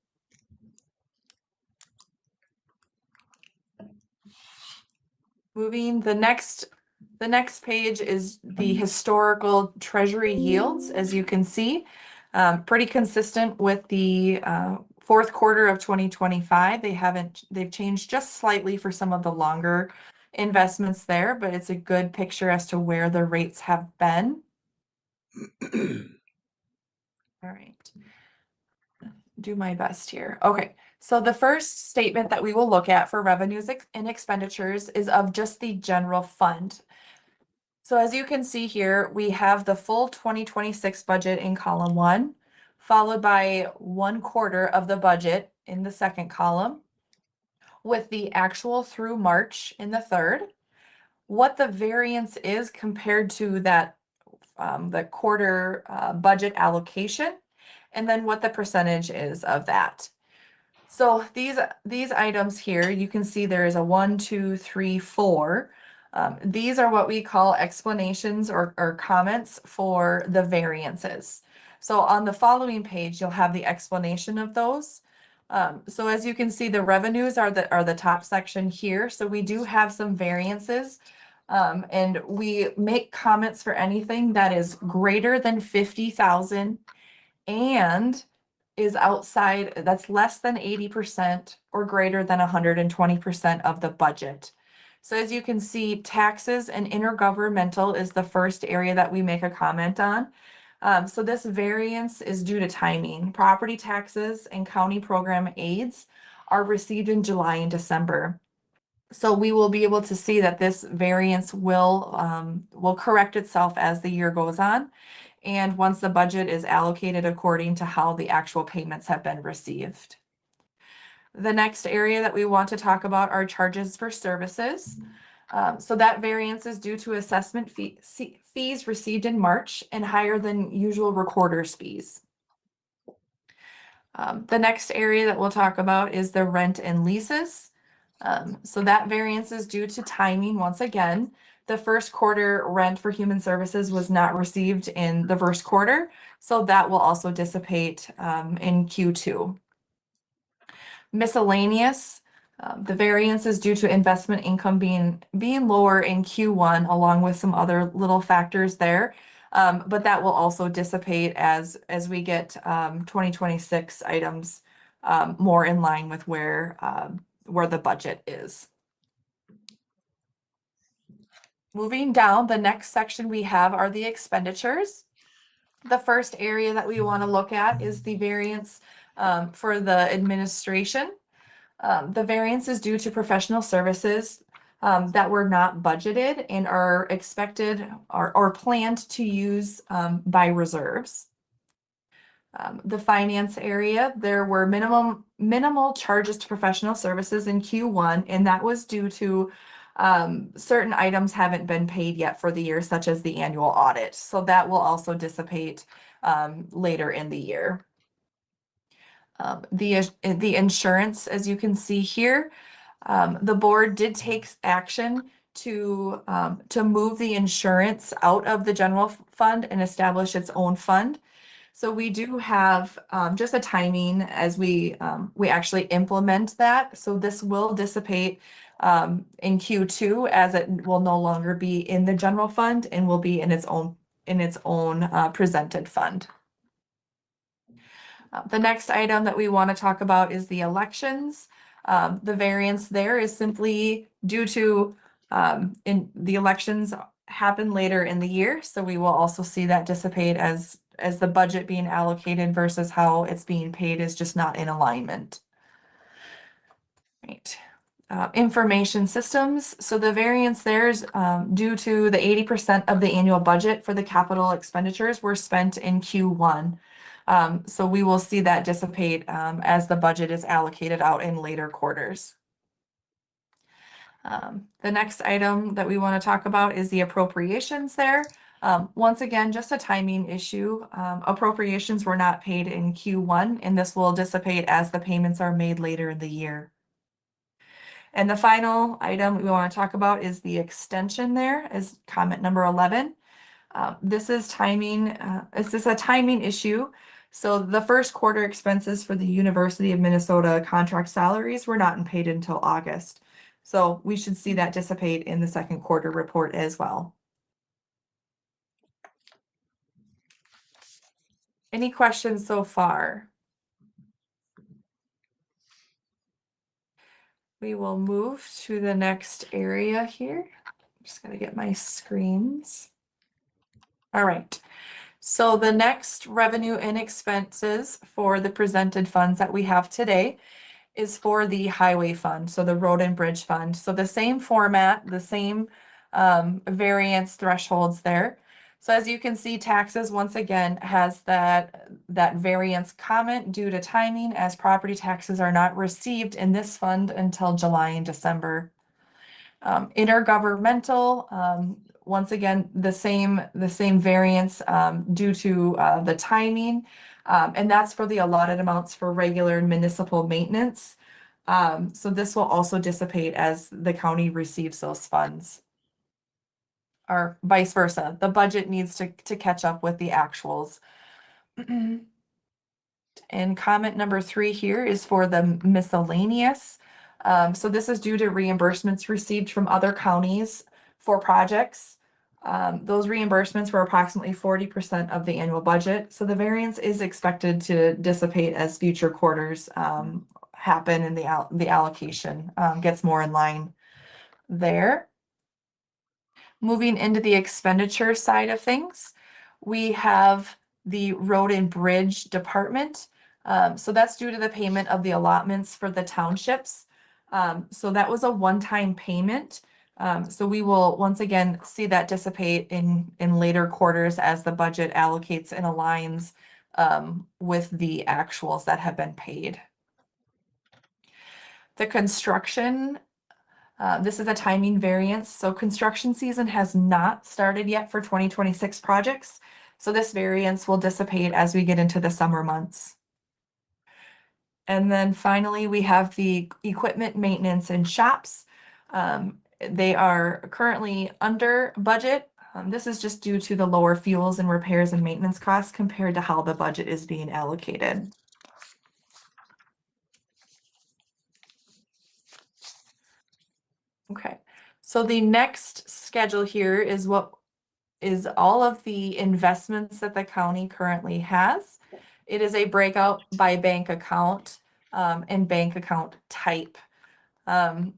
Moving the next page is the historical treasury yields. As you can see, pretty consistent with the fourth quarter of 2025. They've changed just slightly for some of the longer investments there, but it's a good picture as to where the rates have been. All right. Do my best here. Okay. So the first statement that we will look at for revenues and expenditures is of just the general fund. So as you can see here, we have the full 2026 budget in column 1, followed by 1/4 of the budget in the second column, with the actual through March in the third, what the variance is compared to that the quarter budget allocation, and then what the percentage is of that. So these items here, you can see there is a 1, 2, 3, 4. These are what we call explanations or comments for the variances. So on the following page, you'll have the explanation of those. So as you can see, the revenues are the top section here. So we do have some variances. And we make comments for anything that is greater than 50,000 and is outside, that's less than 80% or greater than 120% of the budget. So as you can see, taxes and intergovernmental is the first area that we make a comment on. So this variance is due to timing. Property taxes and county program aids are received in July and December. So we will be able to see that this variance will correct itself as the year goes on, and once the budget is allocated according to how the actual payments have been received. The next area that we want to talk about are charges for services. So that variance is due to assessment fees received in March and higher than usual recorder's fees. The next area that we'll talk about is the rent and leases. So that variance is due to timing once again. The first quarter rent for human services was not received in the first quarter, so that will also dissipate in Q2. Miscellaneous, The variance is due to investment income being lower in Q1, along with some other little factors there. But that will also dissipate as we get 2026 items more in line with where the budget is. Moving down, the next section we have are the expenditures. The first area that we want to look at is the variance for the administration. The variance is due to professional services that were not budgeted and are expected or planned to use by reserves. The finance area, there were minimal charges to professional services in Q1, and that was due to certain items haven't been paid yet for the year, such as the annual audit. So that will also dissipate later in the year. The insurance, as you can see here, the board did take action to move the insurance out of the general fund and establish its own fund. So we do have just a timing as we actually implement that. So this will dissipate in Q2, as it will no longer be in the general fund and will be in its own presented fund. The next item that we want to talk about is the elections. The variance there is simply due to the elections happen later in the year. So we will also see that dissipate as the budget being allocated versus how it's being paid is just not in alignment. Right. Information systems. So the variance there is due to the 80% of the annual budget for the capital expenditures were spent in Q1. So we will see that dissipate as the budget is allocated out in later quarters. The next item that we want to talk about is the appropriations there. Once again, just a timing issue. Appropriations were not paid in Q1, and this will dissipate as the payments are made later in the year. And the final item we want to talk about is the extension there, is comment number 11. This is timing. Is this a timing issue? So the first quarter expenses for the University of Minnesota contract salaries were not paid until August. So we should see that dissipate in the second quarter report as well. Any questions so far? We will move to the next area here. I'm just going to get my screens. All right. So the next revenue and expenses for the presented funds that we have today is for the highway fund, so the road and bridge fund. So the same format, the same variance thresholds there. So as you can see, taxes once again has that variance comment due to timing, as property taxes are not received in this fund until July and December. Intergovernmental, once again, the same variance due to the timing, and that's for the allotted amounts for regular municipal maintenance. So this will also dissipate as the county receives those funds, or vice versa. The budget needs to catch up with the actuals. And comment number 3 here is for the miscellaneous. So this is due to reimbursements received from other counties for projects. Those reimbursements were approximately 40% of the annual budget. So the variance is expected to dissipate as future quarters happen and the allocation gets more in line there. Moving into the expenditure side of things, we have the road and bridge department. So that's due to the payment of the allotments for the townships. So that was a one-time payment. So we will once again see that dissipate in later quarters as the budget allocates and aligns with the actuals that have been paid. The construction, this is a timing variance. So construction season has not started yet for 2026 projects. So this variance will dissipate as we get into the summer months. And then finally, we have the equipment maintenance and shops. They are currently under budget. This is just due to the lower fuels and repairs and maintenance costs compared to how the budget is being allocated. Okay, so the next schedule here is what is all of the investments that the county currently has. It is a breakout by bank account and bank account type. Um,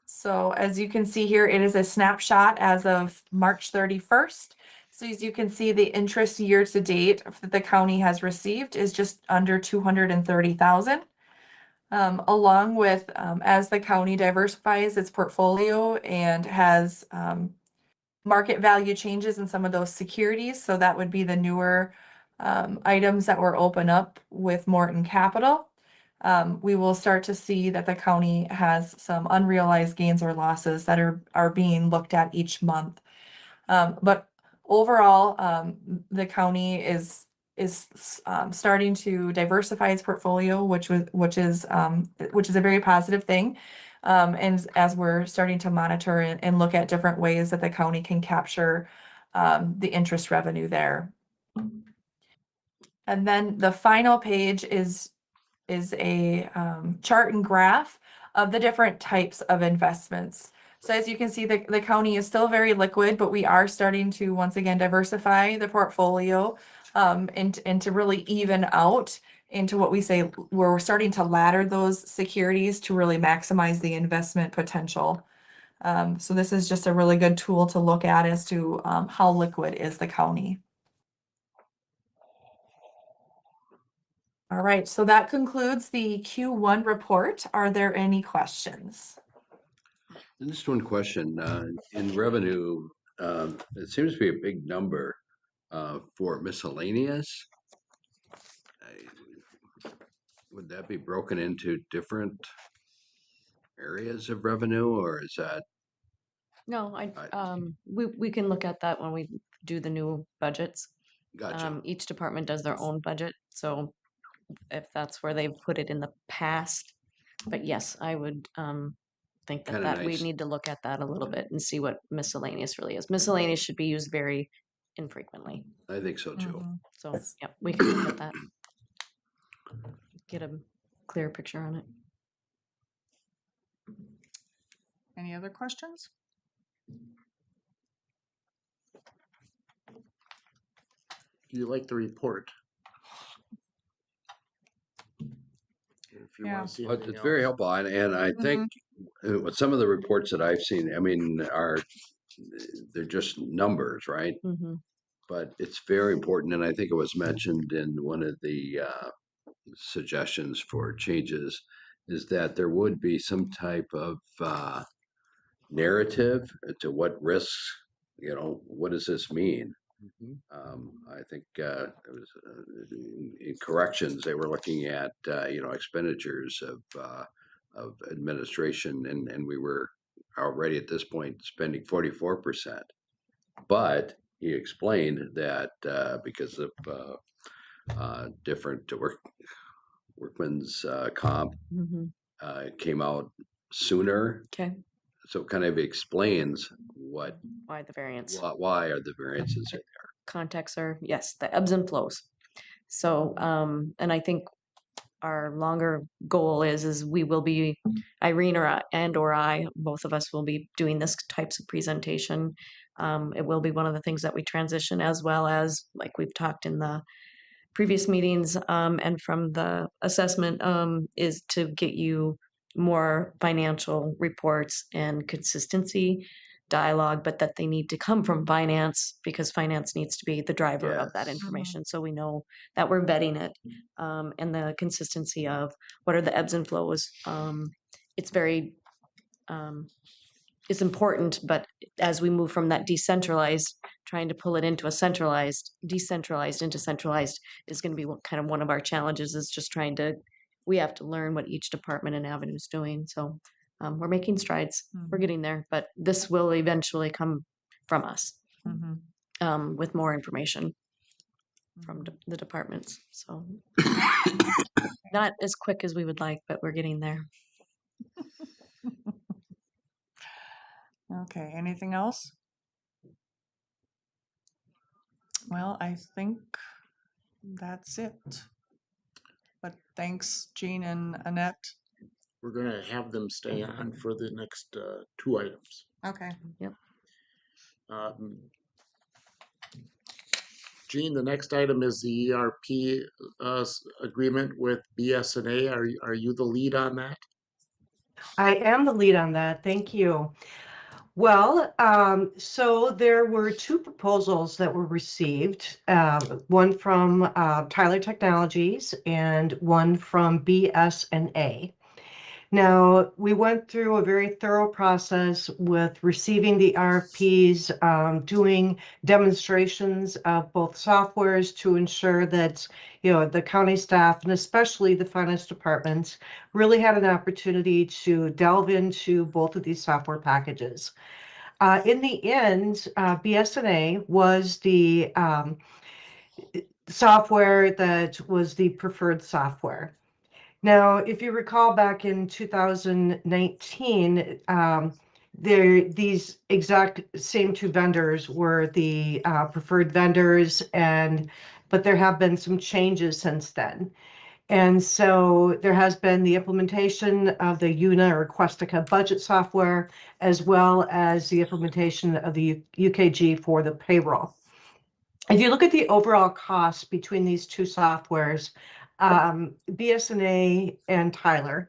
so as you can see here, it is a snapshot as of March 31st. So as you can see, the interest year to date that the county has received is just under 230,000. Along with as the county diversifies its portfolio and has market value changes in some of those securities. So that would be the newer items that were open up with Morton Capital. We will start to see that the county has some unrealized gains or losses that are being looked at each month. But overall, the county is starting to diversify its portfolio, which is a very positive thing. And as we're starting to monitor and look at different ways that the county can capture the interest revenue there. And then the final page is a chart and graph of the different types of investments. So as you can see, the county is still very liquid, but we are starting to once again diversify the portfolio and to really even out into what we say we're starting to ladder those securities to really maximize the investment potential. So this is just a really good tool to look at as to how liquid is the county. All right, so that concludes the Q1 report. Are there any questions? And just one question, in revenue, it seems to be a big number for miscellaneous. Would that be broken into different areas of revenue, or is that? No, we can look at that when we do the new budgets. Gotcha. Each department does their own budget, so if that's where they've put it in the past. But yes, I would think that Kinda we nice. need to look at that a little bit and see what miscellaneous really is. Miscellaneous should be used very infrequently. I think so too. So, yeah, we can look at that. Get a clear picture on it. Any other questions? Do you like the report? If you Yeah. want to see Well, anything it's very else. helpful, and I think with some of the reports that I've seen, I mean, they're just numbers, right? Mm-hmm. But it's very important, and I think it was mentioned in one of the suggestions for changes, is that there would be some type of narrative to what risks, what does this mean? Mhm. I think it was in corrections, they were looking at expenditures of administration, and we were already at this point spending 44%. But he explained that because of different workman's comp Mm-hmm. came out sooner, Okay, so it kind of explains why the variance? why are the variances in Contexts are, yes, the ebbs and flows. So, and I think our longer goal is we will be, Irene or I, both of us will be doing this types of presentation. It will be one of the things that we transition, as well as, like we've talked in the previous meetings, and from the assessment, is to get you more financial reports and consistency dialogue, but that they need to come from finance, because finance needs to be the driver of that Yes. information. So we know that we're vetting it, and the consistency of what are the ebbs and flows. It's very, it's important, but as we move from that decentralized, trying to pull it into a centralized, decentralized into centralized is going to be kind of one of our challenges, is just trying to, we have to learn what each department and avenue is doing. So we're making strides. We're getting there, but this will eventually come from us, with more information from the departments. So not as quick as we would like, but we're getting there. Okay, anything else? Well, I think that's it. But thanks, Jean and Annette. we're gonna have them stay on for the next two items. Okay. Um, Gene, the next item is the ERP agreement with BSNA. Are you the lead on that? I am the lead on that. Thank you. Well, so there were two proposals that were received, one from Tyler Technologies and one from BSNA. Now, we went through a very thorough process with receiving the RFPs, doing demonstrations of both softwares to ensure that, the county staff and especially the finance departments really had an opportunity to delve into both of these software packages. In the end, BSNA was the software that was the preferred software. Now, if you recall back in 2019, these exact same two vendors were the preferred vendors, but there have been some changes since then. And so there has been the implementation of the UNA or Questica budget software, as well as the implementation of the UKG for the payroll. If you look at the overall cost between these two softwares, BSNA and Tyler,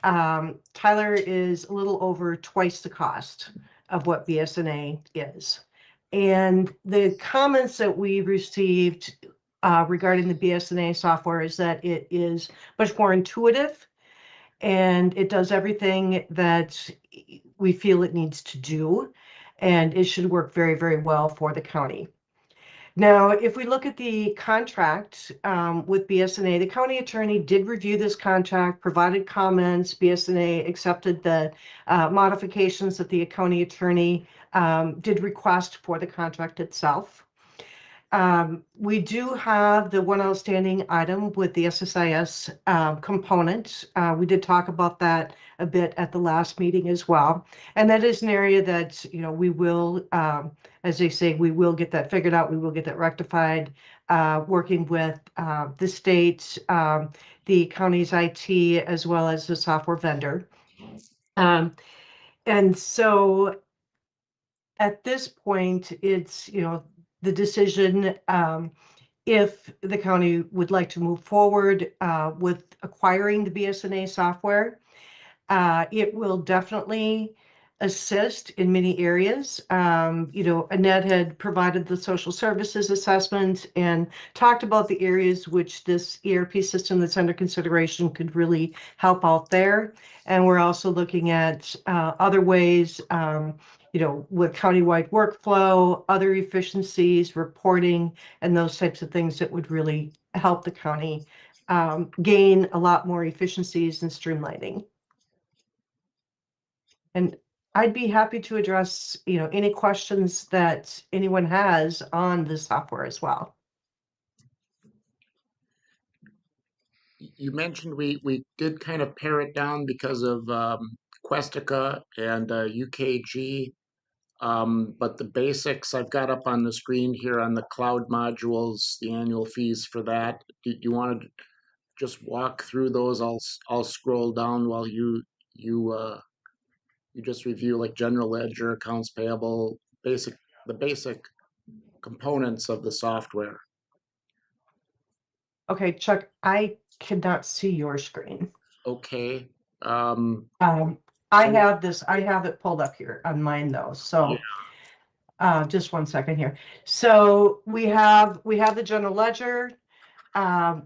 Tyler is a little over twice the cost of what BSNA is. And the comments that we received regarding the BSNA software is that it is much more intuitive and it does everything that we feel it needs to do, and it should work very, very well for the county. Now, if we look at the contract with BSNA, the county attorney did review this contract, provided comments. BSNA accepted the modifications that the county attorney did request for the contract itself. We do have the one outstanding item with the SSIS component. We did talk about that a bit at the last meeting as well. And that is an area that, we will, as they say, we will get that figured out. We will get that rectified, working with the state, the county's IT, as well as the software vendor. And so at this point, it's, the decision if the county would like to move forward with acquiring the BSNA software. It will definitely assist in many areas. Annette had provided the social services assessment and talked about the areas which this ERP system that's under consideration could really help out there. And we're also looking at other ways, with countywide workflow, other efficiencies, reporting, and those types of things that would really help the county gain a lot more efficiencies and streamlining. And I'd be happy to address, any questions that anyone has on the software as well. You mentioned we did kind of pare it down because of Questica and UKG. But the basics I've got up on the screen here on the cloud modules, the annual fees for that. Do you want to just walk through those? I'll scroll down while you just review like general ledger, accounts payable, the basic components of the software. Okay, Chuck, I cannot see your screen. Okay. I have it pulled up here on mine though. So just one second here. So we have the general ledger,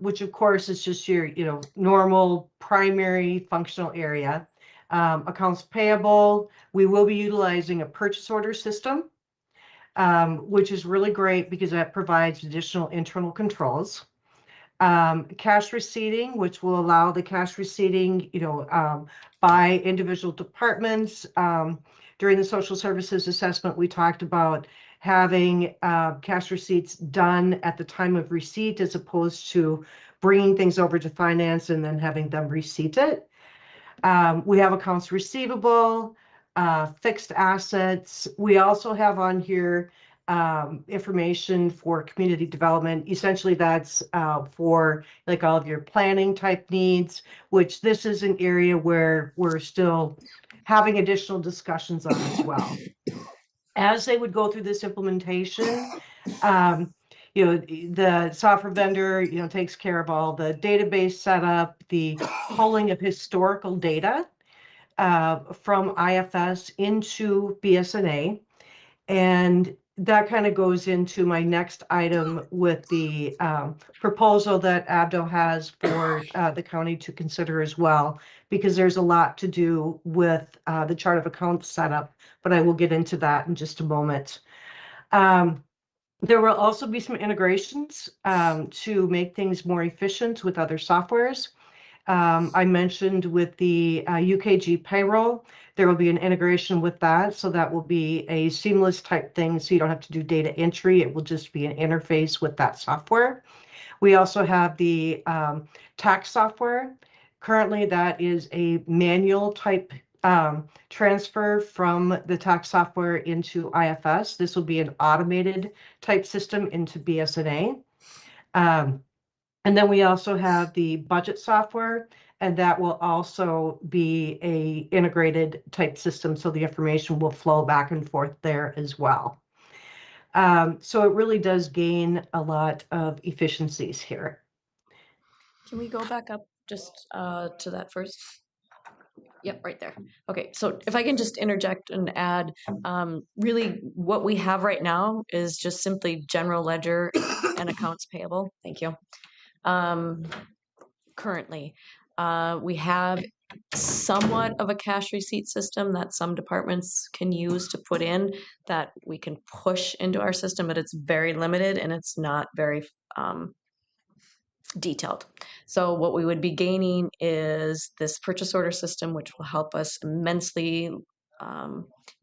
which of course is just your, normal primary functional area. Accounts payable, we will be utilizing a purchase order system, which is really great because that provides additional internal controls. Cash receipting, which will allow the cash receipting, by individual departments. During the social services assessment, we talked about having cash receipts done at the time of receipt as opposed to bringing things over to finance and then having them receipt it. We have accounts receivable, fixed assets. We also have on here information for community development. Essentially, that's for like all of your planning type needs, which this is an area where we're still having additional discussions on as well. As they would go through this implementation, the software vendor, takes care of all the database setup, the pulling of historical data from IFS into BSNA. And that kind of goes into my next item with the proposal that Abdo has for the county to consider as well, because there's a lot to do with the chart of accounts setup, but I will get into that in just a moment. There will also be some integrations to make things more efficient with other softwares. I mentioned with the UKG payroll, there will be an integration with that. So that will be a seamless type thing. So you don't have to do data entry. It will just be an interface with that software. We also have the tax software. Currently, that is a manual type transfer from the tax software into IFS. This will be an automated type system into BSNA. And then we also have the budget software, and that will also be a integrated type system, so the information will flow back and forth there as well. So it really does gain a lot of efficiencies here. Can we go back up just to that first? Yep, right there. Okay, so if I can just interject and add, really what we have right now is just simply general ledger and accounts payable. Thank you. Currently, we have somewhat of a cash receipt system that some departments can use to put in that we can push into our system, but it's very limited and it's not very detailed. So what we would be gaining is this purchase order system, which will help us immensely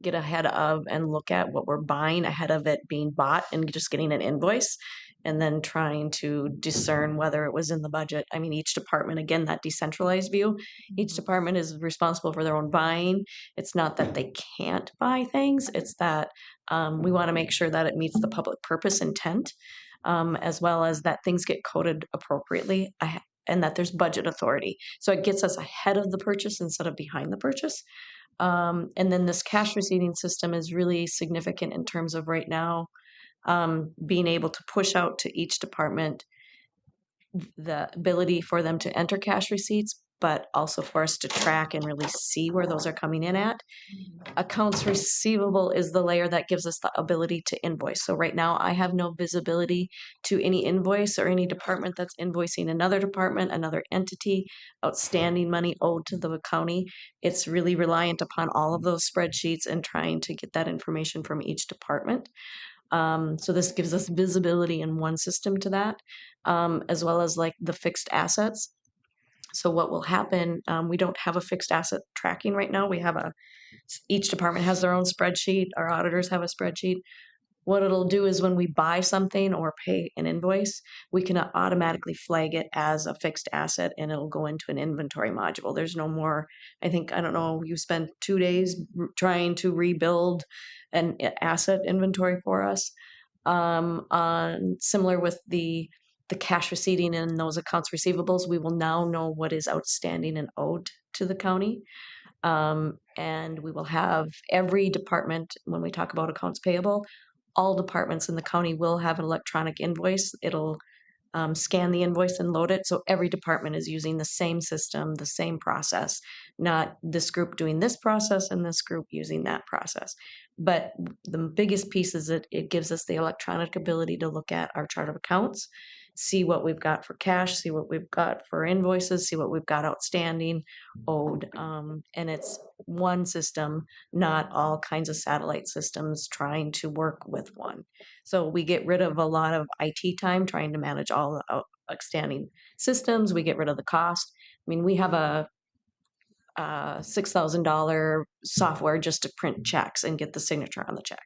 get ahead of and look at what we're buying ahead of it being bought and just getting an invoice and then trying to discern whether it was in the budget. I mean, each department, again, that decentralized view, each department is responsible for their own buying. It's not that they can't buy things, it's that we want to make sure that it meets the public purpose intent. As well as that things get coded appropriately and that there's budget authority. So it gets us ahead of the purchase instead of behind the purchase. And then this cash receipting system is really significant in terms of right now being able to push out to each department the ability for them to enter cash receipts, but also for us to track and really see where those are coming in at. Accounts receivable is the layer that gives us the ability to invoice. So right now I have no visibility to any invoice or any department that's invoicing another department, another entity, outstanding money owed to the county. It's really reliant upon all of those spreadsheets and trying to get that information from each department. So this gives us visibility in one system to that, as well as like the fixed assets. So what will happen, we don't have a fixed asset tracking right now. We have each department has their own spreadsheet. Our auditors have a spreadsheet. What it'll do is when we buy something or pay an invoice, we can automatically flag it as a fixed asset and it'll go into an inventory module. There's no more, I don't know, you spent 2 days trying to rebuild an asset inventory for us. Similar with the cash receipting and those accounts receivables, we will now know what is outstanding and owed to the county. And we will have every department, when we talk about accounts payable, all departments in the county will have an electronic invoice. It'll scan the invoice and load it. So every department is using the same system, the same process, not this group doing this process and this group using that process. But the biggest piece is it gives us the electronic ability to look at our chart of accounts, see what we've got for cash, see what we've got for invoices, see what we've got outstanding, owed. And it's one system, not all kinds of satellite systems trying to work with one. So we get rid of a lot of IT time trying to manage all the outstanding systems. We get rid of the cost. I mean, we have a $6,000 software just to print checks and get the signature on the check.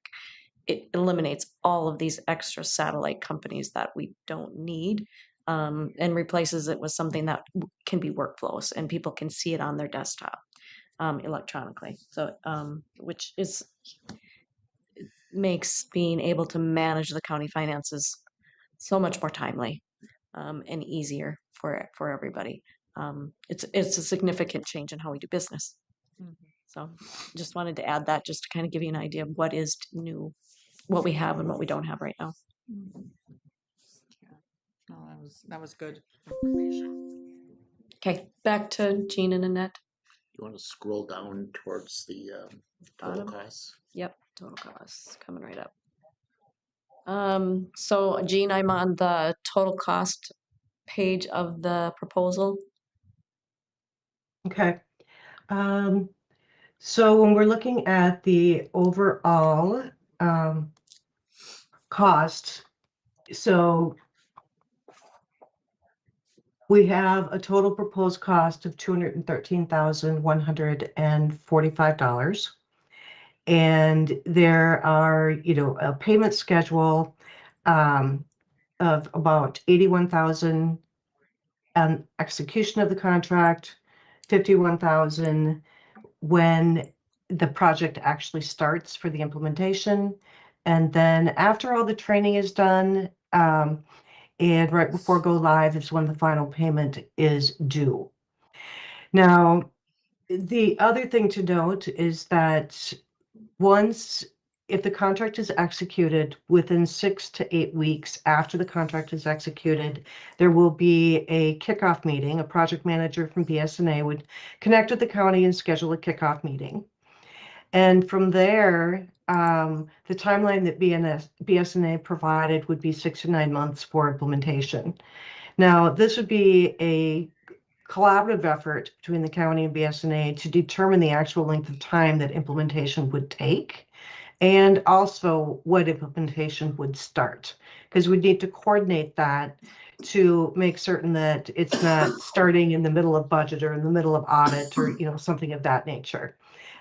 It eliminates all of these extra satellite companies that we don't need, and replaces it with something that can be workflows and people can see it on their desktop electronically. So, which is makes being able to manage the county finances so much more timely and easier for everybody. It's a significant change in how we do business. So just wanted to add that just to kind of give you an idea of what is new, what we have and what we don't have right now. No, that was good information. Okay, back to Jean and Annette. You want to scroll down towards the total Bottom. costs? Yep, total costs coming right up. So Jean, I'm on the total cost page of the proposal. Okay. So when we're looking at the overall cost, so we have a total proposed cost of $213,145. And there are, a payment schedule of about 81,000 on execution of the contract, 51,000 when the project actually starts for the implementation. And then after all the training is done, and right before go live is when the final payment is due. Now, the other thing to note is that if the contract is executed within 6 to 8 weeks after the contract is executed, there will be a kickoff meeting. A project manager from BSNA would connect with the county and schedule a kickoff meeting. And from there, the timeline that BSNA provided would be 6 to 9 months for implementation. Now, this would be a collaborative effort between the county and BSNA to determine the actual length of time that implementation would take, and also what implementation would start, because we need to coordinate that to make certain that it's not starting in the middle of budget or in the middle of audit or something of that nature.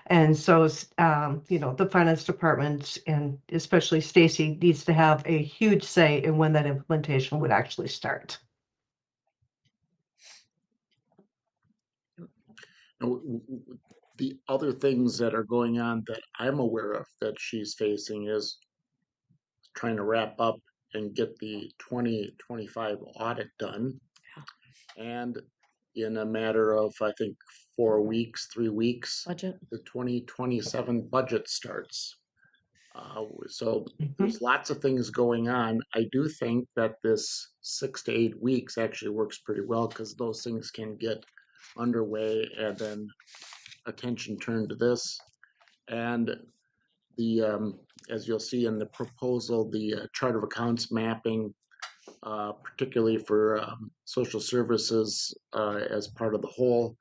And so, the finance department and especially Stacy needs to have a huge say in when that implementation would actually start. Now, the other things that are going on that I'm aware of that she's facing is trying to wrap up and get the 2025 audit done. And in a matter of, I think, 3 weeks, Budget. the 2027 budget starts. So there's lots of things going on. I do think that this 6 to 8 weeks actually works pretty well because those things can get underway and then attention turned to this. And the as you'll see in the proposal, the chart of accounts mapping, particularly for social services as part of the whole,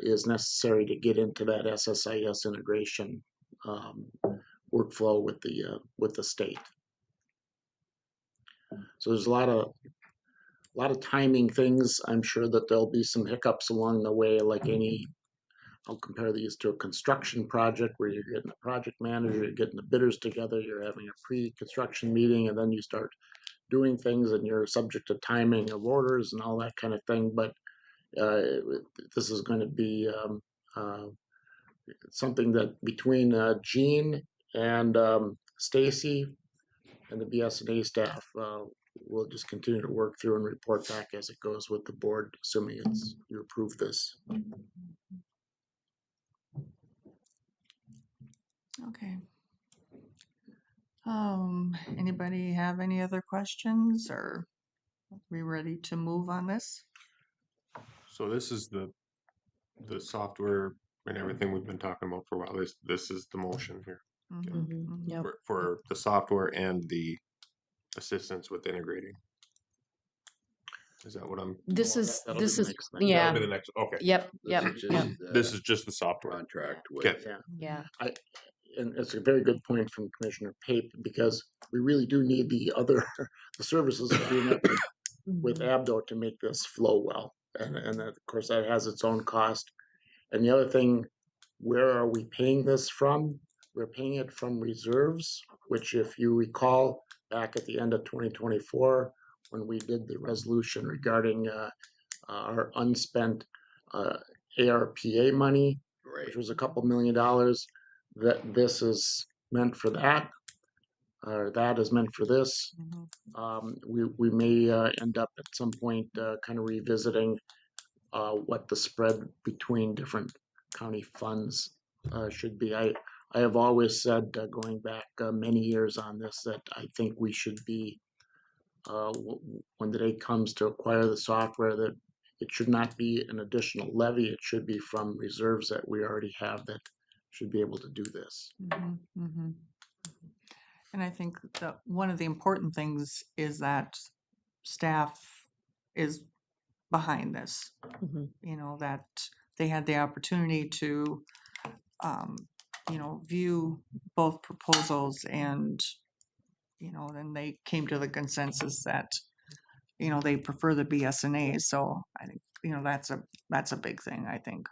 is necessary to get into that SSIS integration workflow with the state. So there's a lot of timing things. I'm sure that there'll be some hiccups along the way, like any. I'll compare these to a construction project where you're getting a project manager, you're getting the bidders together, you're having a pre-construction meeting, and then you start doing things and you're subject to timing of orders and all that kind of thing. But this is going to be something that between Jean and Stacy and the BSNA staff, we'll just continue to work through and report back as it goes with the board, assuming you approve this. Okay. Anybody have any other questions, or are we ready to move on this? So this is the software and everything we've been talking about for a while. This is the motion here Yep. for the software and the assistance with integrating. Is that what I'm? This is That'll be the next thing. yeah. That'll be the next. Okay. Yep. This Yep. is just Yep. This is just the software contract with. Okay. Yeah. And it's a very good point from Commissioner Pape, because we really do need the services agreement with Abdo to make this flow well. And of course, that has its own cost. And the other thing, where are we paying this from? We're paying it from reserves, which, if you recall, back at the end of 2024, when we did the resolution regarding our unspent ARPA money, Right. which was a couple $1 million, that this is meant for that. that is meant for this. Mhm. We may end up at some point kind of revisiting what the spread between different county funds should be. I have always said, going back many years on this, that I think we should be, when the day comes to acquire the software, that it should not be an additional levy. It should be from reserves that we already have that should be able to do this. Mhm, mhm. And I think that one of the important things is that staff is behind this. Mhm. You know, that they had the opportunity to, um, view both proposals and, then they came to the consensus that, they prefer the BSNA. So I think, that's a big thing, I think.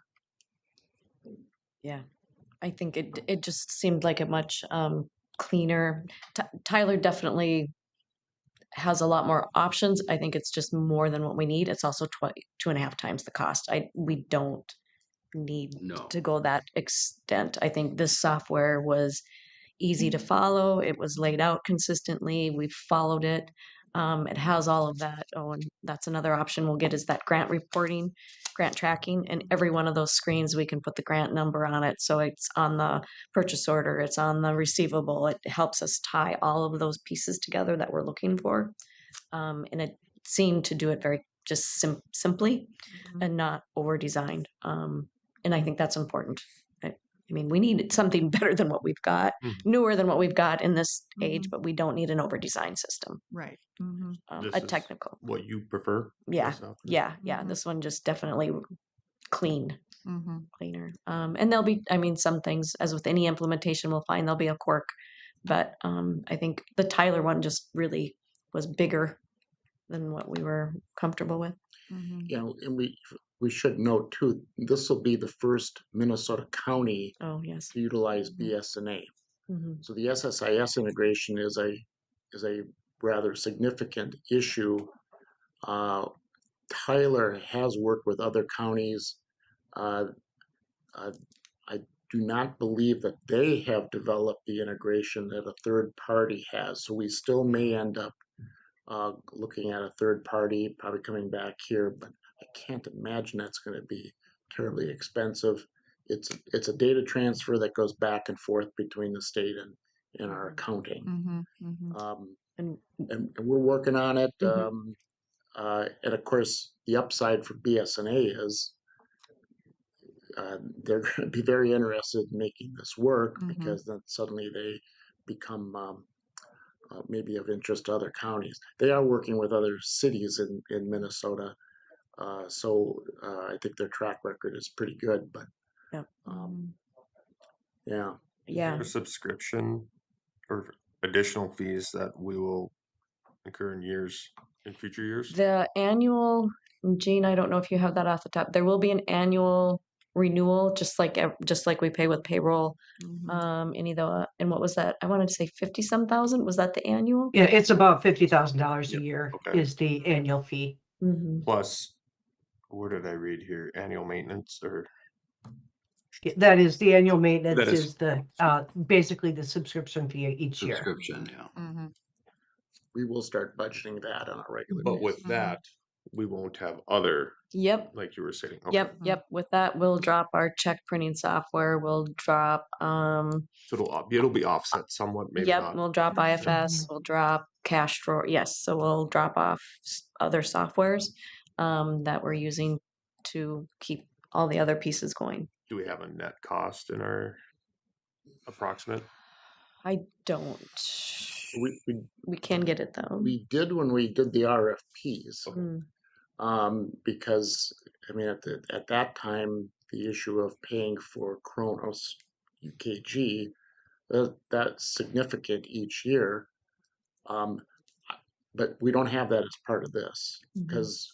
Yeah, I think it just seemed like a much cleaner. Tyler definitely has a lot more options. I think it's just more than what we need. It's also 2.5 times the cost. We don't need No. to go that extent. I think this software was easy to follow. It was laid out consistently. We've followed it. It has all of that. Oh, and that's another option we'll get is that grant reporting, grant tracking. And every one of those screens, we can put the grant number on it. So it's on the purchase order, it's on the receivable. It helps us tie all of those pieces together that we're looking for. And it seemed to do it very just simply Mhm. and not over designed. And I think that's important. I mean, we need something better than what we've got, Mhm. newer than what we've got in this age, Mhm. but we don't need an over designed system. Right. Mhm. This A is technical. what you prefer? Yeah. this software? Yeah. Mhm. This one just definitely clean, Mhm. cleaner. And there'll be, I mean, some things, as with any implementation, we'll find there'll be a quirk. But I think the Tyler one just really was bigger than what we were comfortable with. Mhm. And we should note too, this will be the first Minnesota county Oh, yes. to utilize Mhm. BSNA. Mhm. So the SSIS integration is a rather significant issue. Uh, Tyler has worked with other counties. Uh, uh, I do not believe that they have developed the integration that a third party has. So we still may end up looking at a third party, probably coming back here, but I can't imagine that's going to be terribly expensive. It's a data transfer that goes back and forth between the state and our accounting. Mhm. Mhm. And And we're working on it. Mhm. And of course, the upside for BSNA is they're going to be very interested in making this work Mhm. because then suddenly they become maybe of interest to other counties. They are working with other cities in Minnesota, so I think their track record is pretty good. But Yep. um, yeah, Is Yeah. there a subscription or additional fees that we will incur in future years? The annual, Gene, I don't know if you have that off the top. There will be an annual renewal, just like we pay with payroll. Mhm. Any of the, and what was that? I wanted to say 50 some thousand. Was that the annual? Yeah, it's about $50,000 a Yep, year okay. is the annual fee. Mhm. Plus, where did I read here? Annual maintenance or That is the annual that maintenance is is the basically the subscription fee each year. Subscription, yeah. Mhm. we will start budgeting that on a regular but basis. with that, we won't have other Yep. like you were saying. Okay. Yep. Yep. With that, we'll drop our check printing software. We'll drop, So it'll be offset somewhat, maybe yep, not. we'll drop IFS, we'll drop cash drawer. Yes. So we'll drop off other softwares that we're using to keep all the other pieces going. Do we have a net cost in our approximate? I don't. We We can get it though. we did when we did the RFPs. Mm. Because I mean at that time the issue of paying for Kronos UKG that's significant each year, but we don't have that as part of this Mhm. because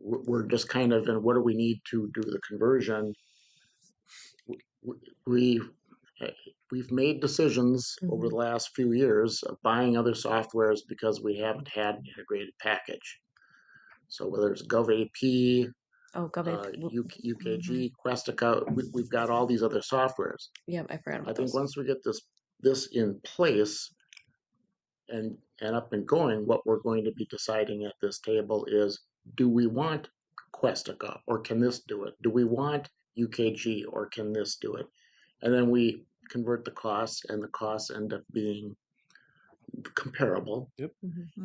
we're just kind of in what do we need to do the conversion. We we've made decisions over the last few years of buying other softwares because we haven't had an integrated package. So whether it's GovAP, Oh, UKG, Questica, we've got all these other softwares. Yeah, I forgot I about think those. once we get this in place, and up and going, what we're going to be deciding at this table is, do we want Questica or can this do it? Do we want UKG or can this do it? And then we convert the costs, and the costs end up being comparable.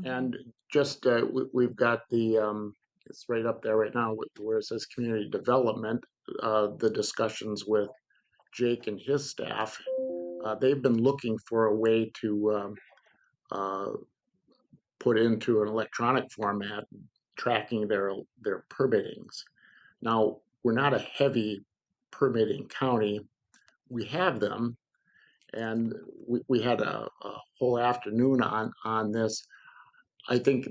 And just we've got it's right up there right now where it says community development. The discussions with Jake and his staff, they've been looking for a way to put into an electronic format tracking their permittings. Now, we're not a heavy permitting county. We have them, and we had a whole afternoon on this. I think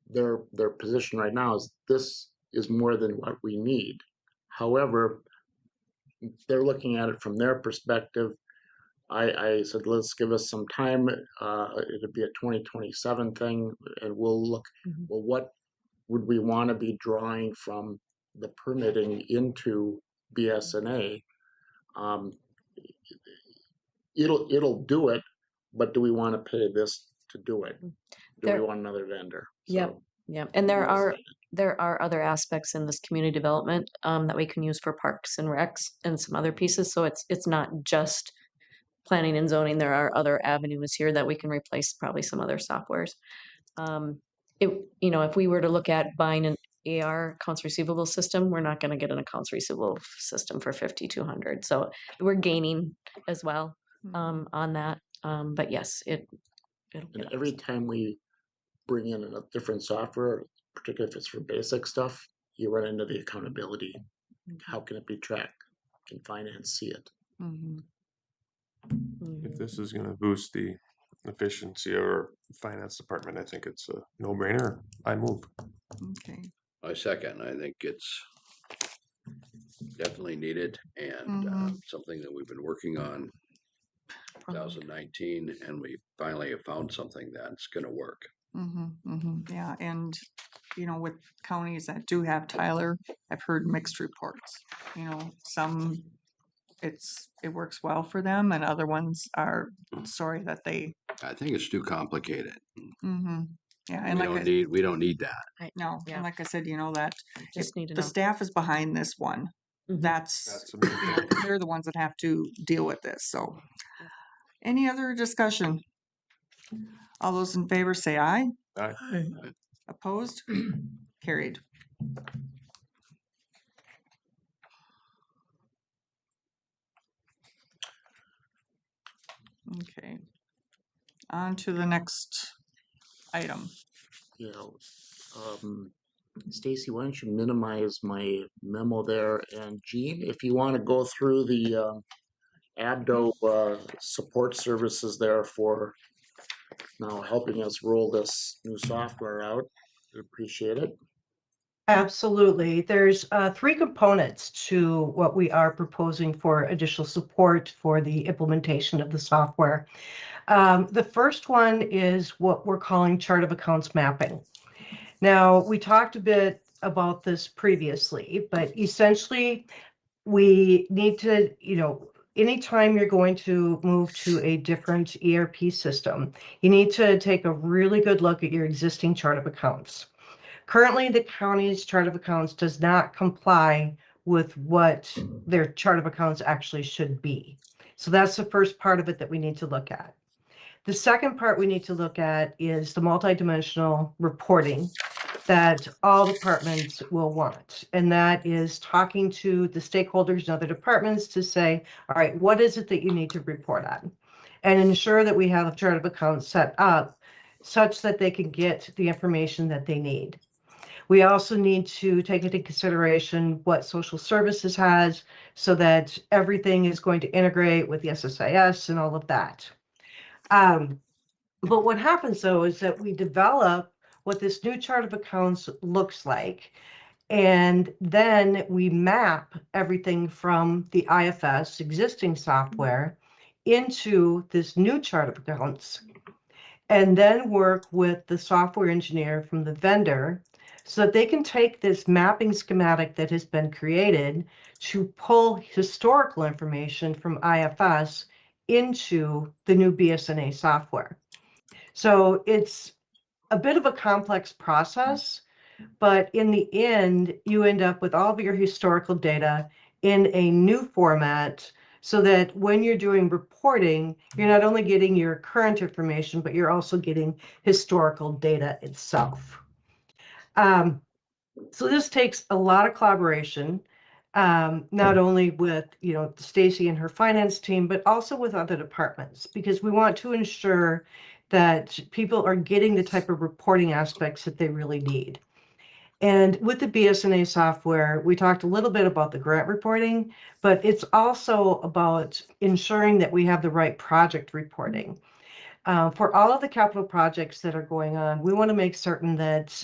their position right now is this is more than what we need. However, they're looking at it from their perspective. I said, let's give us some time. It'll be a 2027 thing, and we'll look, well, what would we want to be drawing from the permitting into BSNA? It'll do it, but do we want to pay this to do it? Do we want another vendor? Yep. Yep. And there are other aspects in this community development that we can use for parks and recs and some other pieces. So it's not just planning and zoning. There are other avenues here that we can replace probably some other softwares. If we were to look at buying an AR accounts receivable system, we're not going to get an accounts receivable system for 5,200. So we're gaining as well on that. But yes, it'll and every time we bring in a different software, particularly if it's for basic stuff, you run into the accountability. How can it be tracked? Can finance see it? If this is going to boost the efficiency of our finance department, I think it's a no-brainer. I move. Okay. I second. I think it's definitely needed and something that we've been working on 2019, and we finally have found something that's going to work. Yeah, and with counties that do have Tyler, I've heard mixed reports. Some it works well for them, and other ones are sorry that they. I think it's too complicated. Yeah, and we don't need that. No, and like I said, that just need to the know. staff is behind this one. That's they're the ones that have to deal with this. So, any other discussion? All those in favor say aye. Aye. Opposed? Carried. Okay. On to the next item. Stacy, why don't you minimize my memo there? And Jean, if you want to go through the ABDO support services there for now helping us roll this new software out, I appreciate it. Absolutely. There's 3 components to what we are proposing for additional support for the implementation of the software. The first one is what we're calling chart of accounts mapping. Now, we talked a bit about this previously, but essentially we need to, anytime you're going to move to a different ERP system, you need to take a really good look at your existing chart of accounts. Currently, the county's chart of accounts does not comply with what their chart of accounts actually should be. So that's the first part of it that we need to look at. The second part we need to look at is the multidimensional reporting that all departments will want. And that is talking to the stakeholders and other departments to say, all right, what is it that you need to report on? And ensure that we have a chart of accounts set up such that they can get the information that they need. We also need to take into consideration what social services has so that everything is going to integrate with the SSIS and all of that. But what happens though is that we develop what this new chart of accounts looks like. And then we map everything from the IFS existing software into this new chart of accounts, and then work with the software engineer from the vendor so that they can take this mapping schematic that has been created to pull historical information from IFS into the new BSNA software. So it's a bit of a complex process, but in the end, you end up with all of your historical data in a new format so that when you're doing reporting, you're not only getting your current information, but you're also getting historical data itself. So this takes a lot of collaboration, not only with, Stacy and her finance team, but also with other departments, because we want to ensure that people are getting the type of reporting aspects that they really need. And with the BSNA software, we talked a little bit about the grant reporting, but it's also about ensuring that we have the right project reporting. For all of the capital projects that are going on, we want to make certain that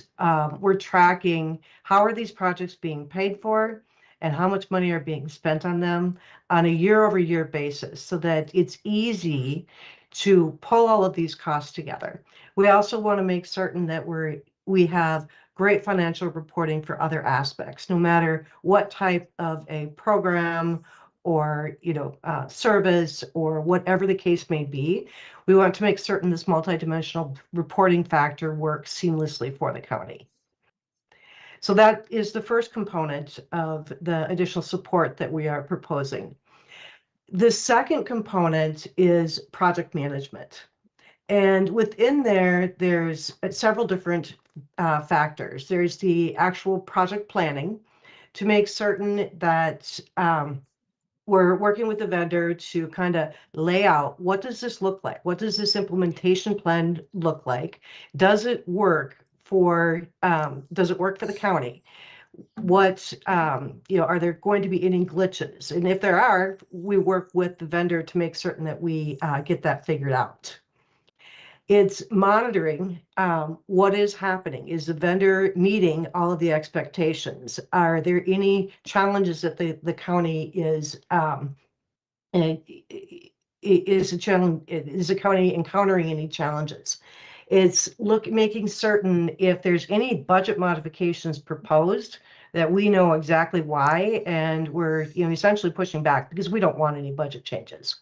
we're tracking how are these projects being paid for and how much money are being spent on them on a year-over-year basis so that it's easy to pull all of these costs together. We also want to make certain that we have great financial reporting for other aspects, no matter what type of a program or service or whatever the case may be. We want to make certain this multidimensional reporting factor works seamlessly for the county. So that is the first component of the additional support that we are proposing. The second component is project management. And within there, there's several different factors. There's the actual project planning to make certain that we're working with the vendor to kind of lay out, what does this look like? What does this implementation plan look like? Does it work for the county? What, are there going to be any glitches? And if there are, we work with the vendor to make certain that we get that figured out. It's monitoring what is happening. Is the vendor meeting all of the expectations? Are there any challenges that the county is is the county encountering any challenges? It's making certain if there's any budget modifications proposed that we know exactly why, and we're essentially pushing back because we don't want any budget changes.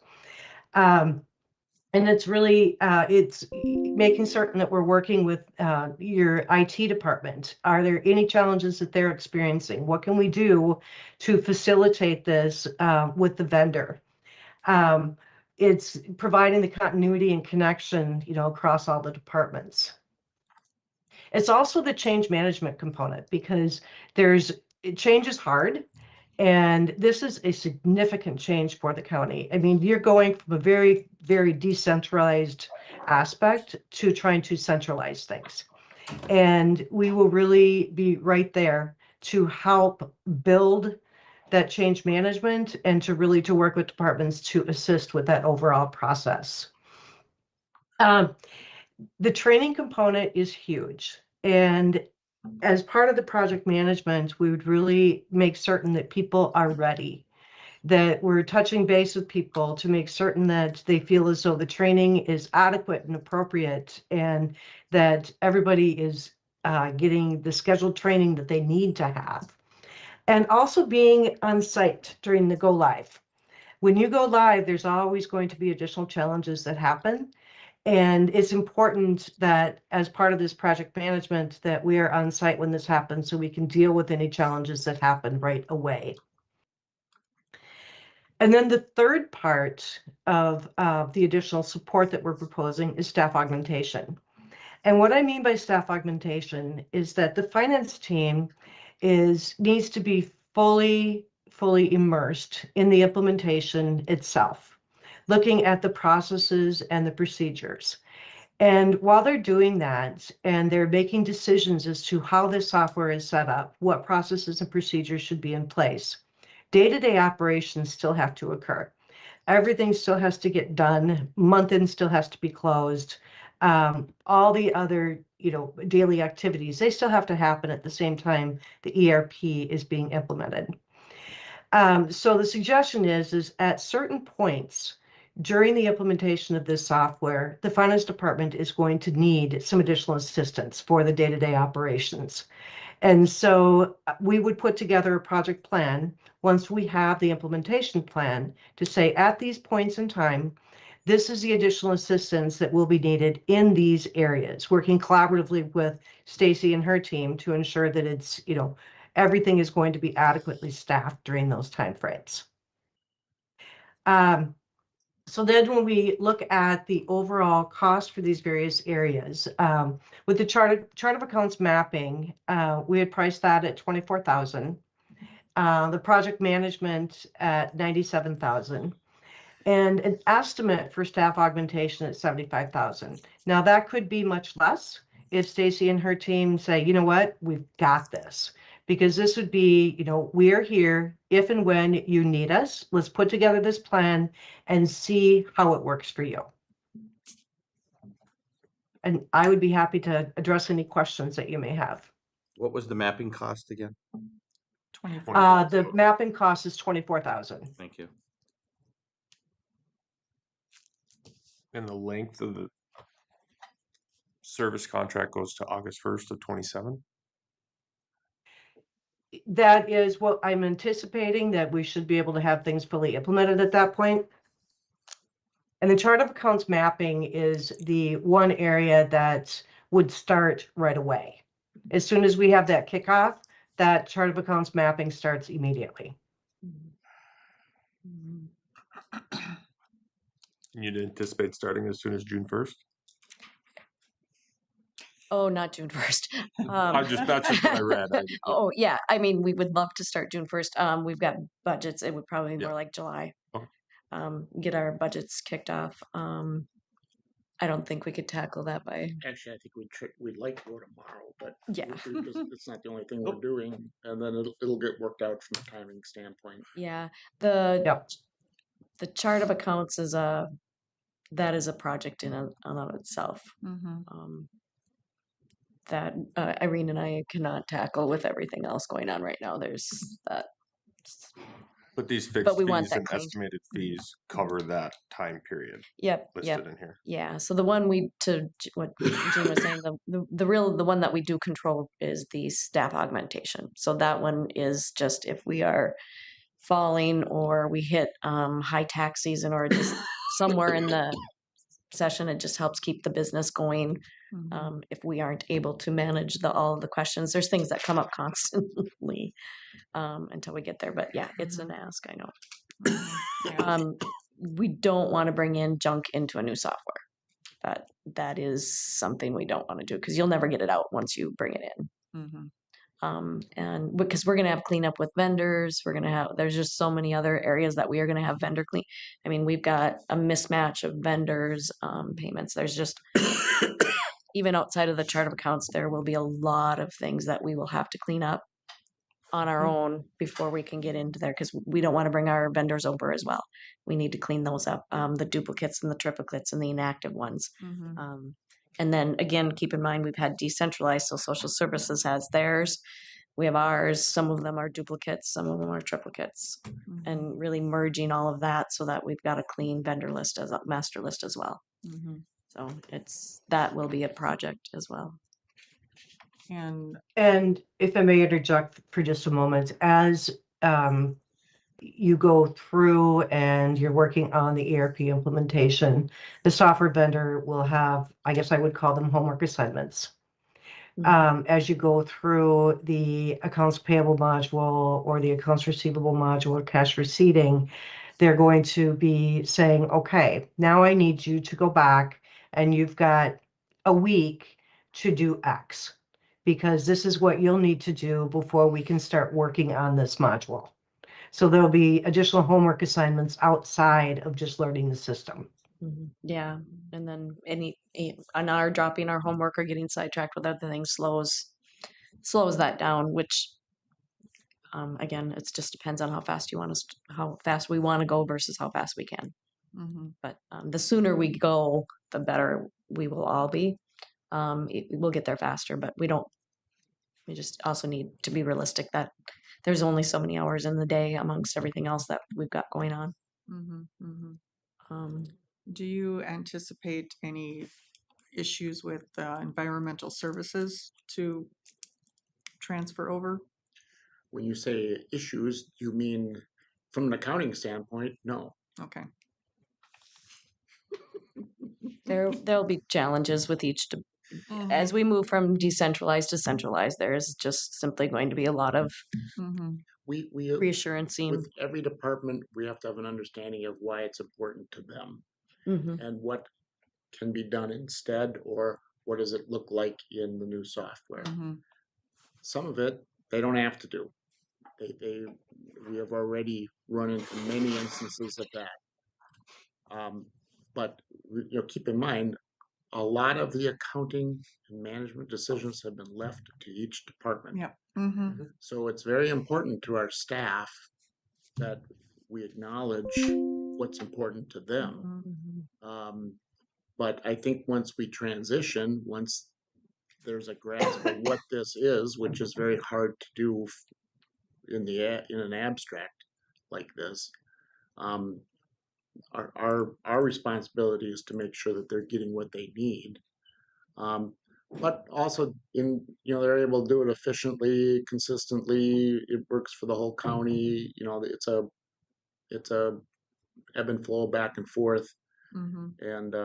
And it's really, it's making certain that we're working with your IT department. Are there any challenges that they're experiencing? What can we do to facilitate this with the vendor? It's providing the continuity and connection, across all the departments. It's also the change management component because change is hard. And this is a significant change for the county. I mean, you're going from a very, very decentralized aspect to trying to centralize things. And we will really be right there to help build that change management and to work with departments to assist with that overall process. The training component is huge. And as part of the project management, we would really make certain that people are ready, that we're touching base with people to make certain that they feel as though the training is adequate and appropriate, and that everybody is getting the scheduled training that they need to have. And also being on site during the go live. When you go live, there's always going to be additional challenges that happen. And it's important that as part of this project management that we are on site when this happens so we can deal with any challenges that happen right away. And then the third part of the additional support that we're proposing is staff augmentation. And what I mean by staff augmentation is that the finance team needs to be fully immersed in the implementation itself, looking at the processes and the procedures. And while they're doing that, and they're making decisions as to how this software is set up, what processes and procedures should be in place, day-to-day operations still have to occur. Everything still has to get done. Month end still has to be closed. All the other, daily activities, they still have to happen at the same time the ERP is being implemented. So the suggestion is at certain points during the implementation of this software, the finance department is going to need some additional assistance for the day-to-day operations. And so we would put together a project plan once we have the implementation plan to say at these points in time, This is the additional assistance that will be needed in these areas, working collaboratively with Stacy and her team to ensure that it's, everything is going to be adequately staffed during those timeframes. So then when we look at the overall cost for these various areas, with the chart of accounts mapping, we had priced that at 24,000. The project management at 97,000, and an estimate for staff augmentation at 75,000. Now that could be much less if Stacy and her team say, you know what, we've got this. Because this would be, we're here if and when you need us. Let's put together this plan and see how it works for you. And I would be happy to address any questions that you may have. What was the mapping cost again? 24. The mapping cost is 24,000. Thank you. And the length of the service contract goes to August 1st of 27. That is what I'm anticipating, that we should be able to have things fully implemented at that point. And the chart of accounts mapping is the one area that would start right away. As soon as we have that kickoff, that chart of accounts mapping starts immediately. You'd anticipate starting as soon as June 1st? Oh, not June 1st. That's just what I read. Oh, yeah. I mean, we would love to start June 1st. We've got budgets. It would probably be more like July. Okay. Get our budgets kicked off. I don't think we could tackle that by. Actually, I think we'd like to go tomorrow, but Yeah. it's not the only thing we're doing, and then it'll get worked out from a timing standpoint. Yeah. The Yep. chart of accounts is a project in and of itself. That Irene and I cannot tackle with everything else going on right now. There's that. But these fixed we want fees that and cleaned. estimated fees cover that time period Yep. listed in here. Yeah. So the one what Jim was saying, the one that we do control is the staff augmentation. So that one is just if we are falling or we hit high tax season or just somewhere in the session, it just helps keep the business going. If we aren't able to manage all of the questions, there's things that come up constantly until we get there. But yeah, it's an ask, I know. We don't want to bring in junk into a new software. That is something we don't want to do because you'll never get it out once you bring it in. And because we're going to have cleanup with vendors, there's just so many other areas that we are going to have vendor clean. I mean, we've got a mismatch of vendors, payments. There's just, even outside of the chart of accounts, there will be a lot of things that we will have to clean up on our own before we can get into there because we don't want to bring our vendors over as well. We need to clean those up, the duplicates and the triplicates and the inactive ones. And then again, keep in mind, we've had decentralized, so social services has theirs. We have ours. Some of them are duplicates, some of them are triplicates, and really merging all of that so that we've got a clean vendor list as a master list as well. So that will be a project as well. And if I may interject for just a moment, as you go through and you're working on the ERP implementation, the software vendor will have, I guess I would call them homework assignments. As you go through the accounts payable module or the accounts receivable module or cash receipting, they're going to be saying, okay, now I need you to go back and you've got a week to do X because this is what you'll need to do before we can start working on this module. So there'll be additional homework assignments outside of just learning the system. Yeah, and then on our dropping our homework or getting sidetracked with other things slows that down. Which, again, it just depends on how fast we want to go versus how fast we can. But the sooner we go, the better we will all be. We'll get there faster, but we just also need to be realistic that there's only so many hours in the day amongst everything else that we've got going on. Do you anticipate any issues with environmental services to transfer over? When you say issues, you mean from an accounting standpoint? No. Okay. There'll be challenges with each, Mhm, as we move from decentralized to centralized, there's just simply going to be a lot of mhm, We reassuranceing. with every department, we have to have an understanding of why it's important to them Mhm. and what can be done instead, or what does it look like in the new software. mhm. Some of it they don't have to do. We have already run into many instances of that. But keep in mind, a lot of the accounting and management decisions have been left to each department. Yep. Mhm, So it's very important to our staff that we acknowledge what's important to them. mhm. But I think once we transition, once there's a grasp of what this is, which is very hard to do in an abstract like this, um, our responsibility is to make sure that they're getting what they need. But also they're able to do it efficiently, consistently. It works for the whole county. It's a ebb and flow back and forth. Mhm. And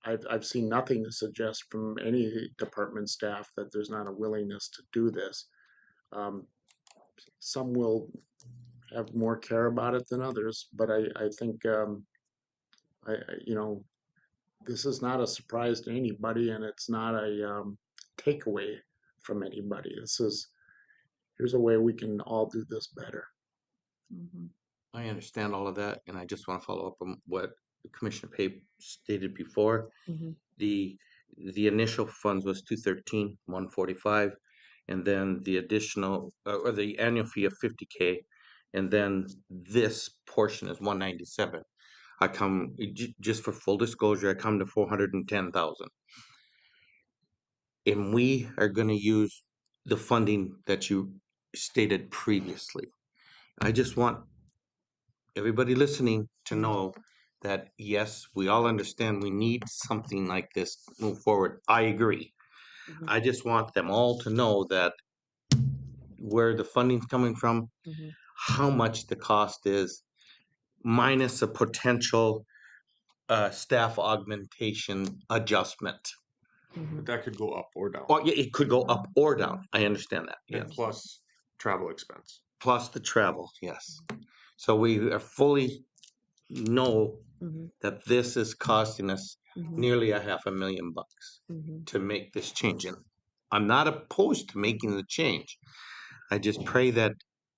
I've seen nothing to suggest from any department staff that there's not a willingness to do this. Um, some will have more care about it than others, but I think this is not a surprise to anybody, and it's not a takeaway from anybody. Here's a way we can all do this better. Mhm. I understand all of that, and I just want to follow up on what Commissioner Pape stated before. Mhm. The the initial funds was 213,145, and then the additional or the annual fee of 50K, and then this portion is 197. I come just for full disclosure, I come to 410,000, and we are going to use the funding that you stated previously. I just want everybody listening to know that yes, we all understand we need something like this to move forward. I agree. Mhm. I just want them all to know that where the funding's coming from, Mhm. how much the cost is, minus a potential staff augmentation adjustment. Mhm. But that could go up or down. Or yeah, it could go up or down. I understand that. And Yes. plus travel expense. Plus the travel. Yes. So we are fully know Mhm. that this is costing us Mhm. nearly a $500,000 Mhm. to make this change. And I'm not opposed to making the change. I just pray that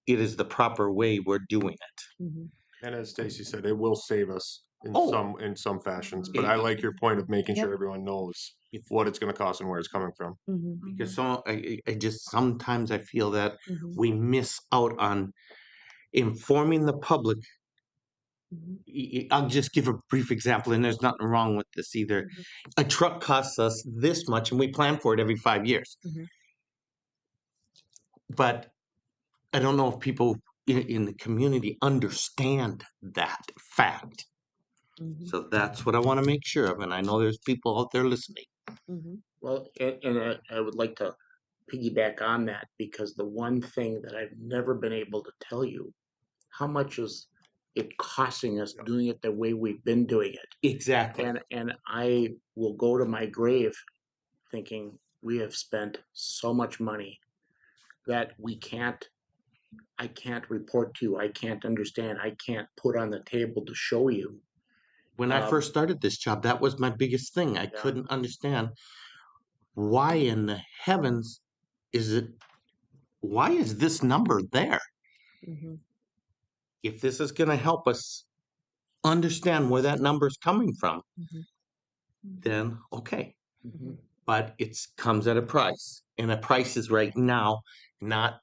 it is the proper way we're doing it. Mhm. And as Stacy said, it will save us Oh. in some fashions. But I like your point of making sure everyone knows what it's going to cost and where it's coming from. Mhm. Because I just sometimes I feel that Mhm. we miss out on informing the public. I'll just give a brief example, and there's nothing wrong with this either. A truck costs us this much, and we plan for it every 5 years. Mhm. But I don't know if people in the community understand that fact. Mhm. So that's what I want to make sure of, and I know there's people out there listening. Mhm. Well, and I would like to piggyback on that, because the one thing that I've never been able to tell you, how much is it costing us doing it the way we've been doing it? Exactly. And I will go to my grave thinking we have spent so much money that I can't report to you. I can't understand. I can't put on the table to show you. When I first started this job, that was my biggest thing. I couldn't understand why in the heavens is it, why is this number there? Mhm. If this is going to help us understand where that number is coming from, Mhm. then okay. Mhm. But it comes at a price, and a price is right now, not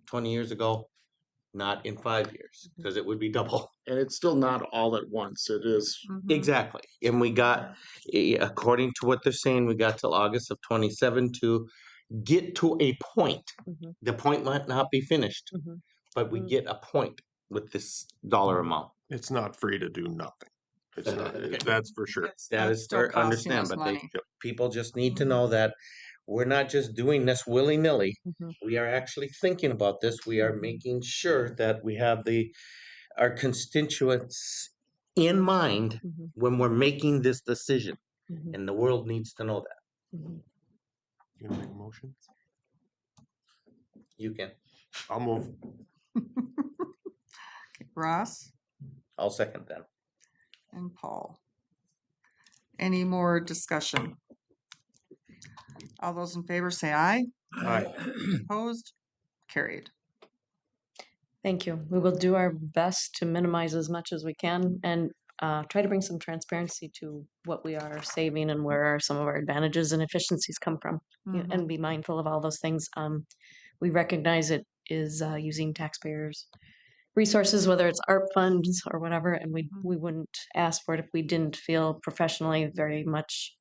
20 years ago, not in 5 years, because it would be double. And it's still not all at once. It is. Exactly. And we got, according to what they're saying, we got till August of 27 to get to a point. Mhm. The point might not be finished, Mhm. but we get a point with this dollar amount. It's not free to do nothing. It's not. That's for sure. That It's is still fair, costing understand, us but money. people just need to know that we're not just doing this willy-nilly. Mhm. We are actually thinking about this. We are making sure that we have our constituents in mind Mhm. when we're making this decision, Mhm. and the world needs to know that. Mhm. You gonna make a motion? You can. I'll move. Ross I'll second that. and Paul. Any more discussion? All those in favor say aye. Aye. Opposed? Carried. Thank you. We will do our best to minimize as much as we can and try to bring some transparency to what we are saving and where some of our advantages and efficiencies come from, and be mindful of all those things. We recognize it is using taxpayers' resources, whether it's ARP funds or whatever, and we wouldn't ask for it if we didn't feel professionally very much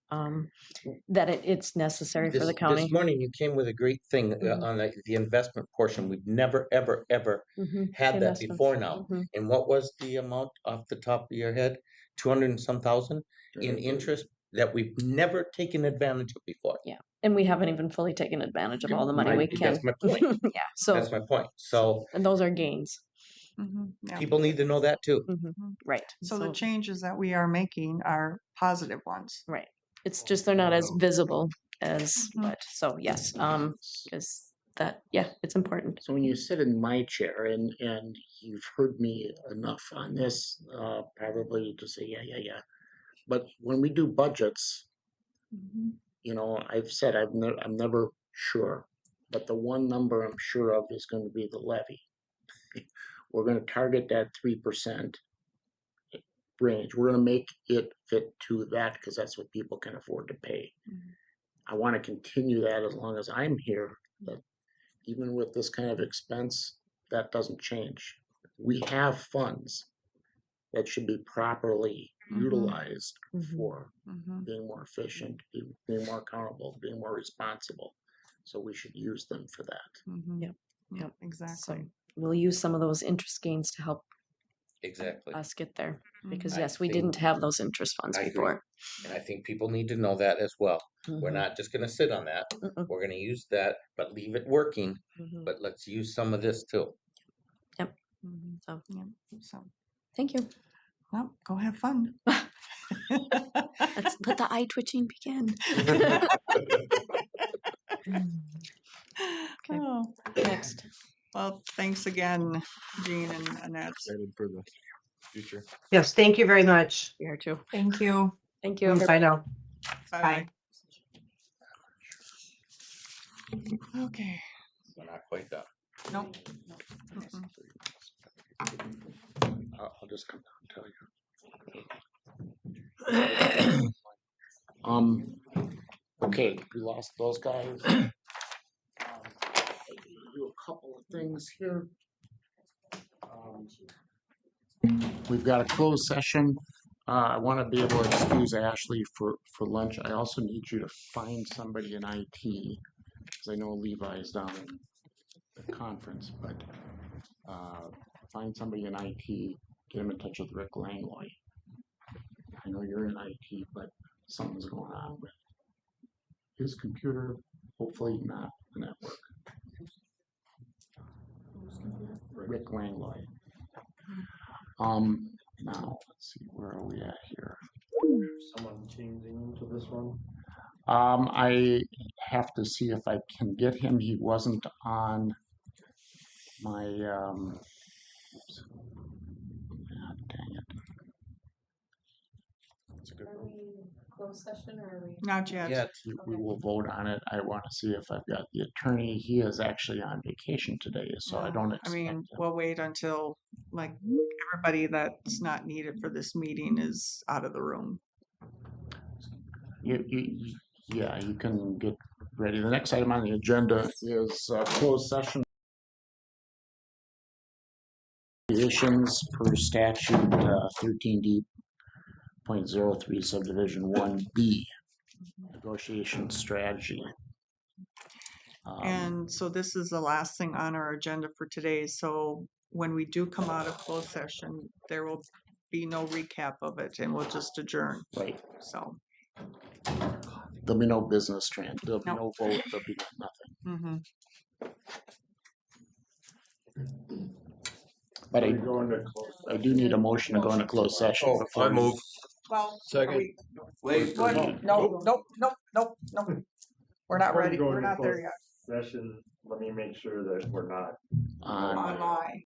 that it's necessary for the county. This morning you came with a great thing on the investment portion. We've never, ever, ever had that Investments. before now. And what was the amount off the top of your head? 200 and some thousand in interest that we've never taken advantage of before. Yeah, and we haven't even fully taken advantage of all the money we can. That's my point. Yeah, so, That's my point. So and those are gains. Yeah. people need to know that too. Right. So the changes that we are making are positive ones. Right. It's just they're not as visible as, but, so yes, because that, yeah, it's important. So when you sit in my chair and you've heard me enough on this, probably to say, yeah. But when we do budgets, you know, I've said I'm never sure, but the one number I'm sure of is going to be the levy. We're going to target that 3% range. We're going to make it fit to that because that's what people can afford to pay. I want to continue that as long as I'm here. But even with this kind of expense, that doesn't change. We have funds that should be properly utilized for being more efficient, being more accountable, being more responsible. So we should use them for that. Yep, exactly. So we'll use some of those interest gains to help Exactly. us get there. Because I yes, we think- didn't have those interest funds I agree. before. And I think people need to know that as well. We're not just gonna sit on that. We're gonna use that, but leave it working. But let's use some of this too. Yep. So, so Thank you. well, go have fun. Let's let the eye twitching begin. Okay. Oh, Next. well, thanks again, Jean and Annette. Excited for the future. Yes, thank you very much. Here too. Thank you. Thank you. Bye now. Bye. Okay. We're not quite done. Nope. I'll just come down and tell you. Okay, we lost those guys. Do a couple of things here. We've got a closed session. I want to be able to excuse Ashley for lunch. I also need you to find somebody in IT, because I know Levi's down in the conference, but find somebody in IT, get him in touch with Rick Langlois. I know you're in IT, but something's going on with his computer, hopefully not the network. Rick Langlois. Now, let's see, where are we at here? Someone changing to this one? I have to see if I can get him. He wasn't on my, oops. Ah, dang it. That's a good Are we closed session or are we? Not yet. Yeah, We will vote on it. I want to see if I've got the attorney. He is actually on vacation today, so I don't I expect mean, him. we'll wait until like everybody that's not needed for this meeting is out of the room. Yeah, you can get ready. The next item on the agenda is closed session. Negotiations per statute 13D.03 subdivision 1B. Negotiation strategy. And so this is the last thing on our agenda for today. So when we do come out of closed session, there will be no recap of it and we'll just adjourn. Right. So. There'll be no business trend. There'll be Nope. no vote. There'll be nothing. But I do need a motion to go into closed session. Oh, before I move. Well, Second. Wait. what? Nope. We're not ready. We're not there yet. Session, let me make sure that we're not on Online.